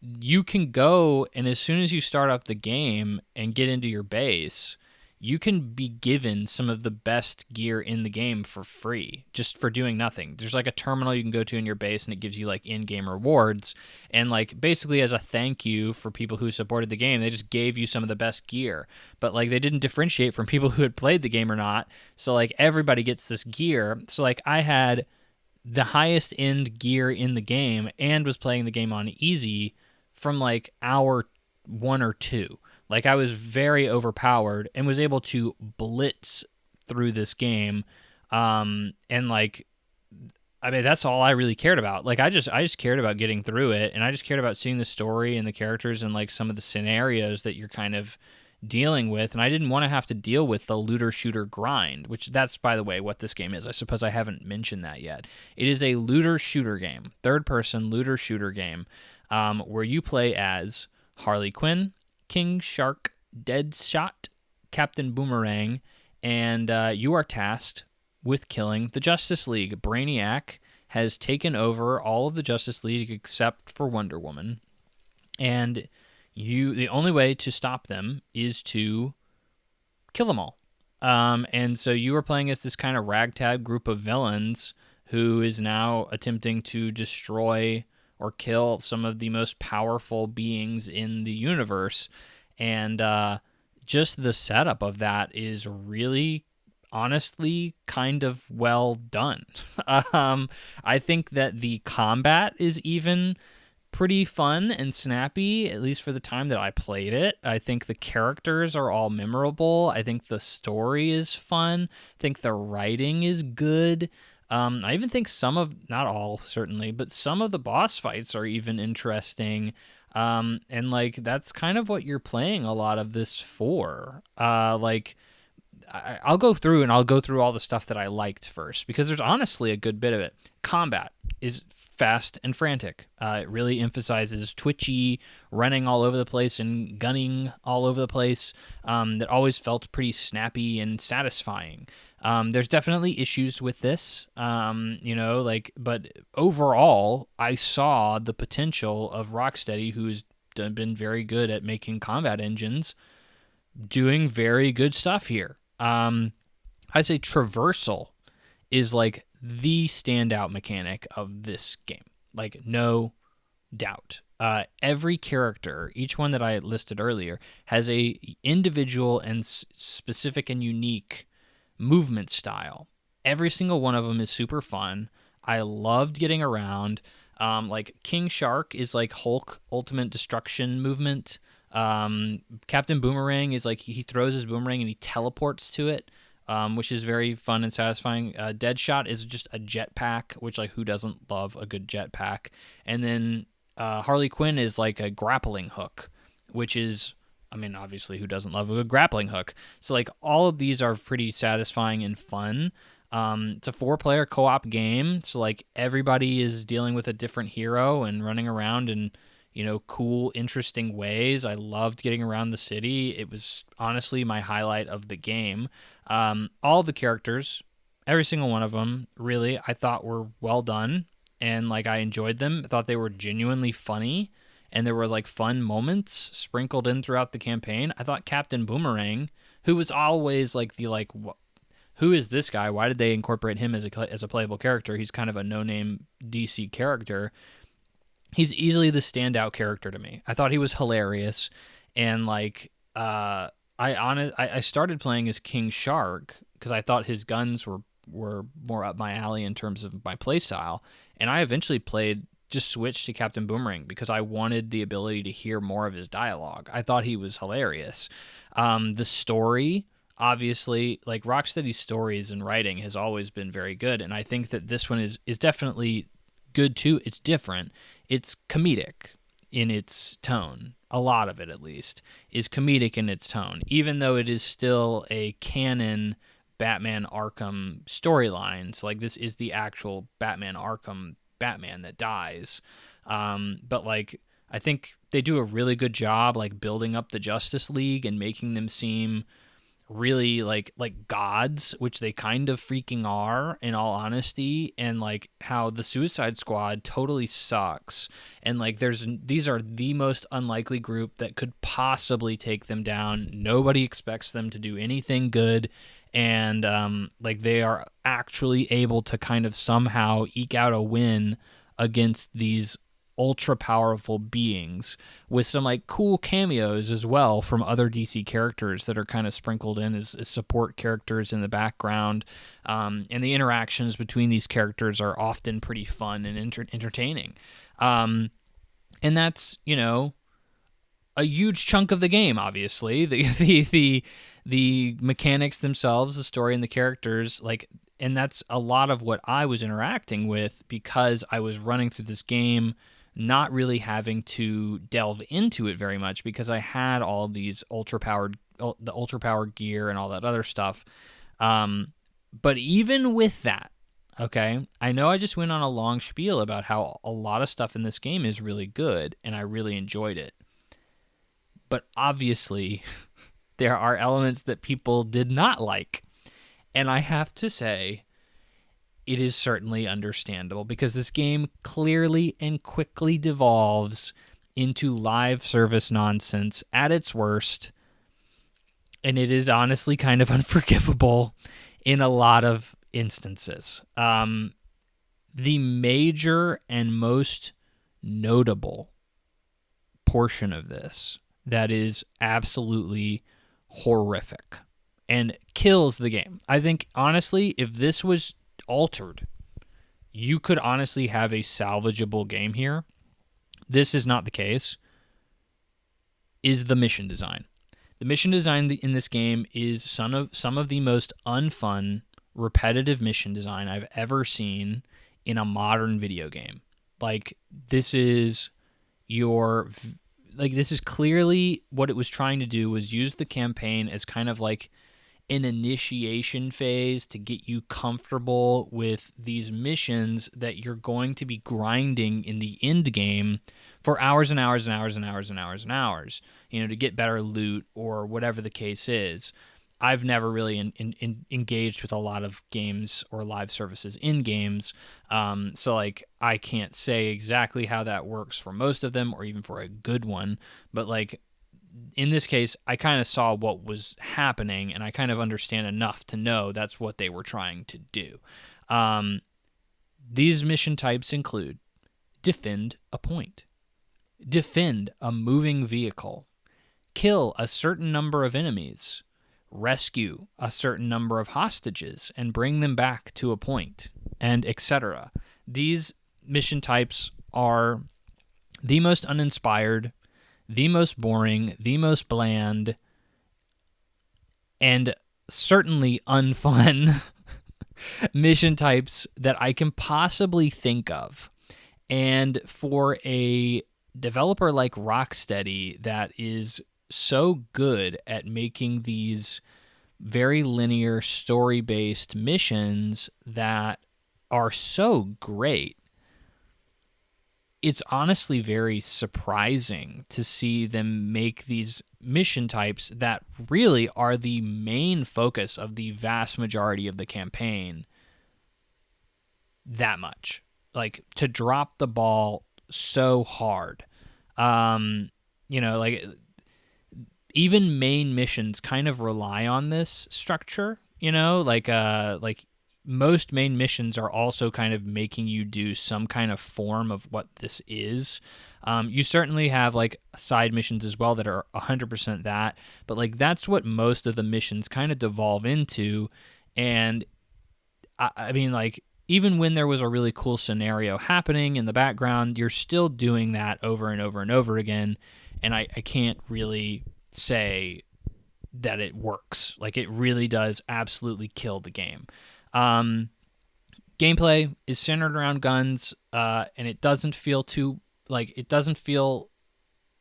you can go, and as soon as you start up the game and get into your base, you can be given some of the best gear in the game for free just for doing nothing. There's like a terminal you can go to in your base and it gives you like in-game rewards. And like basically as a thank you for people who supported the game, they just gave you some of the best gear. But like they didn't differentiate from people who had played the game or not. So like everybody gets this gear. So like I had the highest end gear in the game and was playing the game on easy from like hour 1 or 2. Like I was very overpowered and was able to blitz through this game. And like, I mean, that's all I really cared about. Like I just cared about getting through it, and I just cared about seeing the story and the characters and like some of the scenarios that you're kind of dealing with. And I didn't want to have to deal with the looter shooter grind, which that's, by the way, what this game is. I suppose I haven't mentioned that yet. It is a looter shooter game, third person looter shooter game, where you play as Harley Quinn, King Shark, Deadshot, Captain Boomerang, and you are tasked with killing the Justice League. Brainiac has taken over all of the Justice League except for Wonder Woman, and the only way to stop them is to kill them all. And so you are playing as this kind of ragtag group of villains who is now attempting to destroy or kill some of the most powerful beings in the universe. And just the setup of that is really, honestly, kind of well done. I think that the combat is even pretty fun and snappy, at least for the time that I played it. I think the characters are all memorable. I think the story is fun. I think the writing is good. I even think not all certainly, but some of the boss fights are even interesting. And like, that's kind of what you're playing a lot of this for. I'll go through all the stuff that I liked first, because there's honestly a good bit of it. Combat is fast and frantic. It really emphasizes twitchy, running all over the place and gunning all over the place. That always felt pretty snappy and satisfying. There's definitely issues with this, but overall, I saw the potential of Rocksteady, who's been very good at making combat engines, doing very good stuff here. I'd say traversal is like the standout mechanic of this game. Like, no doubt. Every character, each one that I listed earlier, has a individual and specific and unique movement style. Every single one of them is super fun. I loved getting around. Like King Shark is like Hulk ultimate destruction movement. Captain Boomerang is like he throws his boomerang and he teleports to it, which is very fun and satisfying. Deadshot is just a jetpack, which like who doesn't love a good jetpack? And then Harley Quinn is like a grappling hook, which is, I mean, obviously, who doesn't love a good grappling hook? So, like, all of these are pretty satisfying and fun. It's a 4-player co-op game, so, like, everybody is dealing with a different hero and running around in, cool, interesting ways. I loved getting around the city. It was, honestly, my highlight of the game. All the characters, every single one of them, really, I thought were well done, and, like, I enjoyed them. I thought they were genuinely funny. And there were like fun moments sprinkled in throughout the campaign. I thought Captain Boomerang, who was always like who is this guy? Why did they incorporate him as a playable character? He's kind of a no-name DC character. He's easily the standout character to me. I thought he was hilarious, and like I started playing as King Shark because I thought his guns were more up my alley in terms of my playstyle, and I eventually just switched to Captain Boomerang because I wanted the ability to hear more of his dialogue. I thought he was hilarious. The story, obviously, like Rocksteady's stories and writing has always been very good, and I think that this one is definitely good too. It's different. It's comedic in its tone. A lot of it, at least, is comedic in its tone, even though it is still a canon Batman Arkham storyline. So, like, this is the actual Batman Arkham Batman that dies. But like, I think they do a really good job like building up the Justice League and making them seem really like gods, which they kind of freaking are in all honesty, and like how the Suicide Squad totally sucks, and like these are the most unlikely group that could possibly take them down. Nobody expects them to do anything good, and like they are actually able to kind of somehow eke out a win against these ultra powerful beings, with some like cool cameos as well from other DC characters that are kind of sprinkled in as support characters in the background. And the interactions between these characters are often pretty fun and entertaining. And that's, a huge chunk of the game, obviously. The mechanics themselves, the story and the characters, like, and that's a lot of what I was interacting with, because I was running through this game not really having to delve into it very much, because I had all of these the ultra powered gear and all that other stuff. But even with that, okay, I know I just went on a long spiel about how a lot of stuff in this game is really good and I really enjoyed it. But obviously, there are elements that people did not like. And I have to say, it is certainly understandable, because this game clearly and quickly devolves into live service nonsense at its worst, and it is honestly kind of unforgivable in a lot of instances. The major and most notable portion of this that is absolutely horrific and kills the game. I think, honestly, if this was altered, you could honestly have a salvageable game here. This is not the case. Is the mission design. The mission design in this game is some of the most unfun, repetitive mission design I've ever seen in a modern video game. Like, this is clearly what it was trying to do, was use the campaign as kind of like an initiation phase to get you comfortable with these missions that you're going to be grinding in the end game for hours and hours and hours and hours and hours and hours, to get better loot or whatever the case is. I've never really engaged with a lot of games or live services in games, so like I can't say exactly how that works for most of them, or even for a good one, but like, in this case, I kind of saw what was happening, and I kind of understand enough to know that's what they were trying to do. These mission types include defend a point, defend a moving vehicle, kill a certain number of enemies, rescue a certain number of hostages and bring them back to a point, and etc. These mission types are the most uninspired, the most boring, the most bland, and certainly unfun mission types that I can possibly think of. And for a developer like Rocksteady that is so good at making these very linear, story-based missions that are so great, it's honestly very surprising to see them make these mission types that really are the main focus of the vast majority of the campaign that much. Like, to drop the ball so hard. Like, even main missions kind of rely on this structure, like most main missions are also kind of making you do some kind of form of what this is. You certainly have like side missions as well that are 100% that, but like that's what most of the missions kind of devolve into. And I mean, like, even when there was a really cool scenario happening in the background, you're still doing that over and over and over again. And I can't really say that it works. Like, it really does absolutely kill the game. Gameplay is centered around guns, and it doesn't feel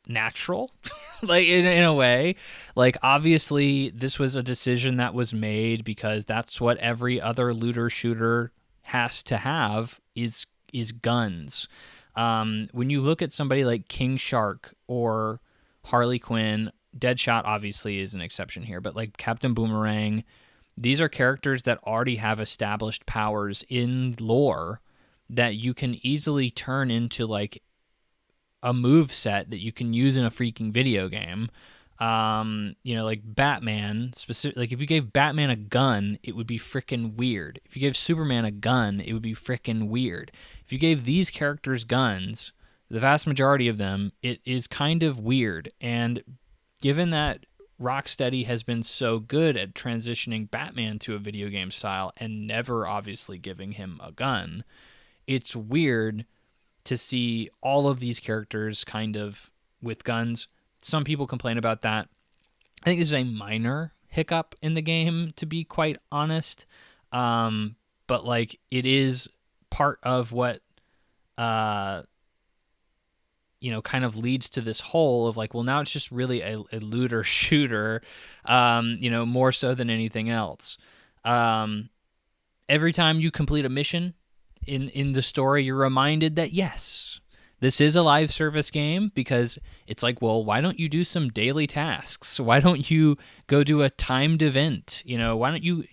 natural, like in a way. Like, obviously, this was a decision that was made because that's what every other looter shooter has to have is guns. When you look at somebody like King Shark or Harley Quinn Deadshot obviously is an exception here, but like Captain Boomerang, these are characters that already have established powers in lore that you can easily turn into like a move set that you can use in a freaking video game. Like Batman, specific. Like if you gave Batman a gun, it would be freaking weird. If you gave Superman a gun, it would be freaking weird. If you gave these characters guns, the vast majority of them, it is kind of weird. And given that Rocksteady has been so good at transitioning Batman to a video game style and never obviously giving him a gun, it's weird to see all of these characters kind of with guns. Some people complain about that. I think this is a minor hiccup in the game, to be quite honest. But like it is part of what, kind of leads to this whole of like, well, now it's just really a looter shooter, more so than anything else. Every time you complete a mission in the story, you're reminded that yes, this is a live service game, because it's like, well, why don't you do some daily tasks? Why don't you go do a timed event? Why don't you,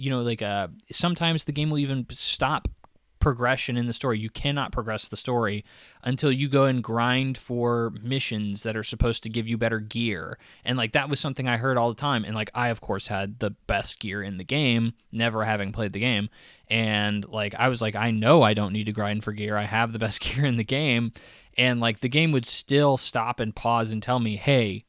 sometimes the game will even stop progression in the story. You cannot progress the story until you go and grind for missions that are supposed to give you better gear. And like that was something I heard all the time. And like I of course had the best gear in the game, never having played the game. And like I was like, I know I don't need to grind for gear. I have the best gear in the game. And like the game would still stop and pause and tell me, hey,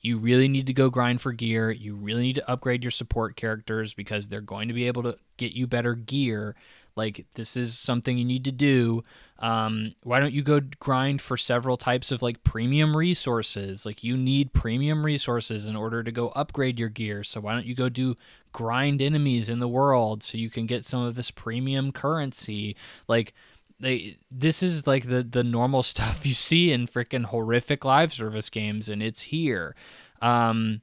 you really need to go grind for gear. You really need to upgrade your support characters because they're going to be able to get you better gear. Like, this is something you need to do. Why don't you go grind for several types of, like, premium resources? Like, you need premium resources in order to go upgrade your gear. So why don't you go do grind enemies in the world so you can get some of this premium currency? Like, this is, like, the normal stuff you see in freaking horrific live service games, and it's here. The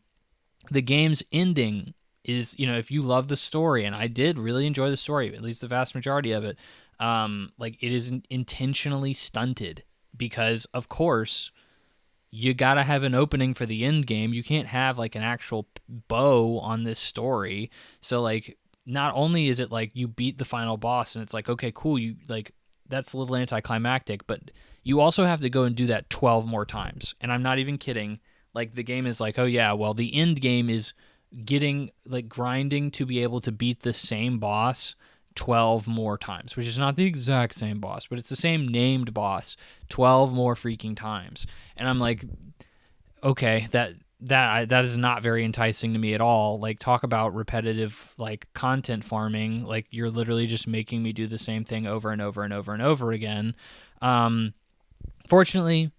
game's ending is, if you love the story, and I did really enjoy the story, at least the vast majority of it, like it is intentionally stunted because, of course, you gotta have an opening for the end game. You can't have like an actual bow on this story. So like, not only is it like you beat the final boss and it's like, okay, cool, you like that's a little anticlimactic, but you also have to go and do that 12 more times. And I'm not even kidding. Like the game is like, oh yeah, well the end game is getting like grinding to be able to beat the same boss 12 more times, which is not the exact same boss, but it's the same named boss 12 more freaking times. And I'm like, okay, that is not very enticing to me at all. Like, talk about repetitive like content farming. Like, you're literally just making me do the same thing over and over and over and over again. Fortunately,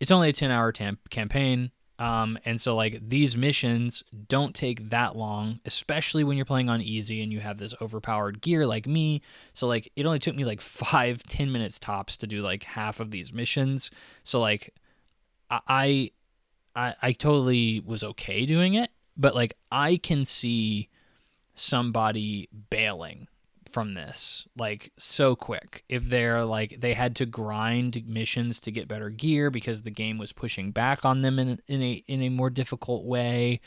it's only a 10-hour campaign. And so like these missions don't take that long, especially when you're playing on easy and you have this overpowered gear like me. So like it only took me like 5-10 minutes tops to do like half of these missions. So like I totally was okay doing it, but like I can see somebody bailing from this like so quick if they're like they had to grind missions to get better gear because the game was pushing back on them in a more difficult way,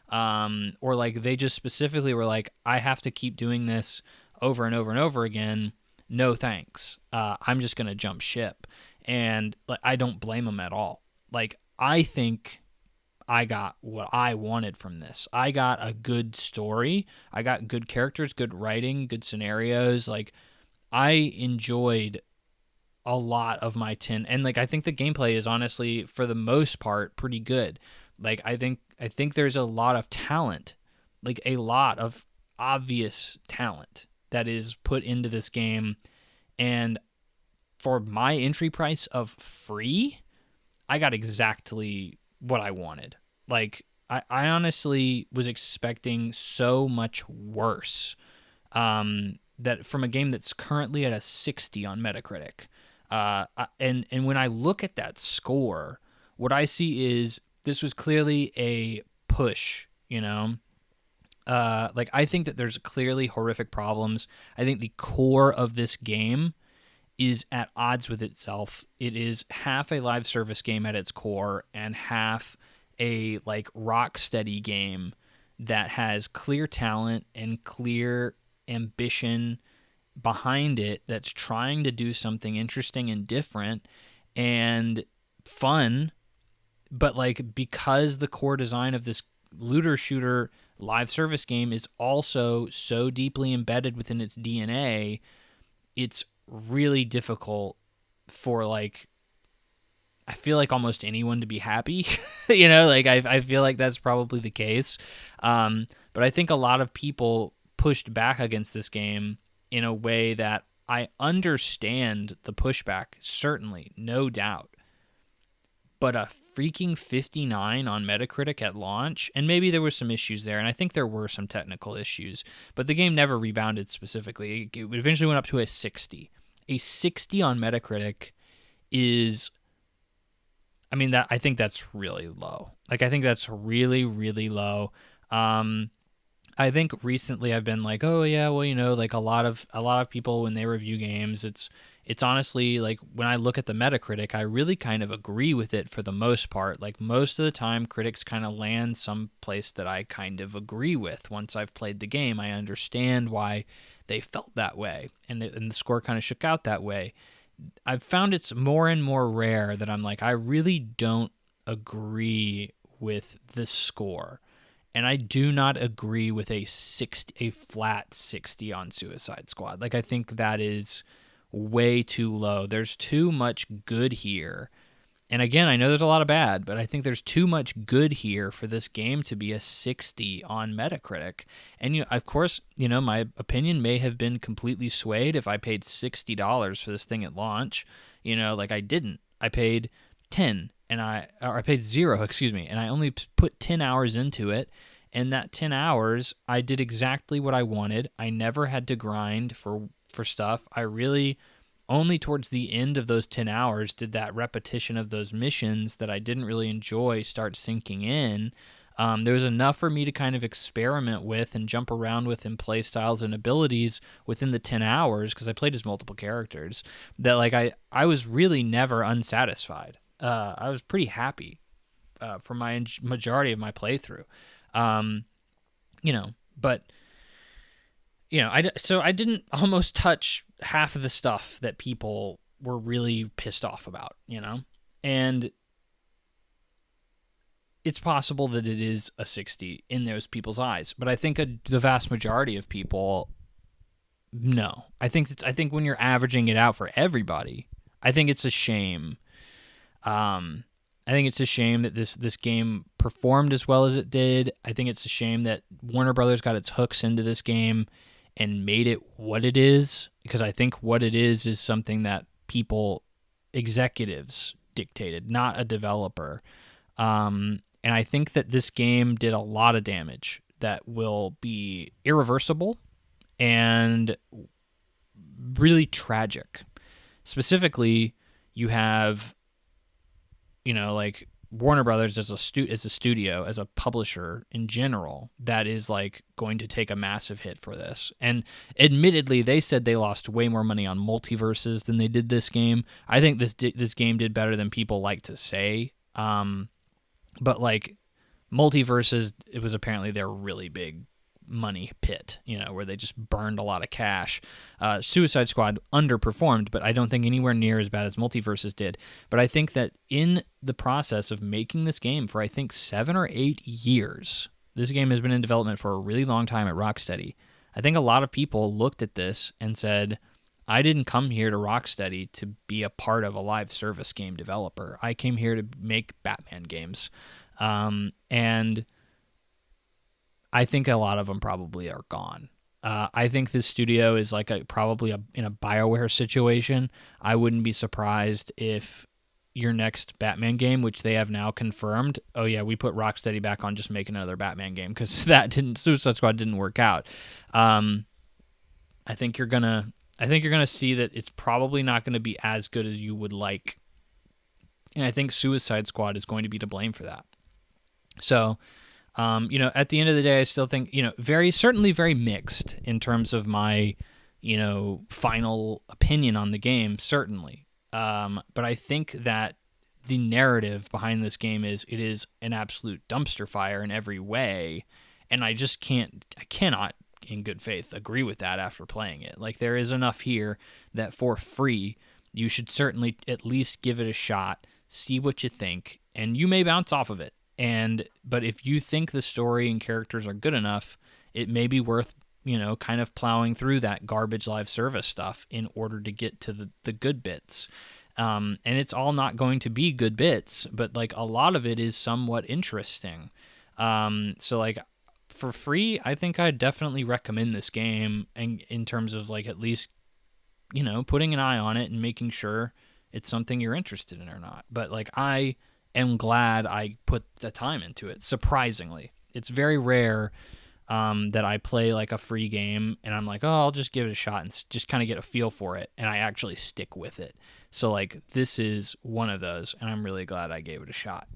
or like they just specifically were like, I have to keep doing this over and over and over again, no thanks, I'm just gonna jump ship. And like I don't blame them at all. Like I think I got what I wanted from this. I got a good story. I got good characters, good writing, good scenarios. Like, I enjoyed a lot of my 10. And, like, I think the gameplay is honestly, for the most part, pretty good. Like, I think there's a lot of talent, like, a lot of obvious talent that is put into this game. And for my entry price of free, I got exactly what I wanted. Like, I honestly was expecting so much worse, that from a game that's currently at a 60 on Metacritic. And when I look at that score, what I see is this was clearly a push, like I think that there's clearly horrific problems. I think the core of this game is at odds with itself. It is half a live service game at its core and half a like Rocksteady game that has clear talent and clear ambition behind it, that's trying to do something interesting and different and fun, but like because the core design of this looter shooter live service game is also so deeply embedded within its DNA, it's really difficult for like, I feel like almost anyone to be happy. Like I feel like that's probably the case. But I think a lot of people pushed back against this game in a way that I understand the pushback, certainly, no doubt. But a freaking 59 on Metacritic at launch, and maybe there were some issues there, and I think there were some technical issues, but the game never rebounded specifically. It eventually went up to a 60. A 60 on Metacritic is, I mean, that I think that's really low. Like, I think that's really, really low. I think recently I've been like, oh yeah, well, like a lot of people when they review games, it's honestly like when I look at the Metacritic, I really kind of agree with it for the most part. Like most of the time, critics kind of land someplace that I kind of agree with. Once I've played the game, I understand why they felt that way, and the score kind of shook out that way. I've found it's more and more rare that I'm like, I really don't agree with this score. And I do not agree with a flat 60 on Suicide Squad. Like, I think that is way too low. There's too much good here. And again, I know there's a lot of bad, but I think there's too much good here for this game to be a 60 on Metacritic. And of course, my opinion may have been completely swayed if I paid $60 for this thing at launch. Like I didn't. I paid 10 and I paid 0, and I only put 10 hours into it. And that 10 hours, I did exactly what I wanted. I never had to grind for stuff. I really only towards the end of those 10 hours did that repetition of those missions that I didn't really enjoy start sinking in. There was enough for me to kind of experiment with and jump around with in play styles and abilities within the 10 hours, because I played as multiple characters, that like I was really never unsatisfied. I was pretty happy for my majority of my playthrough. So I didn't almost touch half of the stuff that people were really pissed off about, and it's possible that it is a 60 in those people's eyes, but I think the vast majority of people, no. I think when you're averaging it out for everybody, I think it's a shame. I think it's a shame that this game performed as well as it did. I think it's a shame that Warner Brothers got its hooks into this game and made it what it is, because I think what it is something that executives dictated, not a developer. And I think that this game did a lot of damage that will be irreversible and really tragic. Specifically, you have, like Warner Brothers as a studio, as a publisher in general, that is like going to take a massive hit for this. And admittedly, they said they lost way more money on multiverses than they did this game. I think this game did better than people like to say. But like multiverses, it was apparently their really big money pit, where they just burned a lot of cash. Suicide Squad underperformed, but I don't think anywhere near as bad as Multiverses did. But I think that in the process of making this game for, I think, 7 or 8 years, this game has been in development for a really long time at Rocksteady. I think a lot of people looked at this and said, I didn't come here to Rocksteady to be a part of a live service game developer. I came here to make Batman games. And I think a lot of them probably are gone. I think this studio is like probably in a BioWare situation. I wouldn't be surprised if your next Batman game, which they have now confirmed, oh yeah, we put Rocksteady back on, just make another Batman game, because Suicide Squad didn't work out. I think you're gonna see that it's probably not going to be as good as you would like, and I think Suicide Squad is going to be to blame for that. So. At the end of the day, I still think, certainly very mixed in terms of my, final opinion on the game, certainly. But I think that the narrative behind this game is it is an absolute dumpster fire in every way, and I cannot in good faith agree with that after playing it. Like, there is enough here that for free you should certainly at least give it a shot, see what you think, and you may bounce off of it. But if you think the story and characters are good enough, it may be worth, kind of plowing through that garbage live service stuff in order to get to the good bits. And it's all not going to be good bits, but like a lot of it is somewhat interesting. So like for free, I think I'd definitely recommend this game, and in terms of like at least, putting an eye on it and making sure it's something you're interested in or not. But like, I am glad I put the time into it. Surprisingly, it's very rare that I play like a free game and I'm like, oh, I'll just give it a shot and just kind of get a feel for it, and I actually stick with it. So like, this is one of those, and I'm really glad I gave it a shot.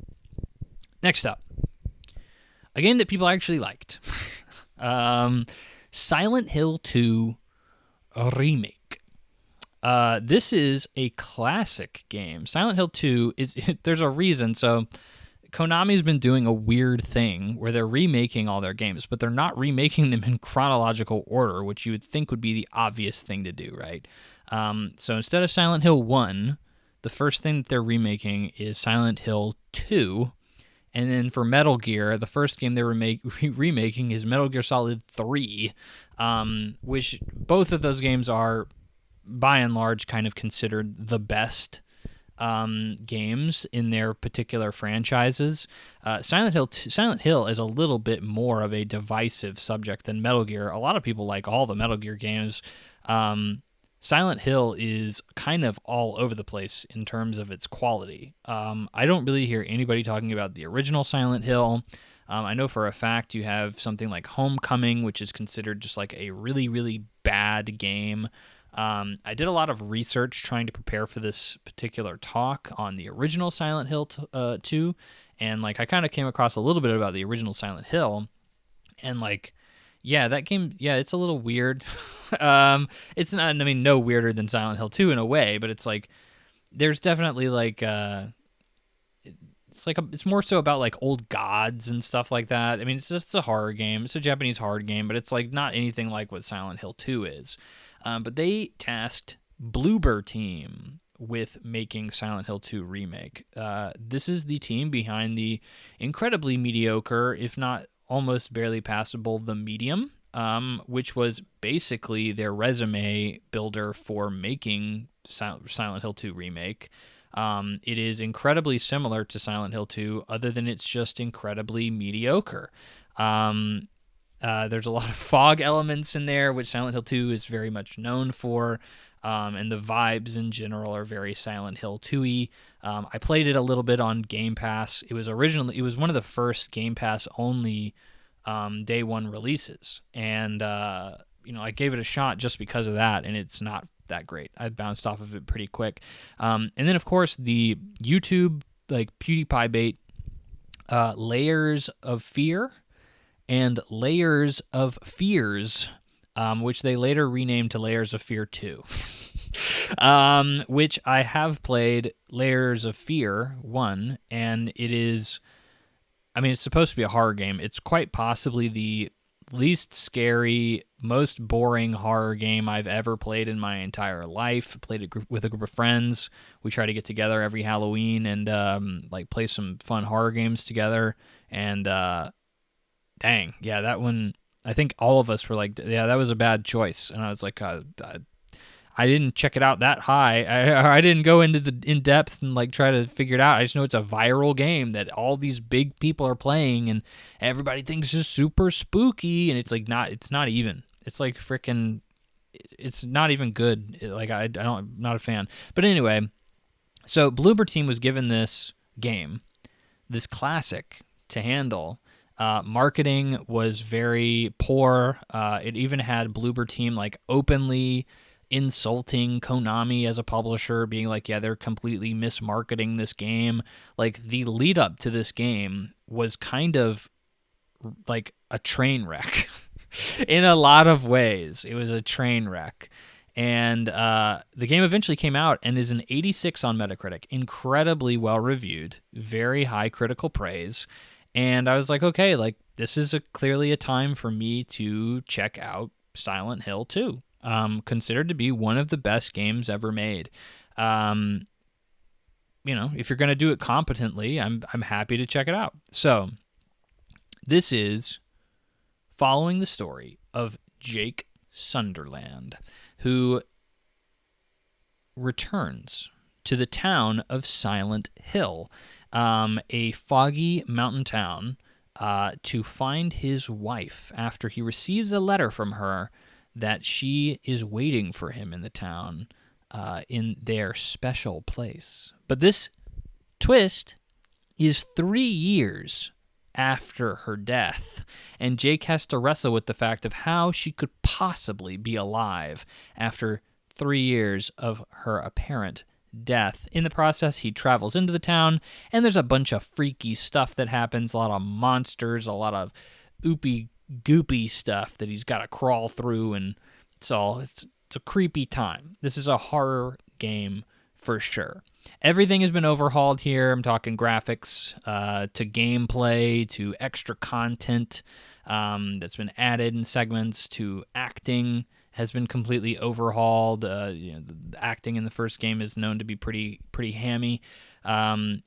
Next up, a game that people actually liked. Silent Hill 2 Remake. This is a classic game. Silent Hill 2 there's a reason. So Konami's been doing a weird thing where they're remaking all their games, but they're not remaking them in chronological order, which you would think would be the obvious thing to do, right? So instead of Silent Hill 1, the first thing that they're remaking is Silent Hill 2. And then for Metal Gear, the first game they're remaking is Metal Gear Solid 3, which both of those games are, by and large, kind of considered the best games in their particular franchises. Silent Hill is a little bit more of a divisive subject than Metal Gear. A lot of people like all the Metal Gear games. Silent Hill is kind of all over the place in terms of its quality. I don't really hear anybody talking about the original Silent Hill. I know for a fact you have something like Homecoming, which is considered just like a really, really bad game. I did a lot of research trying to prepare for this particular talk on the original Silent Hill 2, and like I kind of came across a little bit about the original Silent Hill, and like, yeah, that game, yeah, it's a little weird. It's not, I mean, no weirder than Silent Hill 2 in a way, but it's like, there's definitely like, it's more so about like old gods and stuff like that. I mean, it's a horror game. It's a Japanese horror game, but it's like not anything like what Silent Hill 2 is. But they tasked Bloober Team with making Silent Hill 2 Remake. This is the team behind the incredibly mediocre, if not almost barely passable, The Medium, which was basically their resume builder for making Silent Hill 2 Remake. It is incredibly similar to Silent Hill 2, other than it's just incredibly mediocre. There's a lot of fog elements in there, which Silent Hill 2 is very much known for, and the vibes in general are very Silent Hill 2-y. I played it a little bit on Game Pass. It was one of the first Game Pass only day one releases, and I gave it a shot just because of that, and it's not that great. I bounced off of it pretty quick. And then of course the YouTube like PewDiePie bait, Layers of Fear and Layers of Fears, which they later renamed to Layers of Fear 2, which I have played Layers of Fear 1, and it is, I mean, it's supposed to be a horror game. It's quite possibly the least scary, most boring horror game I've ever played in my entire life. I played it with a group of friends. We try to get together every Halloween and like play some fun horror games together. And dang, yeah, that one, I think all of us were like, yeah, that was a bad choice. And I was like, I didn't check it out that high. I didn't go into the in depth and like try to figure it out. I just know it's a viral game that all these big people are playing and everybody thinks is super spooky. And it's like it's not even. It's like freaking. It's not even good. I'm not a fan. But anyway, so Bloober Team was given this game, this classic, to handle. Marketing was very poor. It even had Bloober Team like openly insulting Konami as a publisher, being like, yeah, they're completely mismarketing this game. Like, the lead up to this game was kind of like a train wreck. In a lot of ways, it was a train wreck. And the game eventually came out and is an 86 on Metacritic, incredibly well reviewed, very high critical praise. And I was like, okay, like this is clearly a time for me to check out Silent Hill 2, considered to be one of the best games ever made. If you're going to do it competently, I'm happy to check it out. So this is following the story of Jake Sunderland, who returns to the town of Silent Hill, a foggy mountain town, to find his wife after he receives a letter from her that she is waiting for him in the town, in their special place. But this twist is 3 years after her death, and Jake has to wrestle with the fact of how she could possibly be alive after 3 years of her apparent death. In the process, he travels into the town, and there's a bunch of freaky stuff that happens, a lot of monsters, a lot of oopy goopy stuff that he's got to crawl through, and it's a creepy time. This is a horror game for sure. Everything has been overhauled here. I'm talking graphics, to gameplay, to extra content that's been added in segments, to acting has been completely overhauled. The acting in the first game is known to be pretty hammy, and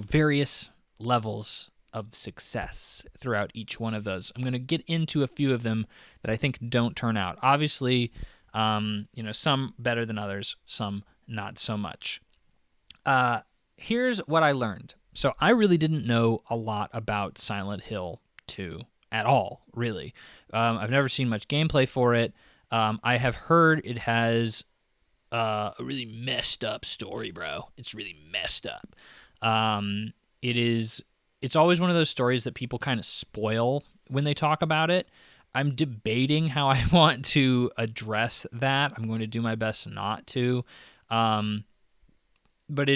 various levels of success throughout each one of those. I'm going to get into a few of them that I think don't turn out. Obviously, some better than others, some not so much. Here's what I learned. So I really didn't know a lot about Silent Hill 2 at all, really. I've never seen much gameplay for it. I have heard it has a really messed up story, bro. It's really messed up. It's always one of those stories that people kind of spoil when they talk about it. I'm debating how I want to address that. I'm going to do my best not to. But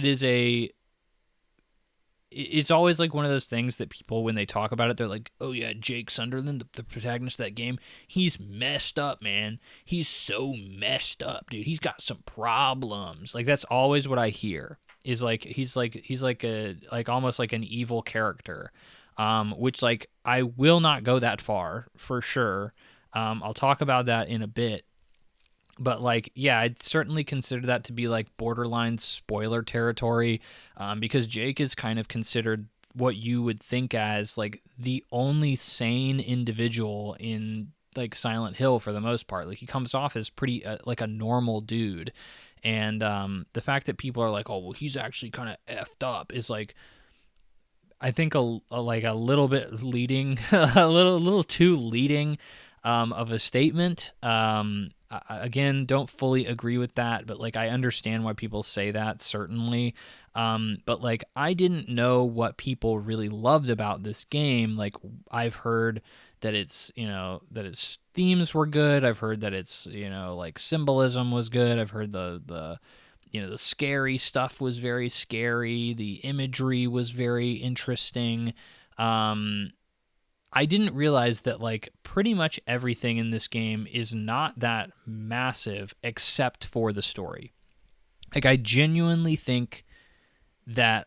it's always like one of those things that people, when they talk about it, they're like, oh yeah, Jake Sunderland, the protagonist of that game, he's messed up, man. He's so messed up, dude. He's got some problems. Like, that's always what I hear, is like, he's almost like an evil character. Which, like, I will not go that far, for sure. I'll talk about that in a bit. But, like, yeah, I'd certainly consider that to be, like, borderline spoiler territory, because Jake is kind of considered what you would think as, like, the only sane individual in, like, Silent Hill for the most part. Like, he comes off as pretty, like, a normal dude. And the fact that people are like, oh, well, he's actually kind of effed up is, like, I think a little bit leading, a little too leading of a statement. Again, don't fully agree with that, but like, I understand why people say that, certainly. But like, I didn't know what people really loved about this game. Like, I've heard that its themes were good. I've heard that its like symbolism was good. I've heard the scary stuff was very scary. The imagery was very interesting. I didn't realize that, like, pretty much everything in this game is not that massive except for the story. Like, I genuinely think that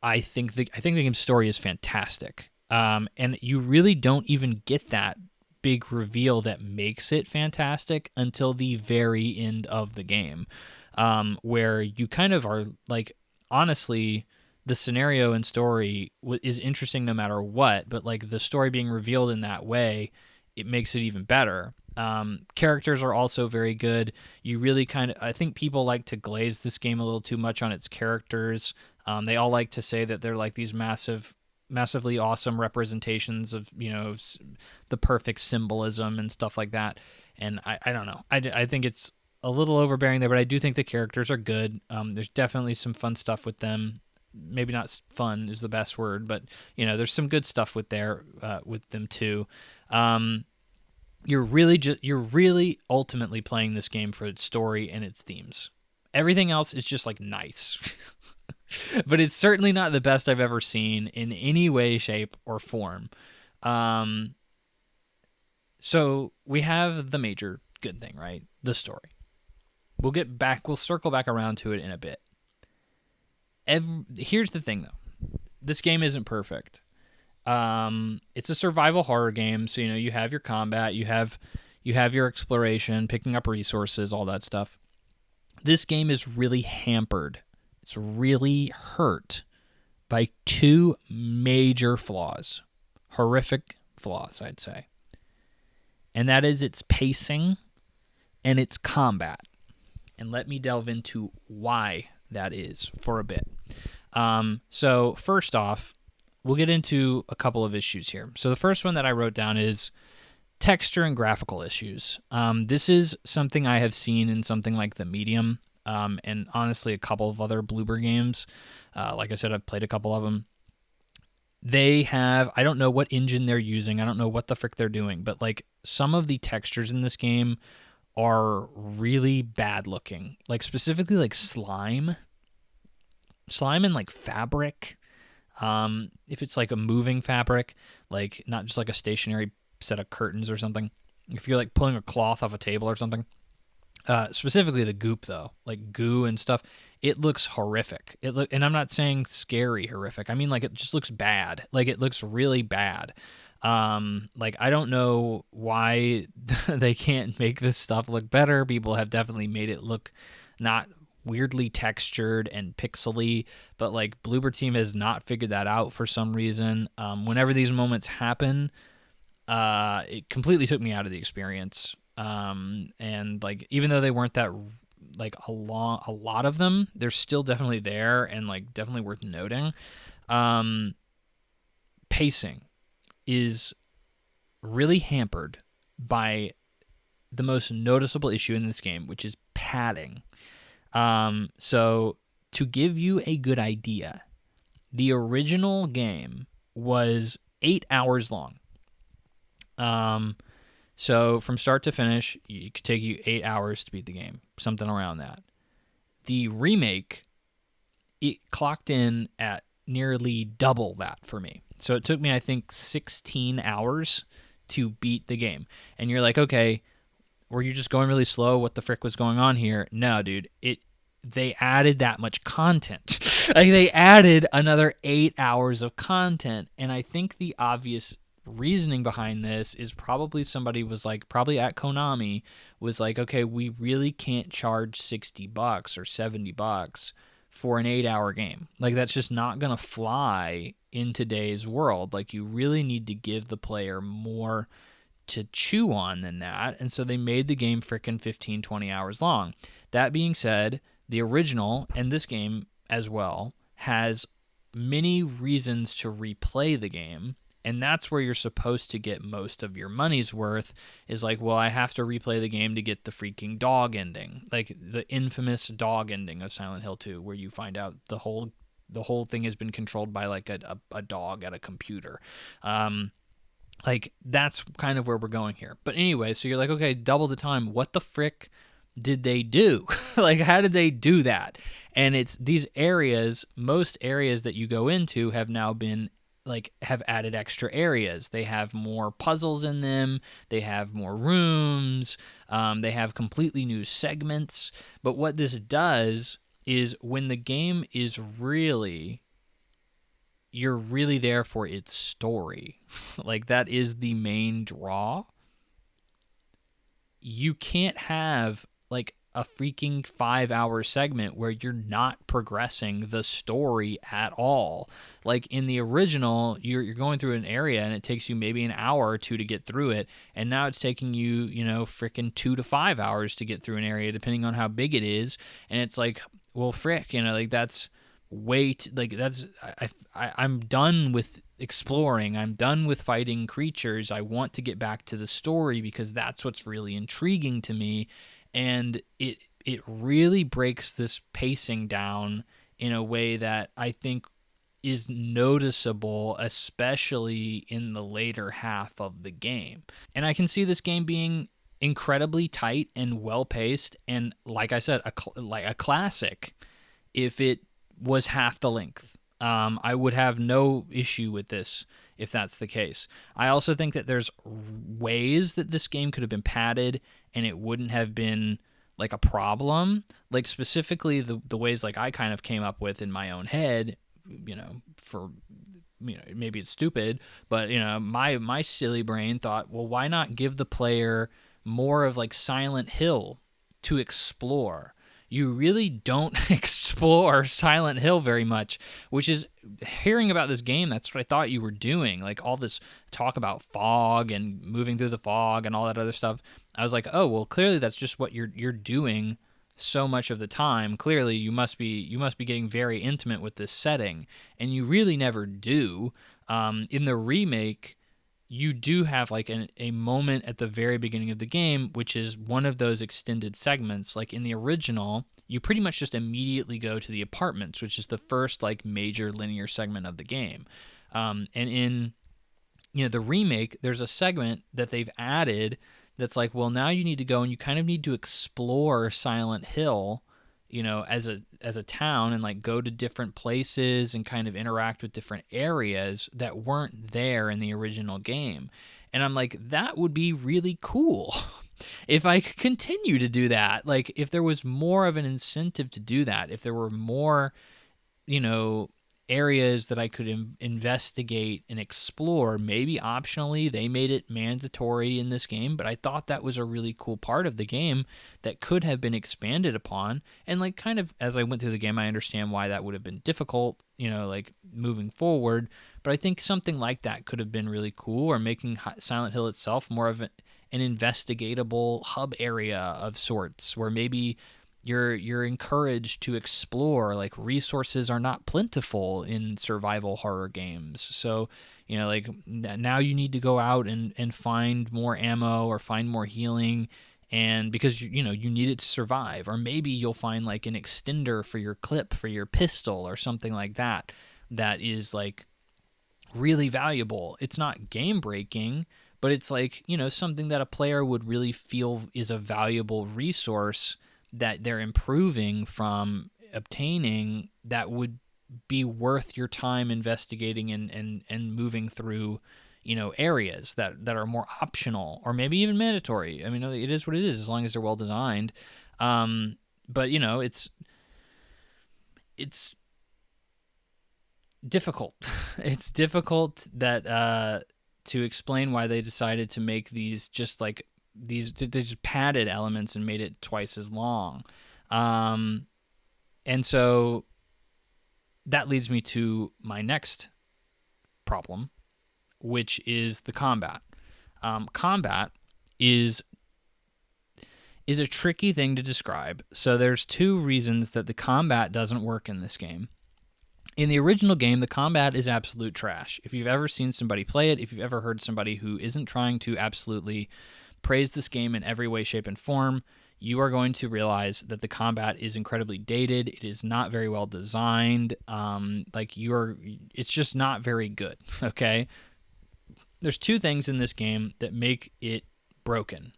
I think the game's story is fantastic. And you really don't even get that big reveal that makes it fantastic until the very end of the game. Where you kind of are like, honestly, the scenario and story is interesting no matter what, but like the story being revealed in that way, it makes it even better. Characters are also very good. You really I think people like to glaze this game a little too much on its characters. They all like to say that they're like these massively awesome representations of, the perfect symbolism and stuff like that. And I don't know. I think it's a little overbearing there, but I do think the characters are good. There's definitely some fun stuff with them. Maybe not fun is the best word, but there's some good stuff with them too. You're really ultimately playing this game for its story and its themes. Everything else is just like nice. But it's certainly not the best I've ever seen in any way, shape, or form. So we have the major good thing, right? The story. We'll circle back around to it in a bit. Here's the thing, though. This game isn't perfect. It's a survival horror game, so you have your combat, you have your exploration, picking up resources, all that stuff. This game is really hampered. It's really hurt by two major flaws. Horrific flaws, I'd say. And that is its pacing and its combat. And let me delve into why that is for a bit. So first off, we'll get into a couple of issues here. So the first one that I wrote down is texture and graphical issues. This is something I have seen in something like The Medium, and honestly a couple of other Bloober games. Like I said, I've played a couple of them. They have, I don't know what engine they're using, I don't know what the frick they're doing, but like some of the textures in this game are really bad looking. Like specifically like slime and like fabric. If it's like a moving fabric, like not just like a stationary set of curtains or something. If you're like pulling a cloth off a table or something. Specifically the goop though, like goo and stuff, it looks horrific. And I'm not saying scary horrific. I mean like it just looks bad. Like it looks really bad. Like I don't know why they can't make this stuff look better. People have definitely made it look not weirdly textured and pixely, but like Bloober Team has not figured that out for some reason. Whenever these moments happen, it completely took me out of the experience. And like even though they weren't that like a lot of them, they're still definitely there and like definitely worth noting. Pacing is really hampered by the most noticeable issue in this game, which is padding. So to give you a good idea, the original game was 8 hours long. So from start to finish, it could take you 8 hours to beat the game, something around that. The remake, it clocked in at nearly double that for me. So it took me, I think, 16 hours to beat the game. And you're like, okay, were you just going really slow? What the frick was going on here? No, dude. They added that much content. Like they added another 8 hours of content. And I think the obvious reasoning behind this is probably somebody was like, probably at Konami, was like, okay, we really can't charge $60 or $70 for an 8-hour game. Like that's just not going to fly in today's world. Like you really need to give the player more to chew on than that. And so they made the game frickin' 15, 20 hours long. That being said, the original and this game as well has many reasons to replay the game. And that's where you're supposed to get most of your money's worth is like, well, I have to replay the game to get the freaking dog ending, like the infamous dog ending of Silent Hill 2, where you find out the whole thing has been controlled by like a dog at a computer. Like that's kind of where we're going here. But anyway, so you're like, okay, double the time. What the frick did they do? Like, how did they do that? And it's these areas, most areas that you go into have now been like have added extra areas. They have more puzzles in them. They have more rooms. They have completely new segments. But what this does is when the game is you're really there for its story. Like that is the main draw. You can't have like a freaking 5-hour segment where you're not progressing the story at all. Like in the original, you're going through an area and it takes you maybe an hour or two to get through it. And now it's taking you, freaking 2 to 5 hours to get through an area, depending on how big it is. And it's like, well, frick, like that's I'm done with exploring. I'm done with fighting creatures. I want to get back to the story because that's what's really intriguing to me. And it really breaks this pacing down in a way that I think is noticeable, especially in the later half of the game. And I can see this game being incredibly tight and well-paced and, like I said, like a classic if it was half the length. I would have no issue with this if that's the case. I also think that there's ways that this game could have been padded and it wouldn't have been like a problem, like specifically the ways like I kind of came up with in my own head, for maybe it's stupid, but my silly brain thought, well, why not give the player more of like Silent Hill to explore? You really don't explore Silent Hill very much, which is, hearing about this game, that's what I thought you were doing. Like all this talk about fog and moving through the fog and all that other stuff. I was like, oh, well, clearly that's just what you're doing so much of the time. Clearly you must be getting very intimate with this setting, and you really never do. In the remake, you do have like a moment at the very beginning of the game, which is one of those extended segments. Like in the original, you pretty much just immediately go to the apartments, which is the first like major linear segment of the game. And in the remake, there's a segment that they've added that's like, well, now you need to go and you kind of need to explore Silent Hill, as a town, and like go to different places and kind of interact with different areas that weren't there in the original game. And I'm like, that would be really cool if I could continue to do that. Like if there was more of an incentive to do that, if there were more, areas that I could investigate and explore. Maybe optionally they made it mandatory in this game, but I thought that was a really cool part of the game that could have been expanded upon. And like kind of as I went through the game, I understand why that would have been difficult, like moving forward. But I think something like that could have been really cool, or making Silent Hill itself more of an investigatable hub area of sorts, where maybe you're encouraged to explore. Like resources are not plentiful in survival horror games, so like now you need to go out and find more ammo or find more healing, and because you need it to survive. Or maybe you'll find like an extender for your clip for your pistol or something like that is like really valuable. It's not game breaking, but it's like something that a player would really feel is a valuable resource that they're improving from obtaining, that would be worth your time investigating and moving through, areas that are more optional or maybe even mandatory. I mean, it is what it is as long as they're well designed. But it's difficult. It's difficult that to explain why they decided to make these just like they just padded elements and made it twice as long. And so that leads me to my next problem, which is the combat. Combat is a tricky thing to describe. So there's two reasons that the combat doesn't work in this game. In the original game, the combat is absolute trash. If you've ever seen somebody play it, if you've ever heard somebody who isn't trying to absolutely praise this game in every way, shape, and form, you are going to realize that the combat is incredibly dated. It is not very well designed. It's just not very good. Okay, there's two things in this game that make it broken.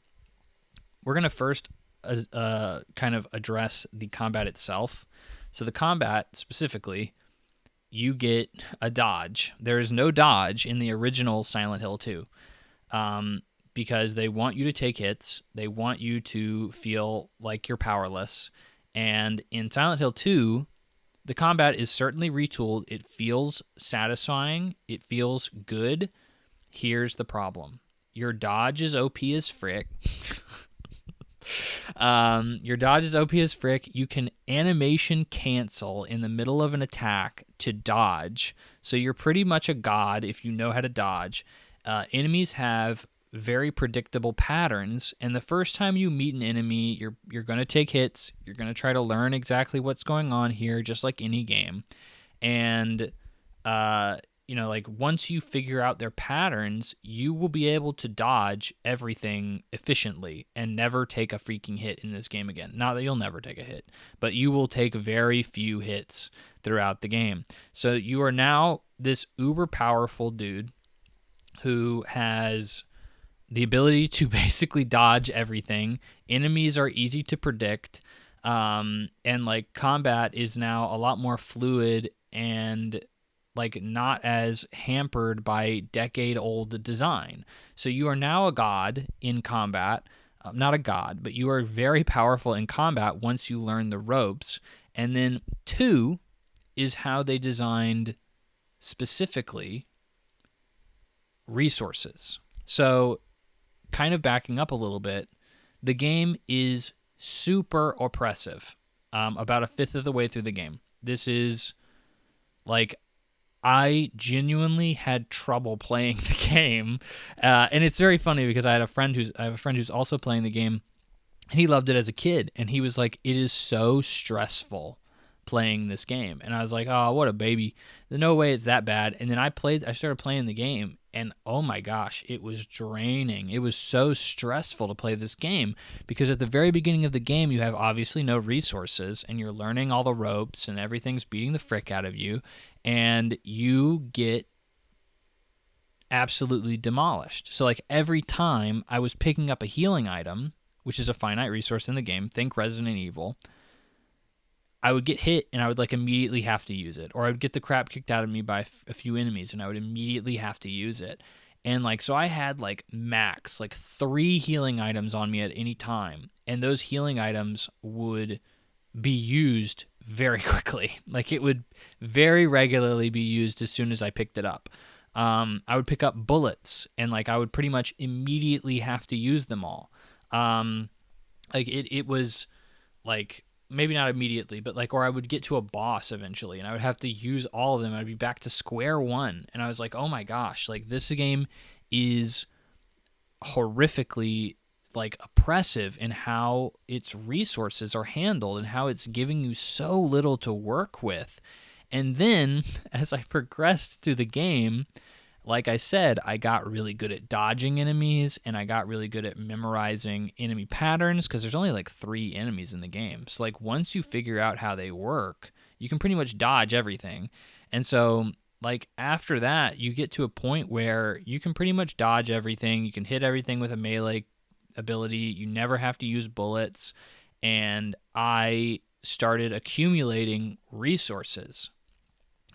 We're gonna first kind of address the combat itself. So the combat specifically, you get a dodge. There is no dodge in the original Silent Hill 2. Because they want you to take hits. They want you to feel like you're powerless. And in Silent Hill 2, the combat is certainly retooled. It feels satisfying. It feels good. Here's the problem. Your dodge is OP as frick. Your dodge is OP as frick. You can animation cancel in the middle of an attack to dodge. So you're pretty much a god if you know how to dodge. Enemies have very predictable patterns, and the first time you meet an enemy, you're going to take hits. You're going to try to learn exactly what's going on here, just like any game. And like once you figure out their patterns, you will be able to dodge everything efficiently and never take a freaking hit in this game again. Not that you'll never take a hit, but you will take very few hits throughout the game. So you are now this uber powerful dude who has the ability to basically dodge everything. Enemies are easy to predict, and like combat is now a lot more fluid and like not as hampered by decade-old design. So you are now a god in combat. not a god, but you are very powerful in combat once you learn the ropes. And then 2 is how they designed specifically resources. So kind of backing up a little bit, the game is super oppressive about a fifth of the way through the game. This is like, I genuinely had trouble playing the game, and it's very funny because I have a friend who's also playing the game, and he loved it as a kid, and he was like, "It is so stressful playing this game," and I was like, "Oh, what a baby! There's no way it's that bad." And then I started playing the game, and oh my gosh, it was draining. It was so stressful to play this game because at the very beginning of the game, you have obviously no resources, and you're learning all the ropes, and everything's beating the frick out of you. And you get absolutely demolished. So like every time I was picking up a healing item, which is a finite resource in the game, think Resident Evil, I would get hit and I would like immediately have to use it. Or I would get the crap kicked out of me by a few enemies and I would immediately have to use it. And like, so I had like max, like 3 healing items on me at any time. And those healing items would be used very quickly. Like it would very regularly be used as soon as I picked it up. I would pick up bullets and like I would pretty much immediately have to use them all. Like it was like, maybe not immediately, but like, or I would get to a boss eventually and I would have to use all of them. I'd be back to square one. And I was like, oh my gosh, like this game is horrifically like oppressive in how its resources are handled and how it's giving you so little to work with. And then as I progressed through the game, like I said, I got really good at dodging enemies and I got really good at memorizing enemy patterns because there's only like 3 enemies in the game. So like once you figure out how they work, you can pretty much dodge everything. And so like after that, you get to a point where you can pretty much dodge everything. You can hit everything with a melee ability. You never have to use bullets. And I started accumulating resources.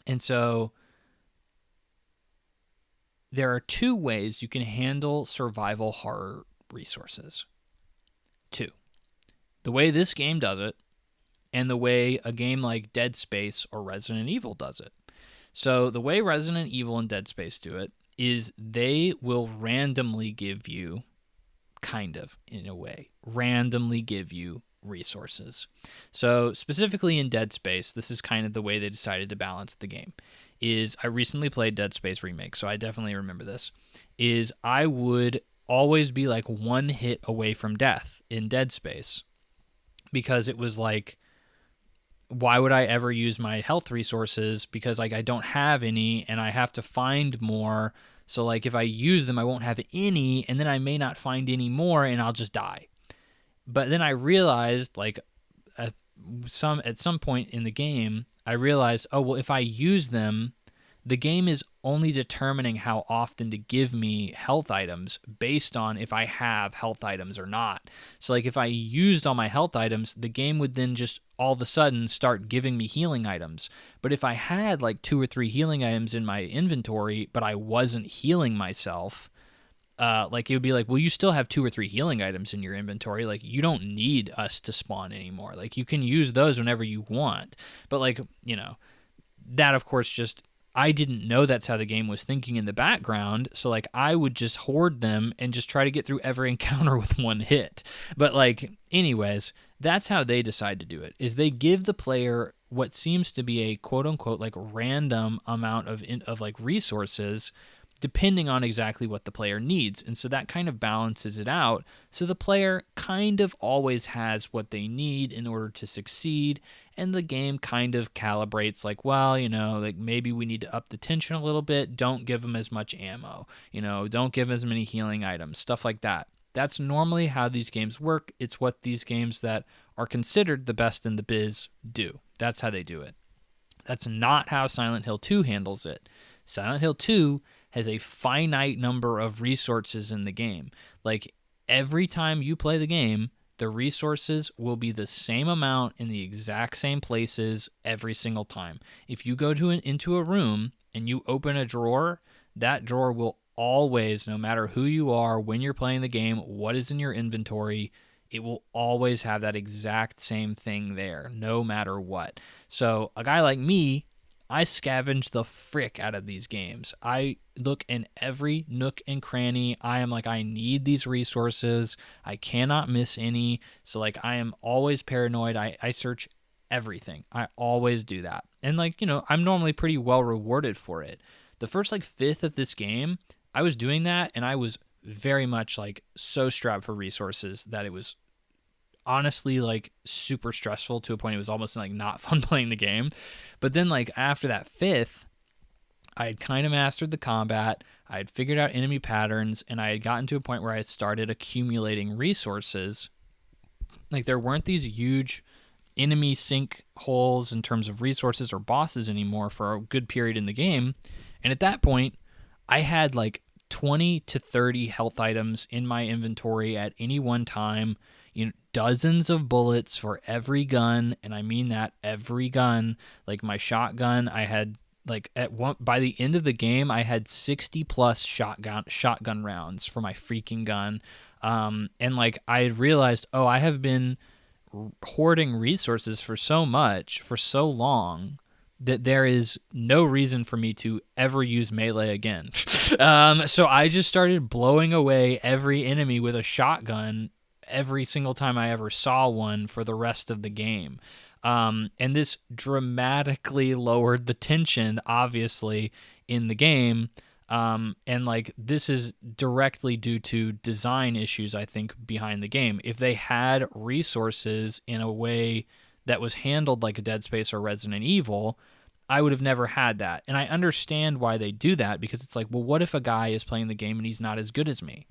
And so there are 2 ways you can handle survival horror resources. 2. The way this game does it, and the way a game like Dead Space or Resident Evil does it. So the way Resident Evil and Dead Space do it is they will randomly give you, kind of, in a way, randomly give you resources. So specifically in Dead Space, this is kind of the way they decided to balance the game. Is I recently played Dead Space Remake, so I definitely remember this, is I would always be like 1 hit away from death in Dead Space because it was like, why would I ever use my health resources? Because like I don't have any and I have to find more. So like if I use them, I won't have any and then I may not find any more and I'll just die. But then I realized like at some point in the game, I realized, oh, well, if I use them, the game is only determining how often to give me health items based on if I have health items or not. So like if I used all my health items, the game would then just all of a sudden start giving me healing items. But if I had like 2 or 3 healing items in my inventory, but I wasn't healing myself, like it would be like, well, you still have 2 or 3 healing items in your inventory. Like you don't need us to spawn anymore. Like you can use those whenever you want. But like, you know, that of course just, I didn't know that's how the game was thinking in the background. So like I would just hoard them and just try to get through every encounter with 1 hit. But like, anyways, that's how they decide to do it, is they give the player what seems to be a quote unquote like random amount of like resources depending on exactly what the player needs. And so that kind of balances it out. So the player kind of always has what they need in order to succeed. And the game kind of calibrates like, well, you know, like maybe we need to up the tension a little bit. Don't give them as much ammo, you know, don't give as many healing items, stuff like that. That's normally how these games work. It's what these games that are considered the best in the biz do. That's how they do it. That's not how Silent Hill 2 handles it. Silent Hill 2 has a finite number of resources in the game. Like every time you play the game, the resources will be the same amount in the exact same places every single time. If you go into a room and you open a drawer, that drawer will always, no matter who you are, when you're playing the game, what is in your inventory, it will always have that exact same thing there, no matter what. So a guy like me, I scavenge the frick out of these games. I look in every nook and cranny. I am like, I need these resources. I cannot miss any. So like, I am always paranoid. I search everything. I always do that. And like, I'm normally pretty well rewarded for it. The first like fifth of this game, I was doing that, and I was very much like so strapped for resources that it was honestly like super stressful to a point it was almost like not fun playing the game. But then like after that fifth, I had kind of mastered the combat, I had figured out enemy patterns, and I had gotten to a point where I started accumulating resources. Like there weren't these huge enemy sink holes in terms of resources or bosses anymore for a good period in the game. And at that point, I had like 20 to 30 health items in my inventory at any one time, dozens of bullets for every gun, and I mean that, every gun. Like my shotgun, I had like by the end of the game, I had 60 plus shotgun rounds for my freaking gun. And like I realized, I have been hoarding resources for so long that there is no reason for me to ever use melee again. So I just started blowing away every enemy with a shotgun every single time I ever saw one for the rest of the game. And this dramatically lowered the tension, obviously, in the game. And like this is directly due to design issues, I think, behind the game. If they had resources in a way that was handled like a Dead Space or Resident Evil, I would have never had that. And I understand why they do that, because it's like, well, what if a guy is playing the game and he's not as good as me?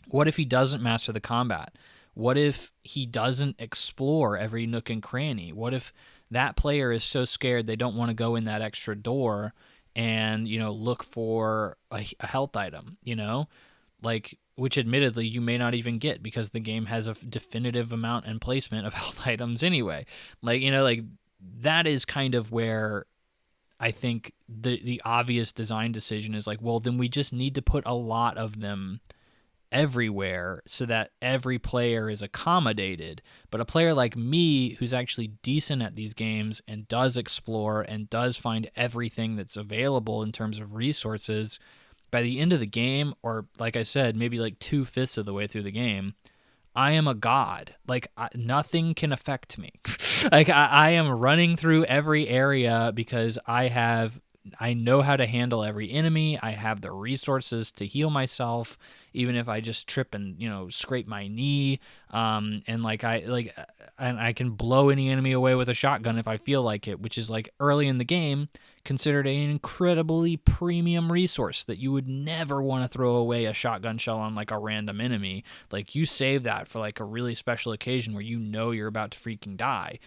What if he doesn't master the combat? What if he doesn't explore every nook and cranny? What if that player is so scared they don't want to go in that extra door and, look for a health item, like, which admittedly you may not even get because the game has a definitive amount and placement of health items anyway. Like, like that is kind of where I think the obvious design decision is like, well, then we just need to put a lot of them everywhere so that every player is accommodated. But a player like me, who's actually decent at these games and does explore and does find everything that's available in terms of resources, by the end of the game, or like I said, maybe like 2/5 of the way through the game, I am a god. Like nothing can affect me. Like I am running through every area because I know how to handle every enemy. I have the resources to heal myself, even if I just trip and scrape my knee. And I can blow any enemy away with a shotgun if I feel like it, which is like early in the game considered an incredibly premium resource that you would never want to throw away a shotgun shell on like a random enemy. Like you save that for like a really special occasion where you're about to freaking die.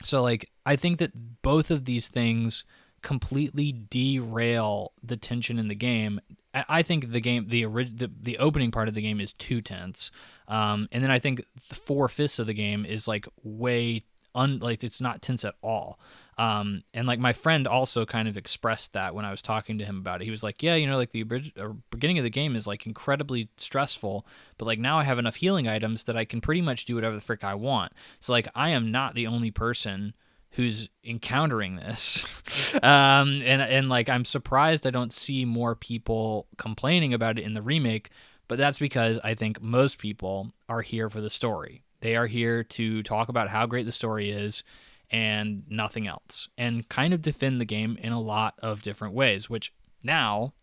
So like I think that both of these things completely derail the tension in the game. I think the game, the opening part of the game is too tense, and then I think 4/5 of the game is like way like it's not tense at all. And like my friend also kind of expressed that when I was talking to him about it. He was like, yeah, like the beginning of the game is like incredibly stressful, but like now I have enough healing items that I can pretty much do whatever the frick I want. So like I am not the only person who's encountering this. And like I'm surprised I don't see more people complaining about it in the remake, but that's because I think most people are here for the story. They are here to talk about how great the story is and nothing else, and kind of defend the game in a lot of different ways, which now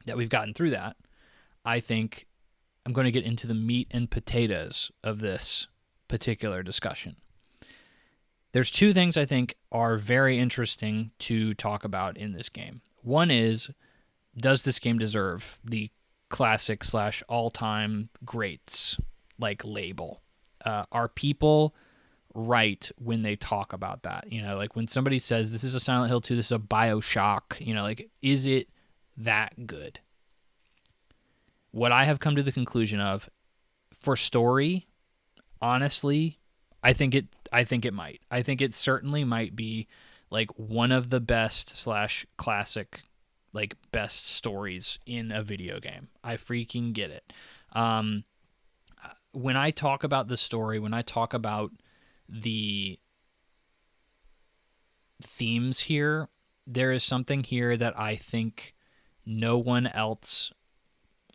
that we've gotten through that, I think I'm going to get into the meat and potatoes of this particular discussion. There's two things I think are very interesting to talk about in this game. One is, does this game deserve the classic / all-time greats like label? Are people right when they talk about that? Like when somebody says this is a Silent Hill 2, this is a BioShock, like is it that good? What I have come to the conclusion of, for story, honestly, I think it might. I think it certainly might be like one of the best / classic like best stories in a video game. I freaking get it. Um, when I talk about the story, when I talk about the themes here, there is something here that I think no one else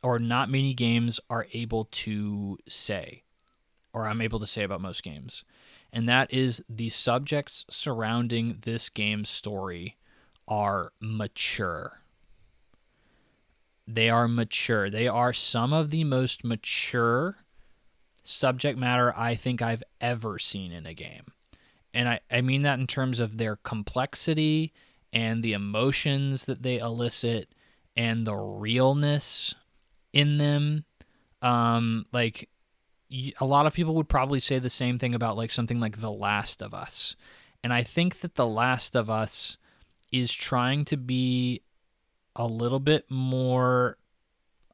or not many games are able to say, or I'm able to say about most games. And that is the subjects surrounding this game's story are mature. They are mature. They are some of the most mature subject matter I think I've ever seen in a game. And I mean that in terms of their complexity and the emotions that they elicit and the realness in them. Like a lot of people would probably say the same thing about like something like The Last of Us. And I think that The Last of Us is trying to be a little bit more,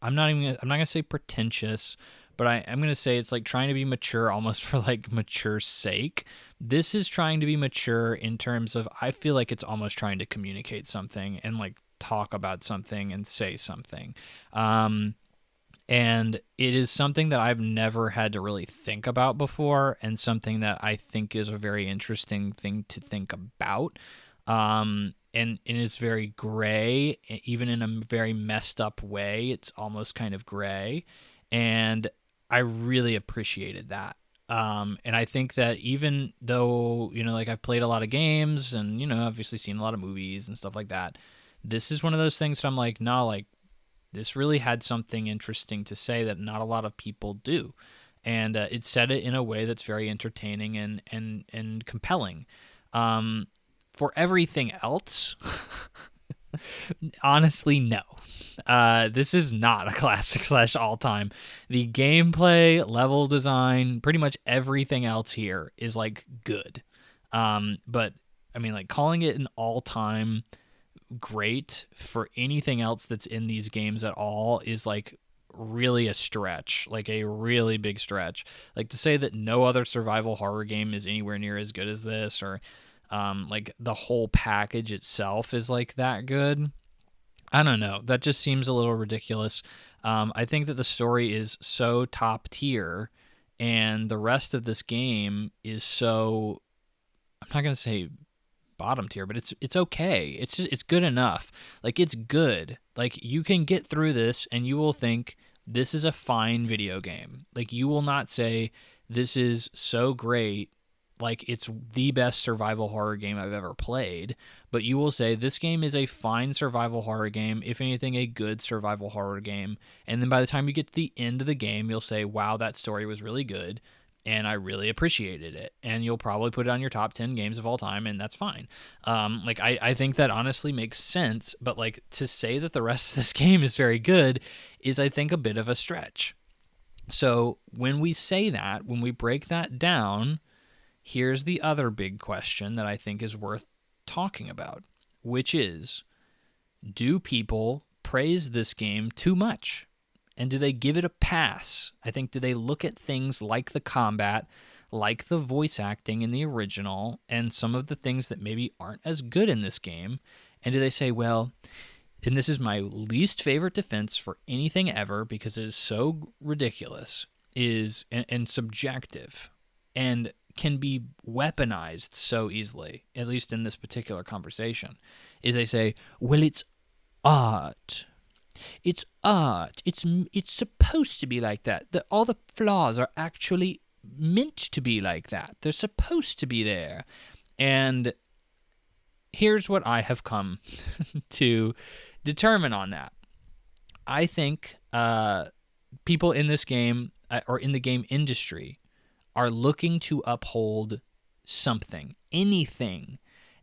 I'm not gonna say pretentious, but I'm gonna say it's like trying to be mature almost for like mature sake. This is trying to be mature in terms of, I feel like it's almost trying to communicate something and like talk about something and say something. And it is something that I've never had to really think about before, and something that I think is a very interesting thing to think about. And it's very gray, even in a very messed up way. It's almost kind of gray, and I really appreciated that. And I think that even though, like I've played a lot of games and, obviously seen a lot of movies and stuff like that, this is one of those things that I'm like, no, like this really had something interesting to say that not a lot of people do. And it said it in a way that's very entertaining and compelling. For everything else, honestly, no. This is not a classic / all-time. The gameplay, level design, pretty much everything else here is like good. But I mean, like calling it an all-time great for anything else that's in these games at all is like really a stretch, like a really big stretch. Like to say that no other survival horror game is anywhere near as good as this, or like the whole package itself is like that good. I don't know. That just seems a little ridiculous. I think that the story is so top tier, and the rest of this game is so, I'm not gonna say bottom tier, but it's okay. It's good enough. Like it's good. Like you can get through this and you will think this is a fine video game. Like you will not say this is so great, like it's the best survival horror game I've ever played, but you will say this game is a fine survival horror game, if anything a good survival horror game. And then by the time you get to the end of the game, you'll say, wow, that story was really good and I really appreciated it. And you'll probably put it on your top 10 games of all time, and that's fine. Like I think that honestly makes sense, but like to say that the rest of this game is very good is, I think, a bit of a stretch. So when we say that, when we break that down, here's the other big question that I think is worth talking about, which is, do people praise this game too much? And do they give it a pass? I think, do they look at things like the combat, like the voice acting in the original, and some of the things that maybe aren't as good in this game, and do they say, well, and this is my least favorite defense for anything ever because it is so ridiculous, is and subjective, and can be weaponized so easily, at least in this particular conversation, is they say, well, it's art. It's art. It's supposed to be like that. All the flaws are actually meant to be like that. They're supposed to be there. And here's what I have come to determine on that. I think people in this game, or in the game industry, are looking to uphold something, anything,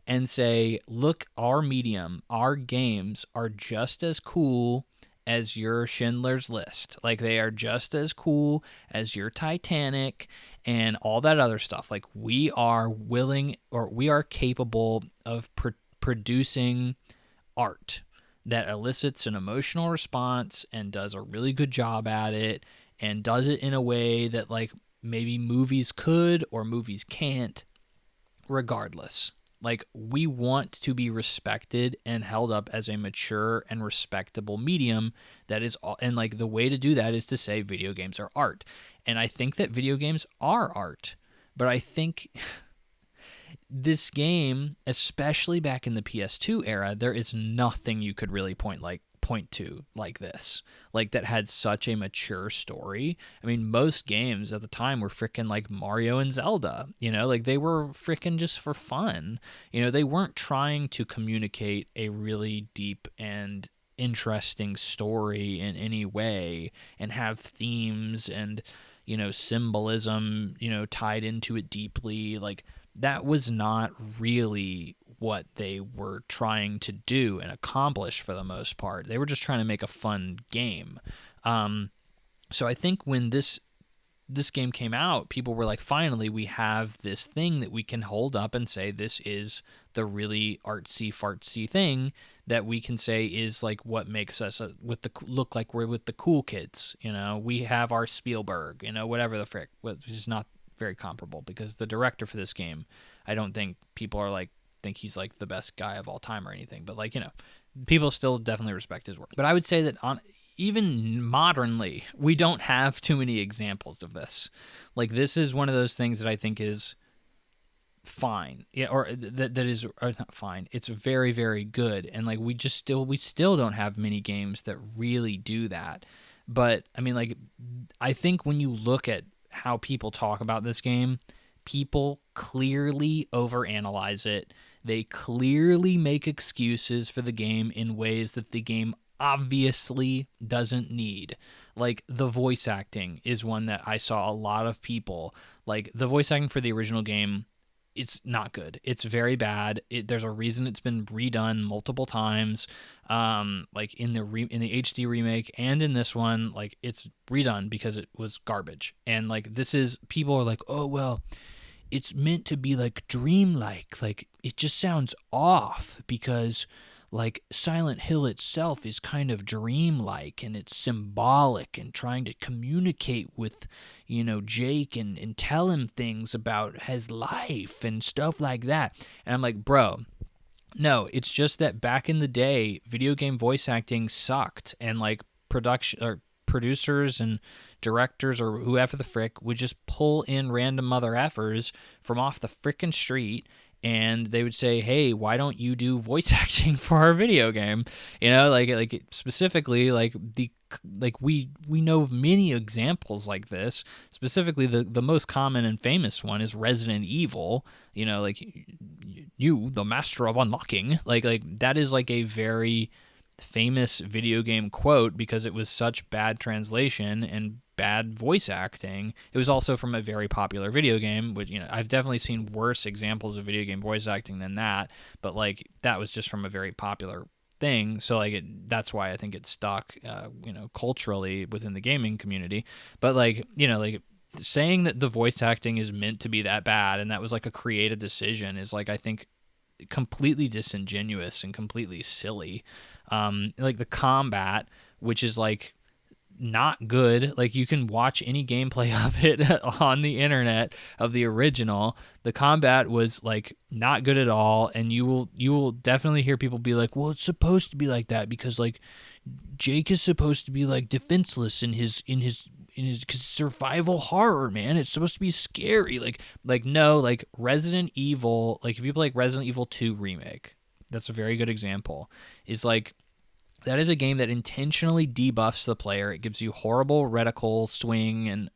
and say, look, our medium, our games are just as cool as your Schindler's List. Like, they are just as cool as your Titanic and all that other stuff. Like, we are willing, or we are capable of producing art that elicits an emotional response and does a really good job at it, and does it in a way that, like, maybe movies could or movies can't, regardless. Like, we want to be respected and held up as a mature and respectable medium that is, and like the way to do that is to say video games are art. And I think that video games are art. But I think this game, especially back in the PS2 era, there is nothing you could really point to like this, like that had such a mature story. I mean, most games at the time were freaking like Mario and Zelda, you know, like they were freaking just for fun. You know, they weren't trying to communicate a really deep and interesting story in any way and have themes and, you know, symbolism, you know, tied into it deeply. Like, that was not really what they were trying to do and accomplish for the most part. They were just trying to make a fun game. So I think when this game came out, people were like, finally, we have this thing that we can hold up and say this is the really artsy fartsy thing that we can say is like what makes us look like we're with the cool kids. You know, we have our Spielberg, you know, whatever the frick, which is not very comparable because the director for this game, I don't think people are like think he's like the best guy of all time or anything, but like, you know, people still definitely respect his work. But I would say that even modernly, we don't have too many examples of this. Like, this is one of those things that I think is fine, yeah, or that is not fine. It's very, very good, and like we still don't have many games that really do that. But I mean, like, I think when you look at how people talk about this game, people clearly overanalyze it. They clearly make excuses for the game in ways that the game obviously doesn't need. Like, the voice acting is one that I saw a lot of people, like, the voice acting for the original game, it's not good. It's very bad. There's a reason it's been redone multiple times. Like in the HD remake and in this one, like, it's redone because it was garbage. And like, people are like, oh well, it's meant to be like dreamlike. Like, it just sounds off because like Silent Hill itself is kind of dreamlike and it's symbolic and trying to communicate with, you know, Jake and tell him things about his life and stuff like that. And I'm like, bro, no, it's just that back in the day, video game voice acting sucked, and like producers and directors or whoever the frick would just pull in random mother effers from off the frickin' street, and they would say, hey, why don't you do voice acting for our video game? You know, like specifically, we know of many examples like this. Specifically, the most common and famous one is Resident Evil. You know, like, you, the master of unlocking. Like that is like a very famous video game quote because it was such bad translation and bad voice acting. It was also from a very popular video game, which, you know, I've definitely seen worse examples of video game voice acting than that, but like, that was just from a very popular thing. So like, that's why I think it stuck, you know, culturally within the gaming community. But like, you know, like, saying that the voice acting is meant to be that bad and that was like a creative decision is like, I think, completely disingenuous and completely silly. Like the combat, which is like not good. Like, you can watch any gameplay of it on the internet of the original. The combat was like not good at all, and you will definitely hear people be like, well, it's supposed to be like that because like Jake is supposed to be like defenseless in his survival horror, man. It's supposed to be scary. Like no, like Resident Evil, like if you play like Resident Evil 2 Remake, that's a very good example, is like, that is a game that intentionally debuffs the player. It gives you horrible reticle swing and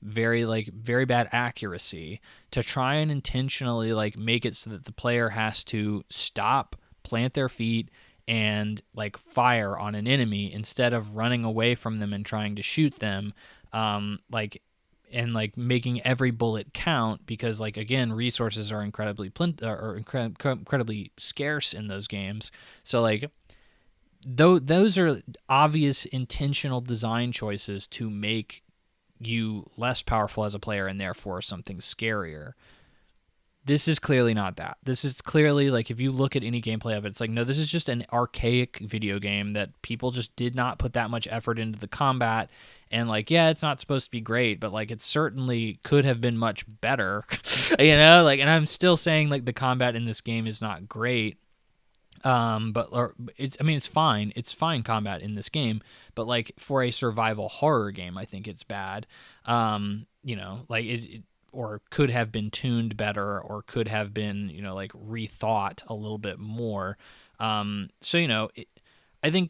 very bad accuracy to try and intentionally like make it so that the player has to stop, plant their feet, and like fire on an enemy instead of running away from them and trying to shoot them, and making every bullet count because, like, again, resources are incredibly scarce in those games. So like, those are obvious intentional design choices to make you less powerful as a player and therefore something scarier. This is clearly not that. This is clearly, like, if you look at any gameplay of it, it's like, no, this is just an archaic video game that people just did not put that much effort into the combat And like, yeah, it's not supposed to be great, but like it certainly could have been much better. You know, like, and I'm still saying like the combat in this game is not great. But or it's, I mean, it's fine. It's fine combat in this game, but like for a survival horror game, I think it's bad. You know, like it or could have been tuned better, or could have been, you know, like rethought a little bit more. So you know, I think,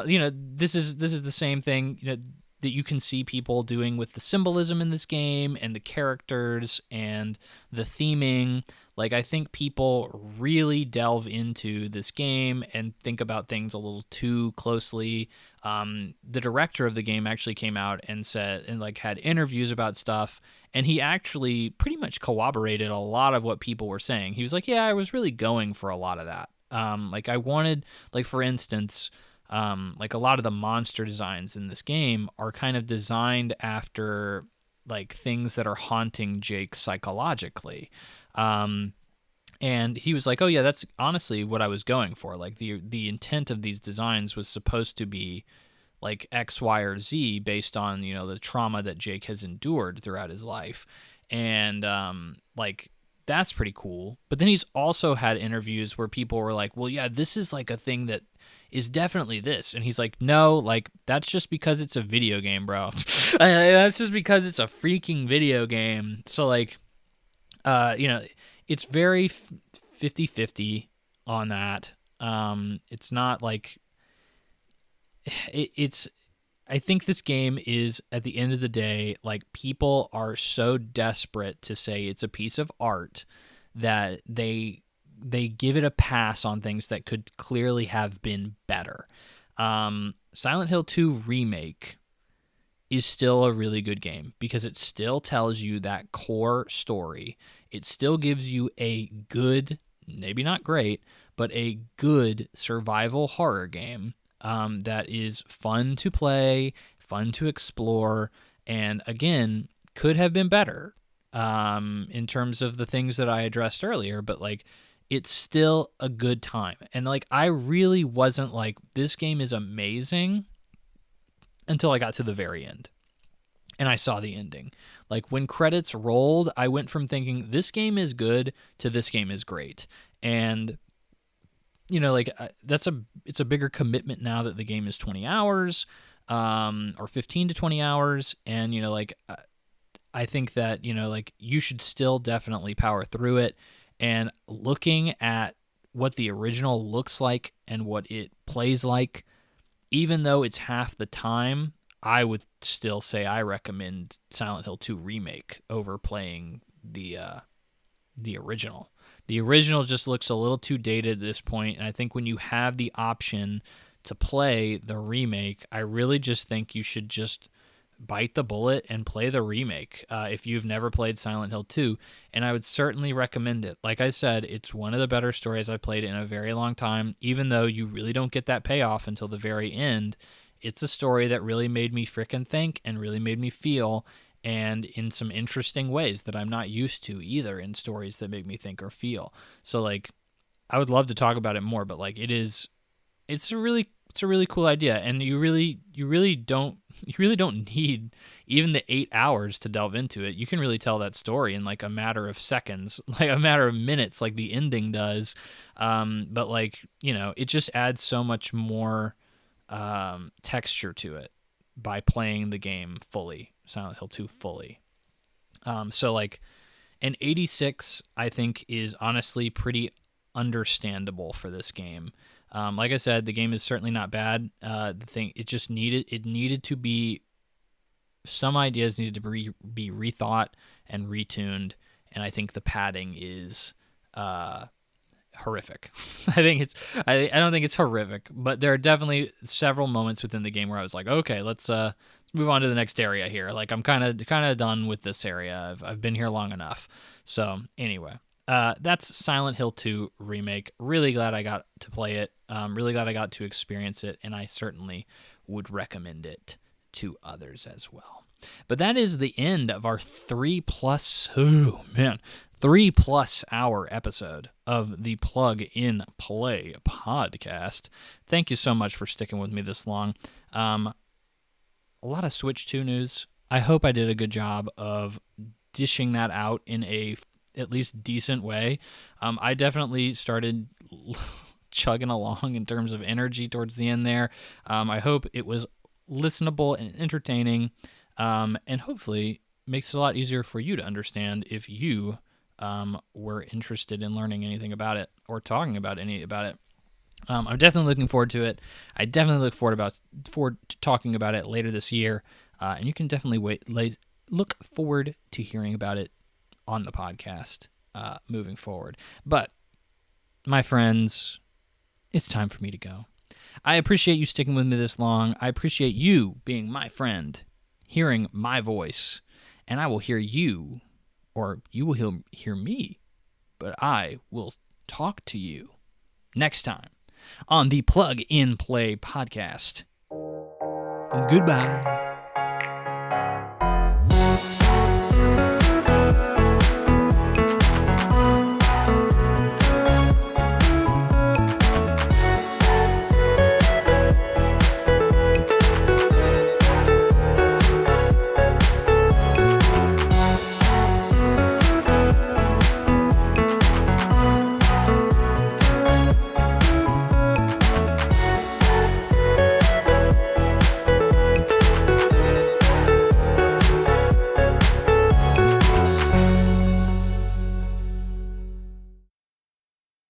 you know, this is the same thing, you know, that you can see people doing with the symbolism in this game and the characters and the theming. Like, I think people really delve into this game and think about things a little too closely. The director of the game actually came out and said, and like had interviews about stuff, and he actually pretty much corroborated a lot of what people were saying. He was like, yeah, I was really going for a lot of that. Like I wanted, like for instance, like a lot of the monster designs in this game are kind of designed after like things that are haunting Jake psychologically. And he was like, oh yeah, that's honestly what I was going for. Like the intent of these designs was supposed to be like X, Y, or Z based on, you know, the trauma that Jake has endured throughout his life. And like that's pretty cool. But then he's also had interviews where people were like, well, yeah, this is like a thing that is definitely this. And he's like, no, like that's just because it's a video game, bro. That's just because it's a freaking video game. So like, you know, it's very 50-50 on that. It's not like it's. I think this game is, at the end of the day, like people are so desperate to say it's a piece of art that they give it a pass on things that could clearly have been better. Silent Hill 2 Remake is still a really good game because it still tells you that core story. It still gives you a good, maybe not great, but a good survival horror game that is fun to play, fun to explore, and again, could have been better in terms of the things that I addressed earlier, but like it's still a good time. And like I really wasn't like, this game is amazing until I got to the very end and I saw the ending. Like when credits rolled, I went from thinking this game is good to this game is great. And you know, like it's a bigger commitment now that the game is 20 hours or 15 to 20 hours. And, you know, like I think that, you know, like you should still definitely power through it. And looking at what the original looks like and what it plays like, even though it's half the time, I would still say I recommend Silent Hill 2 Remake over playing the original. The original just looks a little too dated at this point, and I think when you have the option to play the remake, I really just think you should just bite the bullet and play the remake if you've never played Silent Hill 2, and I would certainly recommend it. Like I said, it's one of the better stories I've played in a very long time, even though you really don't get that payoff until the very end. It's a story that really made me frickin' think and really made me feel, and in some interesting ways that I'm not used to either in stories that make me think or feel. So like I would love to talk about it more, but like it's a really cool idea, and you really don't need even the 8 hours to delve into it. You can really tell that story in like a matter of seconds, like a matter of minutes, like the ending does. But like, you know, it just adds so much more texture to it by playing the game fully, Silent Hill 2 fully. So like an 86, I think, is honestly pretty understandable for this game. Like I said, the game is certainly not bad. It needed to be, some ideas needed to be rethought and retuned, and I think the padding is horrific. I don't think it's horrific, but there are definitely several moments within the game where I was like, okay, let's move on to the next area here. Like I'm kind of done with this area. I've been here long enough. So anyway, that's Silent Hill 2 Remake. Really glad I got to play it. Really glad I got to experience it, and I certainly would recommend it to others as well. But that is the end of our 3+ hour episode of the Plug in Play podcast. Thank you so much for sticking with me this long. a lot of Switch 2 news. I hope I did a good job of dishing that out in a at least decent way. I definitely started chugging along in terms of energy towards the end there. I hope it was listenable and entertaining, and hopefully makes it a lot easier for you to understand if you were interested in learning anything about it or talking about it. I'm definitely looking forward to it. I definitely look forward to talking about it later this year, and you can definitely look forward to hearing about it on the podcast moving forward. But, my friends, it's time for me to go. I appreciate you sticking with me this long. I appreciate you being my friend, hearing my voice, and I will hear you, or you will hear me, but I will talk to you next time on the Plug in Play podcast. Goodbye.